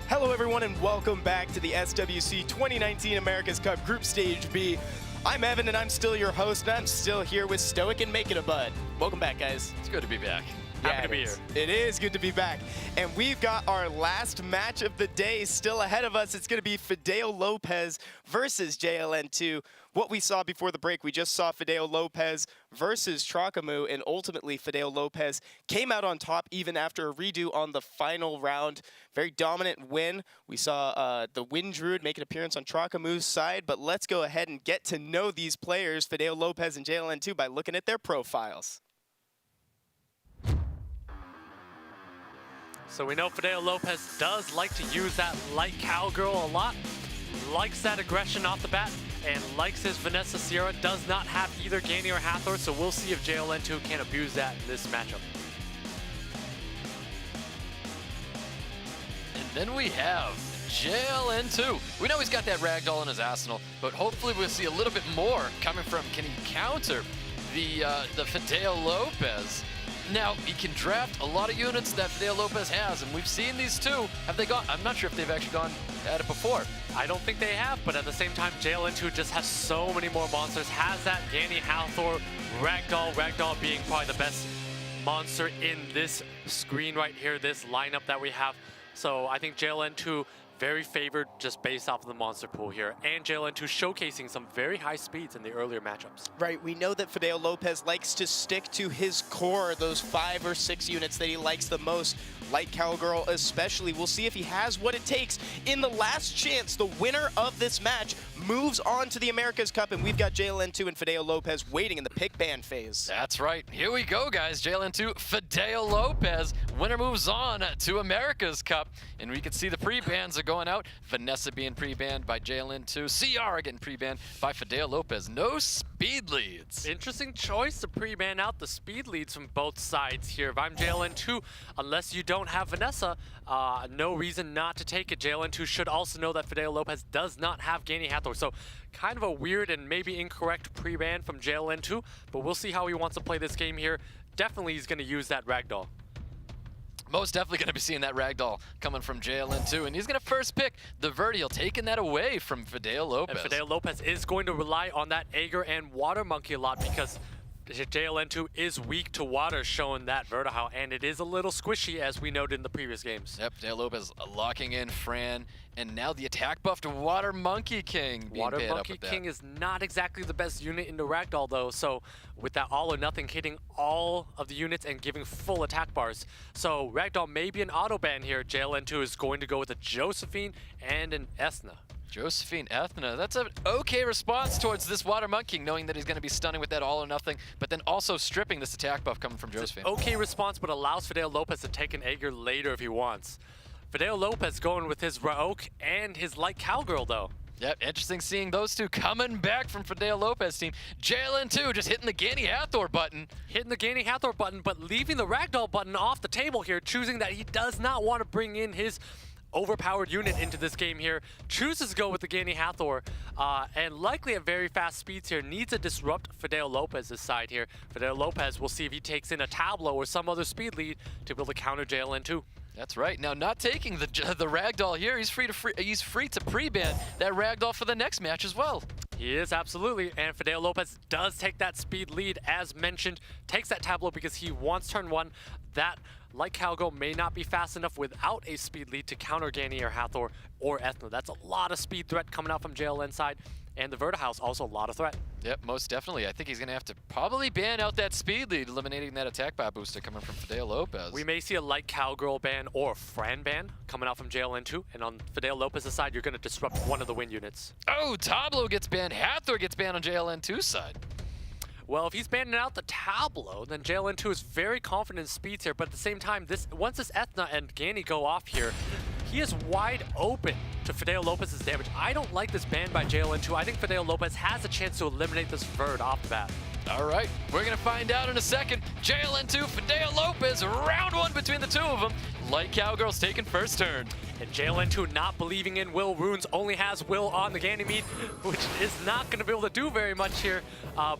Hello everyone and welcome back to the SWC 2019 America's Cup Group Stage B. I'm Evan and I'm still your host and I'm still here with Stoic and Make It a Bud. Welcome back, guys. It's good to be back. Happy to be here. It is good to be back. And we've got our last match of the day still ahead of us. It's going to be FideoLopez versus JLN2. What we saw before the break, we just saw FideoLopez versus Trokamoo, and ultimately FideoLopez came out on top even after a redo on the final round. Very dominant win. We saw the Wind Druid make an appearance on Trokamoo's side, but let's go ahead and get to know these players, FideoLopez and JLN2, by looking at their profiles. So we know FideoLopez does like to use that light cowgirl a lot, likes that aggression off the bat, And like says Vanessa, Sierra does not have either Gani or Hathor, so we'll see if JLN2 can abuse that in this matchup. And then we have JLN2. We know he's got that ragdoll in his arsenal, but hopefully we'll see a little bit more coming from, can he counter the FideoLopez? Now, he can draft a lot of units that FideoLopez has, and we've seen these two. Have they gone? I'm not sure if they've actually gone at it before. I don't think they have, but at the same time, JLN2 just has so many more monsters, has that Gani, Hathor, Ragdoll being probably the best monster in this screen right here, this lineup that we have. So I think JLN2 very favored just based off of the monster pool here. And JLN2 showcasing some very high speeds in the earlier matchups. Right, we know that FideoLopez likes to stick to his core, those 5 or 6 units that he likes the most. Like Cowgirl especially. We'll see if he has what it takes. In the last chance, the winner of this match moves on to the America's Cup, and we've got JLN2 and FideoLopez waiting in the pick ban phase. That's right. Here we go, guys. JLN2, FideoLopez. Winner moves on to America's Cup, and we can see the pre-bans are going out. Vanessa being pre-banned by JLN2. CR getting pre-banned by FideoLopez. No speed leads. Interesting choice to pre-ban out the speed leads from both sides here. If I'm JLN2, unless you don't have Vanessa, no reason not to take it. JLN2 should also know that FideoLopez does not have Gani Hathor. So kind of a weird and maybe incorrect pre-ban from JLN2, but we'll see how he wants to play this game here. Definitely he's going to use that Ragdoll. Most definitely going to be seeing that Ragdoll coming from JLN2, and he's going to first pick the Vertial, taking that away from FideoLopez. And FideoLopez is going to rely on that Aegir and Water Monkey a lot because JLN2 is weak to water, showing that Vertical, and it is a little squishy as we noted in the previous games. Yep, FideoLopez locking in Fran, and now the attack buff to Water Monkey King being Water paired up Monkey with that. King is not exactly the best unit in the Ragdoll though, so with that all or nothing hitting all of the units and giving full attack bars. So Ragdoll may be an auto ban here. JLN2 is going to go with a Josephine and an Esna. Josephine Ethna, that's an okay response towards this Water Monkey, knowing that he's going to be stunning with that all or nothing, but then also stripping this attack buff coming from Josephine. Okay response, but allows FideoLopez to take an Aegir later if he wants. FideoLopez going with his Raok and his Light Cowgirl though. Yep, interesting seeing those two coming back from FideoLopez team. JLN2 just hitting the Gani Hathor button. Hitting the Gani Hathor button, but leaving the Ragdoll button off the table here, choosing that he does not want to bring in his overpowered unit into this game here, chooses to go with the Gani Hathor, and likely at very fast speeds here, needs to disrupt FideoLopez's side here. FideoLopez will see if he takes in a Tableau or some other speed lead to be able to counter JLN2. That's right. Now, not taking the Ragdoll here, he's free to pre-ban that Ragdoll for the next match as well. He is, absolutely, and FideoLopez does take that speed lead, as mentioned, takes that Tableau because he wants turn 1. That Light Cowgirl may not be fast enough without a speed lead to counter Gani or Hathor or Ethna. That's a lot of speed threat coming out from JLN side, and the Vertihouse also a lot of threat. Yep, most definitely. I think he's going to have to probably ban out that speed lead, eliminating that attack bar booster coming from FideoLopez. We may see a Light Cowgirl ban or a Fran ban coming out from JLN2, and on FideoLopez's side, you're going to disrupt one of the win units. Oh, Tableau gets banned. Hathor gets banned on JLN2's side. Well, if he's banning out the Tableau, then JLN2 is very confident in speeds here, but at the same time, once this Ethna and Gani go off here, he is wide open to FideoLopez's damage. I don't like this ban by JLN2. I think FideoLopez has a chance to eliminate this Verd off the bat. All right, we're going to find out in a second. JLN2, FideoLopez, round 1 between the two of them. Light Cowgirl's taking first turn. And JLN2 not believing in Will Runes, only has Will on the Ganymede, which is not going to be able to do very much here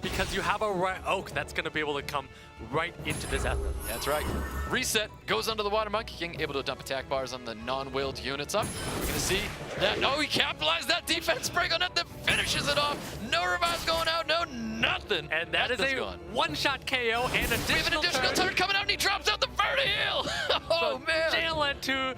because you have a Oak that's going to be able to come right into this Ethna. That's right. Reset, goes under the Water Monkey King, able to dump attack bars on the non-willed units up. You're going to see that. Oh, he capitalized that defense break on it that finishes it off. No revives going out, no nothing. And that is a one-shot KO and we have an additional turn coming out, and he drops out the Verti-Heal. Oh, man. JLN2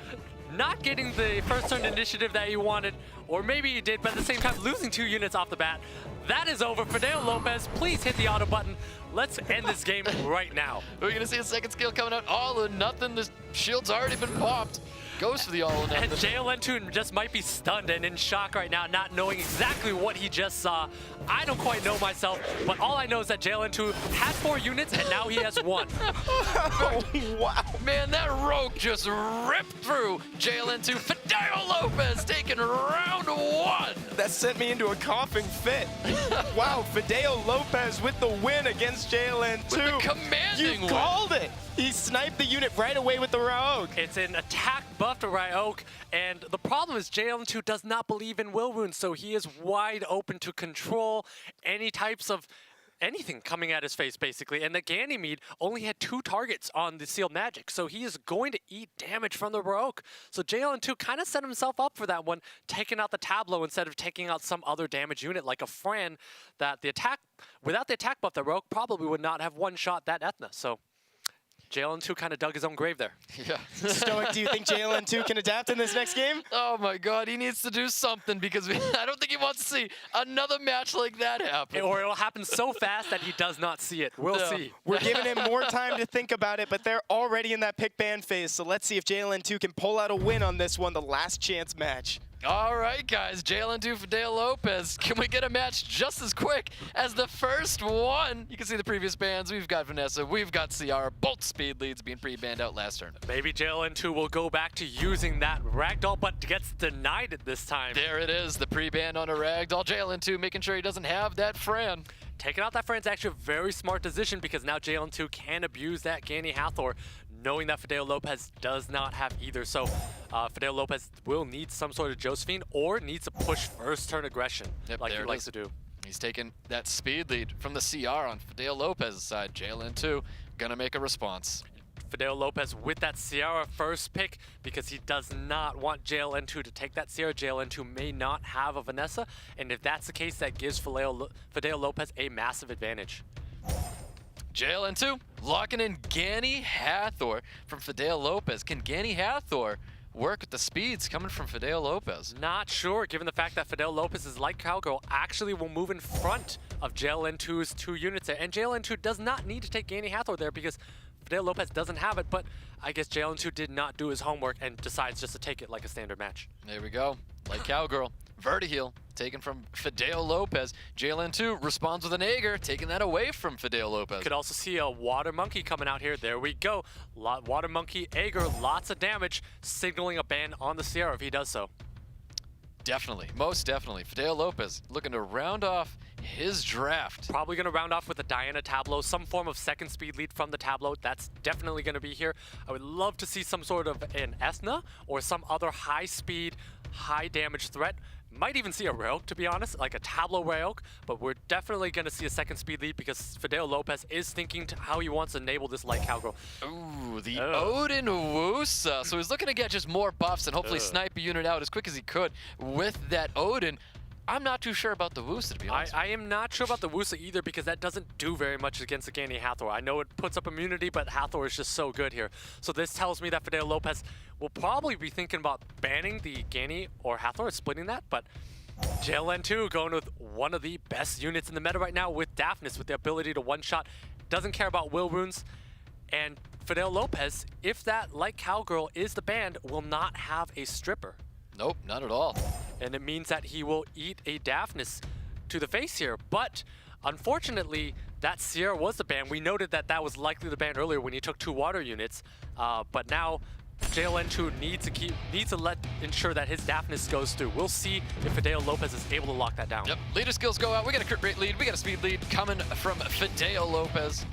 not getting the first turn initiative that he wanted, or maybe he did, but at the same time losing 2 units off the bat. That is over. FideoLopez, please hit the auto button. Let's end this game right now. We're going to see a second skill coming out, all or nothing. The shield's already been popped. Goes for the all-in. And JLN2 just might be stunned and in shock right now, not knowing exactly what he just saw. I don't quite know myself, but all I know is that JLN2 had 4 units and now he has 1. Oh, wow. Man, that rogue just ripped through JLN2. FideoLopez taking round 1. That sent me into a coughing fit. Wow, FideoLopez with the win against JLN2. With the commanding You win. called it. He sniped the unit right away with the Rogue. It's an attack buff to Ryok, and the problem is JLN2 does not believe in will runes, so he is wide open to control any types of anything coming at his face, basically. And the Ganymede only had 2 targets on the sealed magic, so he is going to eat damage from the Rogue. So JLN2 kind of set himself up for that one, taking out the Tableau instead of taking out some other damage unit like a Fran, that the attack, without the attack buff, the Rogue probably would not have one-shot that Ethna. So JLN2 kind of dug his own grave there. Yeah. Stoic, do you think JLN2 can adapt in this next game? Oh my God, he needs to do something because I don't think he wants to see another match like that happen. Or it'll happen so fast that he does not see it. We'll see. We're giving him more time to think about it, but they're already in that pick ban phase, so let's see if JLN2 can pull out a win on this one, the last chance match. All right, guys, JLN2 FideoLopez. Can we get a match just as quick as the first one? You can see the previous bans. We've got Vanessa, we've got Ciara, both speed leads being pre-banned out last turn. Maybe JLN2 will go back to using that ragdoll, but gets denied it this time. There it is, the pre-ban on a ragdoll. JLN2 making sure he doesn't have that Fran. Taking out that Fran's actually a very smart decision because now JLN2 can abuse that Ganny Hathor, knowing that FideoLopez does not have either. So FideoLopez will need some sort of Josephine or needs to push first turn aggression like he likes to do. He's taking that speed lead from the CR on FideoLopez's side. JLN2 gonna make a response. FideoLopez with that Ciara first pick because he does not want JLN2 to take that Ciara. JLN2 may not have a Vanessa, and if that's the case, that gives FideoLopez a massive advantage. JLN2 locking in Ganny Hathor from FideoLopez. Can Ganny Hathor work with the speeds coming from FideoLopez? Not sure, given the fact that FideoLopez's Light Cowgirl actually will move in front of JLN2's 2 units there, and JLN2 does not need to take Ganny Hathor there because FideoLopez doesn't have it, but I guess JLN2 did not do his homework and decides just to take it like a standard match. There we go. Like Cowgirl. Verti-heal taken from FideoLopez. JLN2 responds with an Aegir, taking that away from FideoLopez. Could also see a Water Monkey coming out here. There we go. Water Monkey, Aegir, lots of damage, signaling a ban on the Ciara if he does so. Definitely, most definitely. FideoLopez looking to round off his draft. Probably going to round off with a Diana Tableau, some form of second speed lead from the Tableau. That's definitely going to be here. I would love to see some sort of an Ethna or some other high speed, high damage threat. Might even see a Railk, to be honest, like a Tableau Railk, but we're definitely going to see a second speed lead because FideoLopez is thinking to how he wants to enable this Light Cowgirl. Ooh, the Odin Wusa. So he's looking to get just more buffs and hopefully snipe a unit out as quick as he could with that Odin. I'm not too sure about the Wusa, to be honest. I am not sure about the Wusa either because that doesn't do very much against the Ganny Hathor. I know it puts up immunity, but Hathor is just so good here. So this tells me that FideoLopez will probably be thinking about banning the Ganny or Hathor, splitting that, but JLN2 going with one of the best units in the meta right now with Daphnis, with the ability to one-shot, doesn't care about will runes, and FideoLopez, if that Light Cowgirl is the ban, will not have a stripper. Nope, not at all. And it means that he will eat a Daphnis to the face here. But unfortunately, that Ciara was the ban. We noted that that was likely the ban earlier when he took 2 water units. But now JLN2 needs to ensure that his Daphnis goes through. We'll see if FideoLopez is able to lock that down. Yep, leader skills go out. We got a crit rate lead. We got a speed lead coming from FideoLopez.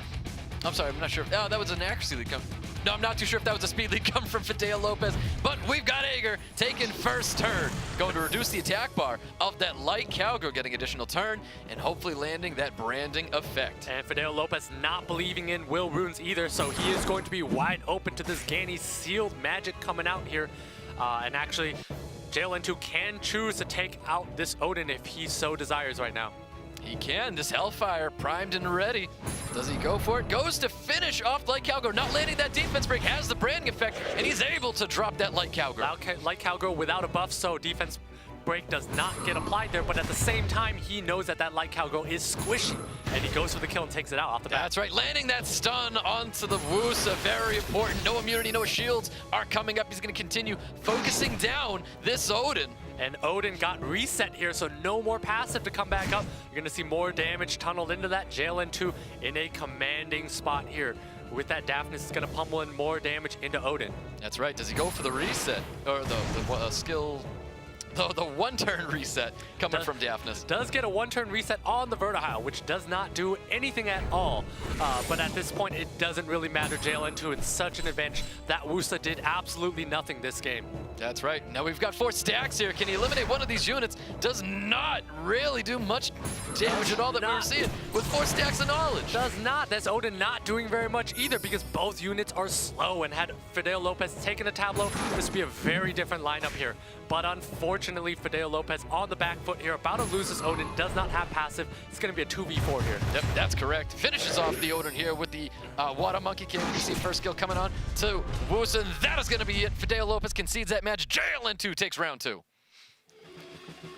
I'm sorry, I'm not sure. Oh, that was an accuracy lead coming. No, I'm not too sure if that was a speed lead coming from FideoLopez, but we've got Aegir taking first turn, going to reduce the attack bar of that Light Cowgirl, getting additional turn, and hopefully landing that branding effect. And FideoLopez not believing in will runes either, so he is going to be wide open to this Ganny sealed magic coming out here. And actually, JLN2 can choose to take out this Odin if he so desires right now. He can. This Hellfire primed and ready. Does he go for it? Goes to finish off Light Cowgirl. Not landing that defense break, has the branding effect, and he's able to drop that Light Cowgirl. Light Cowgirl without a buff, so defense break does not get applied there, but at the same time, he knows that that light cowgirl is squishy, and he goes for the kill and takes it out off the bat. That's right, landing that stun onto the Wusa, very important. No immunity, no shields are coming up. He's gonna continue focusing down this Odin. And Odin got reset here, so no more passive to come back up. You're gonna see more damage tunneled into that. JLN2 in a commanding spot here. With that, Daphnis is gonna pummel in more damage into Odin. That's right, does he go for the reset? Or the skill, the one-turn reset coming from Daphnis. Does get a one-turn reset on the Vertihile, which does not do anything at all. But at this point, it doesn't really matter. JLN2 in such an advantage. That Wusa did absolutely nothing this game. That's right. Now we've got 4 stacks here. Can he eliminate one of these units? Does not really do much damage at all that we're seeing with 4 stacks of knowledge. Does not. That's Odin not doing very much either because both units are slow, and had FideoLopez taken a tableau, this would be a very different lineup here. But unfortunately, FideoLopez on the back foot here, about to lose this Odin, does not have passive. It's going to be a 2v4 here. Yep, that's correct. Finishes off the Odin here with the Water Monkey King. You see first kill coming on to Wusa. That is going to be it. FideoLopez concedes that match. JLN2 takes round 2.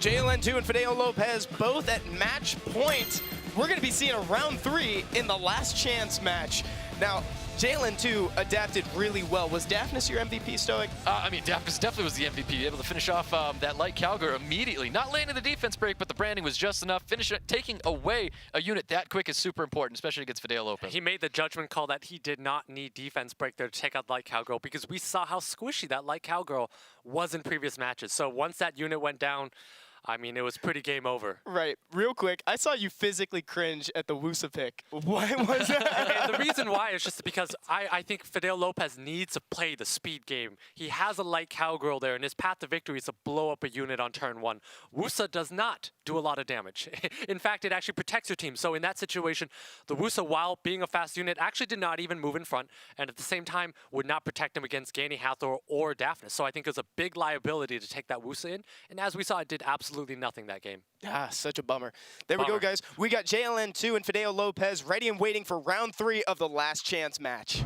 JLN2 and FideoLopez both at match point. We're going to be seeing a round 3 in the last chance match. Now, JLN2 adapted really well. Was Daphnis your MVP, Stoic? I mean, Daphnis definitely was the MVP, able to finish off that light cowgirl immediately. Not landing the defense break, but the branding was just enough. Taking away a unit that quick is super important, especially against FideoLopez. He made the judgment call that he did not need defense break there to take out light cowgirl because we saw how squishy that light cowgirl was in previous matches. So once that unit went down, I mean, it was pretty game over. Right. Real quick, I saw you physically cringe at the Wusa pick. Why was that? And the reason why is just because I think FideoLopez needs to play the speed game. He has a light cowgirl there, and his path to victory is to blow up a unit on turn 1. Wusa does not do a lot of damage. In fact, it actually protects your team. So in that situation, the Wusa, while being a fast unit, actually did not even move in front, and at the same time would not protect him against Gani Hathor or Daphnis. So I think it was a big liability to take that Wusa in, and as we saw, it did absolutely nothing that game. Ah, such a bummer. There we go, guys. We got JLN2 and FideoLopez ready and waiting for round 3 of the last chance match.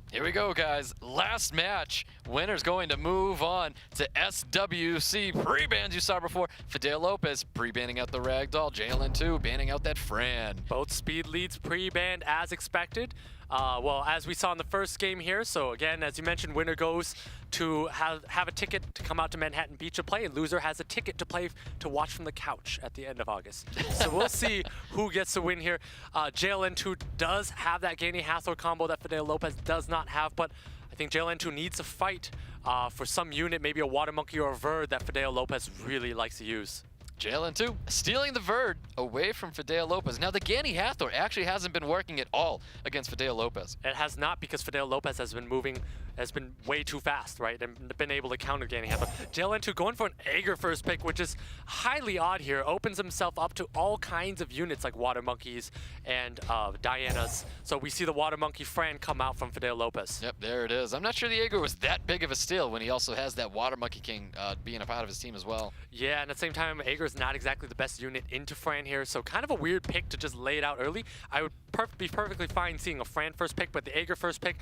Here we go, guys. Last match. Winner's going to move on to SWC pre-bans you saw before. FideoLopez pre-banning out the Ragdoll. JLN2 banning out that Fran. Both speed leads pre-banned as expected. Well, as we saw in the first game here, so again, as you mentioned, winner goes to have a ticket to come out to Manhattan Beach to play, and loser has a ticket to play to watch from the couch at the end of August. So we'll see who gets the win here. JLN2 does have that Gani Hathor combo that FideoLopez does not have, but I think JLN2 needs to fight for some unit, maybe a Water Monkey or a Verd that FideoLopez really likes to use. JLN2 stealing the Verd away from FideoLopez. Now, the Gani Hathor actually hasn't been working at all against FideoLopez. It has not, because FideoLopez has been way too fast, right? And been able to counter Gani Hathor. JLN2 going for an Aegir first pick, which is highly odd here. Opens himself up to all kinds of units like Water Monkeys and Dianas. So we see the Water Monkey Fran come out from FideoLopez. Yep, there it is. I'm not sure the Aegir was that big of a steal when he also has that Water Monkey King being a part of his team as well. Yeah, and at the same time, Aegir's not exactly the best unit into Fran here, so kind of a weird pick to just lay it out early. I would be perfectly fine seeing a Fran first pick, but the Aegir first pick,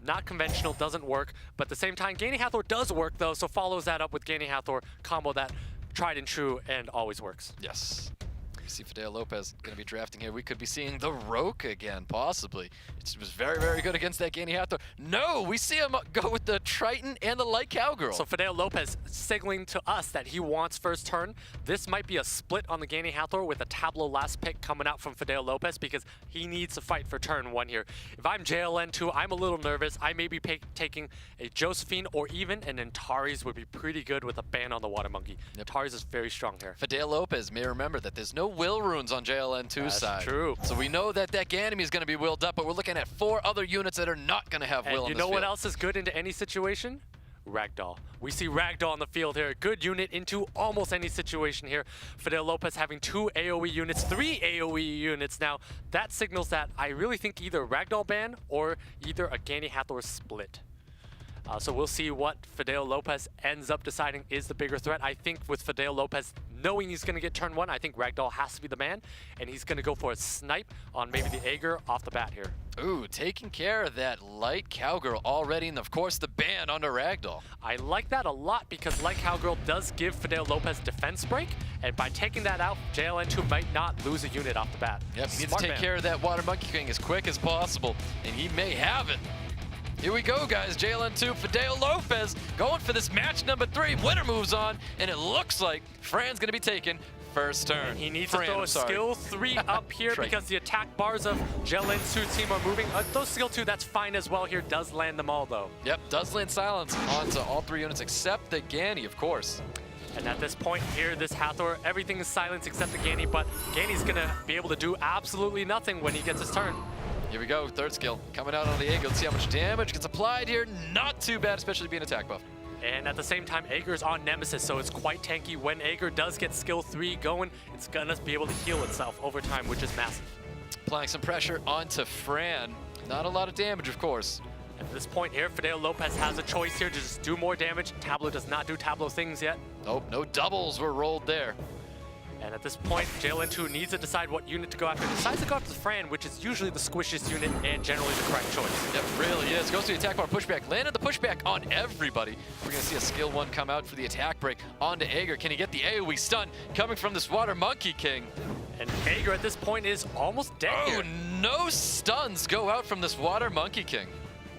not conventional, doesn't work. But at the same time, Gani Hathor does work though, so follows that up with Gani Hathor combo that tried and true and always works. Yes. You see FideoLopez going to be drafting here. We could be seeing the Roke again, possibly. It was very, very good against that Gani Hathor. No, we see him go with the Triton and the Light Cowgirl. So FideoLopez signaling to us that he wants first turn. This might be a split on the Gani Hathor with a Tableau last pick coming out from FideoLopez because he needs to fight for turn 1 here. If I'm JLN2, I'm a little nervous. I may be taking a Josephine or even an Antares would be pretty good with a ban on the Water Monkey. Yep. Antares is very strong here. FideoLopez may remember that there's no will runes on JLN2's side. That's true. So we know that that Ganymede is going to be willed up, but we're looking at 4 other units that are not going to have will in this you know field. what else is good into any situation? Ragdoll. We see Ragdoll on the field here. Good unit into almost any situation here. FideoLopez having 2 AoE units, 3 AoE units now. That signals that I really think either Ragdoll ban or either a Gani Hathor split. So we'll see what FideoLopez ends up deciding is the bigger threat. I think with FideoLopez knowing he's going to get turn 1, I think Ragdoll has to be the man, and he's going to go for a snipe on maybe the Aegir off the bat here. Ooh, taking care of that light Cowgirl already, and of course the ban onto Ragdoll. I like that a lot because light Cowgirl does give FideoLopez defense break, and by taking that out, JLN2 might not lose a unit off the bat. Yep, he needs to Smart take man. care of that Water Monkey King as quick as possible, and he may have it. Here we go, guys. JLN2, FideoLopez going for this match number 3. Winner moves on, and it looks like Fran's going to be taking first turn. He needs Fran, to throw I'm a sorry. skill 3 up here Right. because the attack bars of JLN2 team are moving. Those skill 2, that's fine as well here. Does land them all, though. Yep, does land silence onto all 3 units except the Ganny, of course. And at this point here, this Hathor, everything is silence except the Ganny, but Ganny's going to be able to do absolutely nothing when he gets his turn. Here we go, third skill coming out on the Aegir. Let's see how much damage gets applied here. Not too bad, especially being attack buff. And at the same time, Aegir's on Nemesis, so it's quite tanky. When Aegir does get skill 3 going, it's gonna be able to heal itself over time, which is massive. Applying some pressure onto Fran. Not a lot of damage, of course. At this point here, FideoLopez has a choice here to just do more damage. Tableau does not do Tableau things yet. Nope, no doubles were rolled there. And at this point, JLN2 needs to decide what unit to go after. Decides to go after the Fran, which is usually the squishiest unit and generally the correct choice. Yep, really is. Goes to the attack bar pushback. Landed the pushback on everybody. We're going to see a skill 1 come out for the attack break onto Aegir. Can he get the AoE stun coming from this Water Monkey King? And Aegir at this point is almost dead Oh, here. no stuns go out from this Water Monkey King.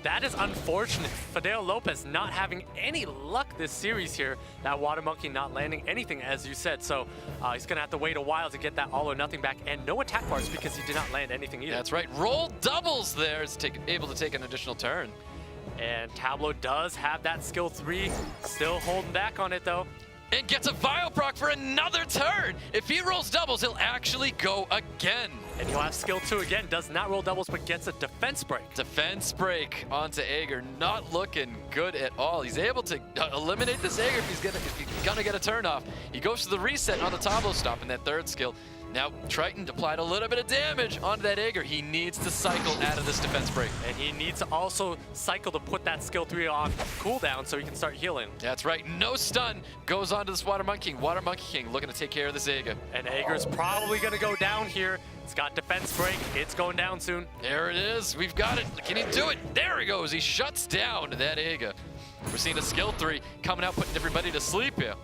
That is unfortunate. FideoLopez not having any luck this series here. That Water Monkey not landing anything, as you said. So he's going to have to wait a while to get that all or nothing back. And no attack bars because he did not land anything either. That's right. Roll doubles there. It's able to take an additional turn. And Tableau does have that skill 3. Still holding back on it, though. And gets a Vile proc for another turn. If he rolls doubles, he'll actually go again. And he'll have skill 2 again. Does not roll doubles, but gets a defense break. Defense break onto Aegir. Not looking good at all. He's able to eliminate this Aegir if he's gonna get a turn off. He goes to the reset on the Tableau stop in that third skill. Now, Triton applied a little bit of damage onto that Aegir. He needs to cycle out of this defense break. And he needs to also cycle to put that skill 3 on cooldown so he can start healing. That's right. No stun goes onto this Water Monkey King. Water Monkey King looking to take care of this Aegir. And Aegir's probably going to go down here. It's got defense break. It's going down soon. There it is. We've got it. Can he do it? There he goes. He shuts down that Aegir. We're seeing a skill 3 coming out, putting everybody to sleep here.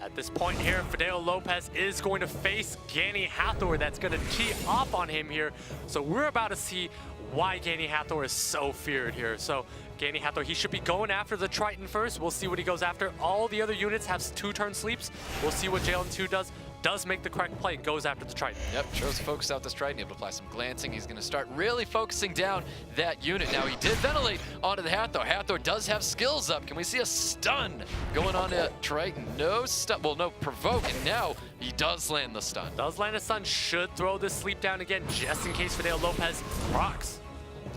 At this point here, FideoLopez is going to face Ganny Hathor. That's going to tee off on him here. So we're about to see why Ganny Hathor is so feared here. So Ganny Hathor, he should be going after the Triton first. We'll see what he goes after. All the other units have 2-turn sleeps. We'll see what JLN2 does. Does make the correct play, goes after the Triton. Yep, chose to focus out this Triton, able to apply some glancing. He's going to start really focusing down that unit. Now, he did ventilate onto the Hathor. Hathor does have skills up. Can we see a stun going on to Triton? No stun, well, no provoke, and now he does land the stun. Does land a stun, should throw this sleep down again, just in case FideoLopez procs.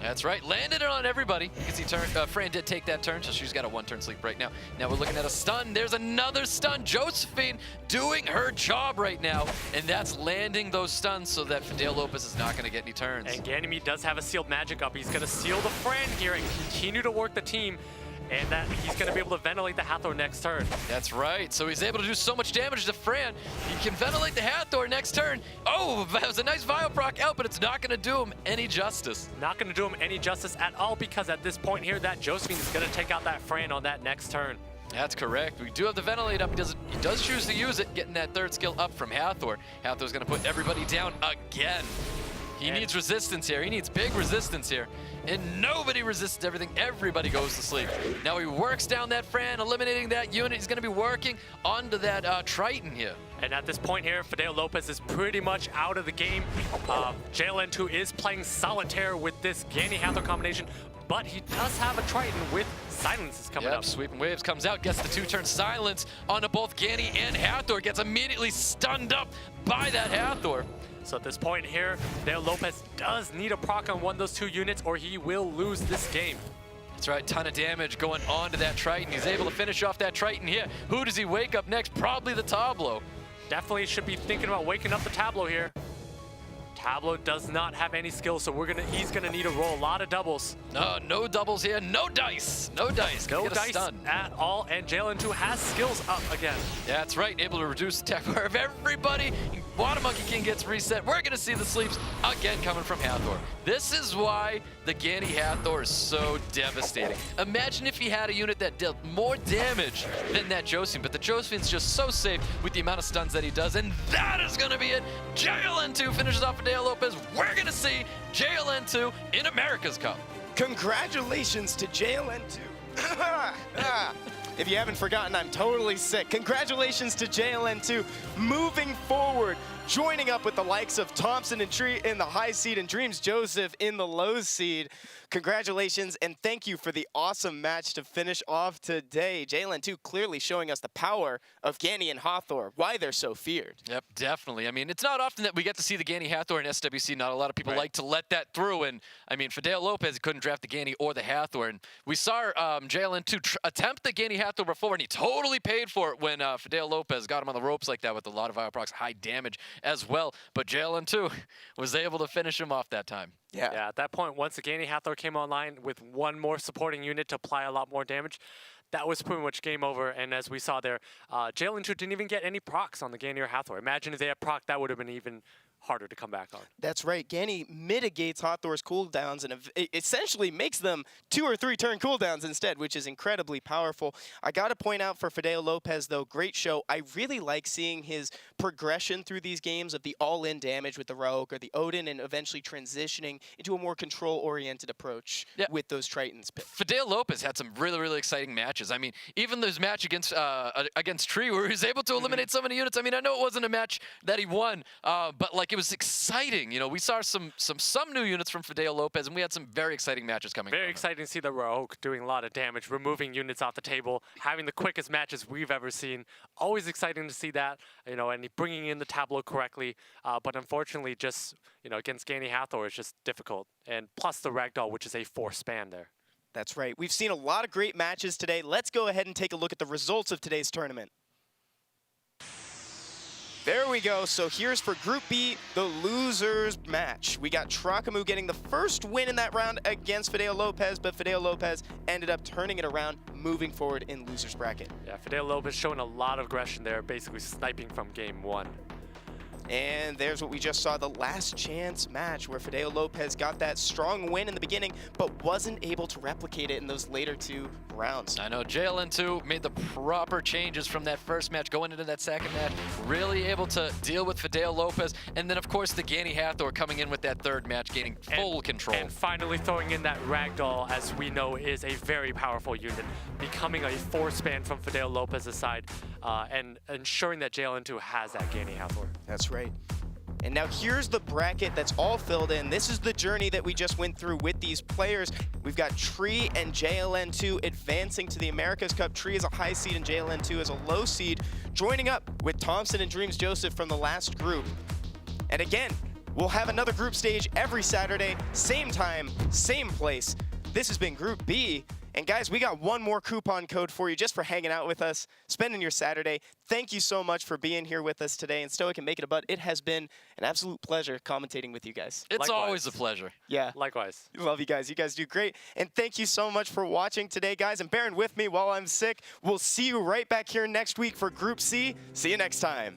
That's right, landed it on everybody. You can see Fran did take that turn, so she's got a 1-turn sleep right now. Now we're looking at a stun. There's another stun. Josephine doing her job right now, and that's landing those stuns so that FideoLopez is not going to get any turns. And Ganymede does have a sealed magic up. He's going to seal the Fran here and continue to work the team. And that he's going to be able to ventilate the Hathor next turn. That's right. So he's able to do so much damage to Fran. He can ventilate the Hathor next turn. Oh, that was a nice Vile proc out, but it's not going to do him any justice. Not going to do him any justice at all because at this point here, that Josephine is going to take out that Fran on that next turn. That's correct. We do have the ventilate up. He does choose to use it, getting that third skill up from Hathor. Hathor's going to put everybody down again. He needs resistance here. He needs big resistance here. And nobody resists everything. Everybody goes to sleep. Now he works down that Fran, eliminating that unit. He's going to be working onto that Triton here. And at this point here, FideoLopez is pretty much out of the game. JLN2 is playing solitaire with this Ganny Hathor combination, but he does have a Triton with silences coming up. Sweeping Waves comes out, gets the 2-turn silence onto both Ganny and Hathor. Gets immediately stunned up by that Hathor. So at this point here, FideoLopez does need a proc on one of those 2 units or he will lose this game. That's right, ton of damage going on to that Triton. He's able to finish off that Triton here. Who does he wake up next? Probably the Tableau. Definitely should be thinking about waking up the Tableau here. Tablo does not have any skills, so he's gonna need to roll a lot of doubles. No doubles here, no dice. No dice. No Get a dice stun. at all, and Jalen2 has skills up again. Yeah, that's right. Able to reduce the attack power of everybody. Water Monkey King gets reset. We're going to see the sleeps again coming from Hathor. This is why the Ganny Hathor is so devastating. Imagine if he had a unit that dealt more damage than that Josephine, but the Josephine's just so safe with the amount of stuns that he does, and that is going to be it. JLN2 finishes off FideoLopez. We're going to see JLN2 in America's Cup. Congratulations to JLN2. If you haven't forgotten, I'm totally sick. Congratulations to JLN2 moving forward, joining up with the likes of Thompson and Tree in the high seed and Dreams Joseph in the low seed. Congratulations, and thank you for the awesome match to finish off today. JLN2 clearly showing us the power of Ganny and Hathor, why they're so feared. Yep, definitely. I mean, it's not often that we get to see the Ganny Hathor in SWC. Not a lot of people like to let that through. And I mean, FideoLopez couldn't draft the Ganny or the Hathor. And we saw JLN2 attempt the Ganny Hathor before, and he totally paid for it when FideoLopez got him on the ropes like that with a lot of Vioprox high damage as well. But JLN2 was able to finish him off that time. Yeah, at that point, once the Ganny Hathor came online with one more supporting unit to apply a lot more damage, that was pretty much game over. And as we saw there, JLN2 didn't even get any procs on the Ganny or Hathor. Imagine if they had proc, that would have been even harder to come back on. That's right. Ganny mitigates Hathor's cooldowns and essentially makes them 2 or 3 turn cooldowns instead, which is incredibly powerful. I got to point out for FideoLopez, though, great show. I really like seeing his progression through these games of the all-in damage with the Rogue or the Odin and eventually transitioning into a more control-oriented approach with those Tritons. FideoLopez had some really, really exciting matches. I mean, even this match against Tree where he was able to eliminate so many units. I mean, I know it wasn't a match that he won, but like it was exciting. You know, we saw some new units from FideoLopez, and we had some very exciting matches coming. Very exciting to see the Rogue doing a lot of damage, removing units off the table, having the quickest matches we've ever seen. Always exciting to see that, you know, and bringing in the tableau correctly. But unfortunately, just, you know, against Ganny Hathor, it's just difficult. And plus the Ragdoll, which is a 4-span there. That's right. We've seen a lot of great matches today. Let's go ahead and take a look at the results of today's tournament. There we go. So here's for Group B, the losers match. We got Trokamoo getting the first win in that round against FideoLopez, but FideoLopez ended up turning it around, moving forward in losers bracket. Yeah, FideoLopez showing a lot of aggression there, basically sniping from game 1. And there's what we just saw, the last chance match where FideoLopez got that strong win in the beginning, but wasn't able to replicate it in those later 2 rounds. I know JLN2 made the proper changes from that first match going into that second match, really able to deal with FideoLopez, and then of course the Ganny Hathor coming in with that third match, gaining full control. And finally throwing in that Ragdoll, as we know is a very powerful unit, becoming a 4-span from FideoLopez's side, and ensuring that JLN2 has that Ganny Hathor. That's right. And now here's the bracket that's all filled in. This is the journey that we just went through with these players. We've got Tree and JLN2 advancing to the America's Cup. Tree is a high seed and JLN2 is a low seed, joining up with Thompson and Dreams Joseph from the last group. And again, we'll have another group stage every Saturday, same time, same place. This has been Group B. And guys, we got one more coupon code for you just for hanging out with us, spending your Saturday. Thank you so much for being here with us today. And Stoic and Make It a Butt, it has been an absolute pleasure commentating with you guys. It's Likewise. always a pleasure. Yeah. Likewise. Love you guys. You guys do great. And thank you so much for watching today, guys. And bearing with me while I'm sick. We'll see you right back here next week for Group C. See you next time.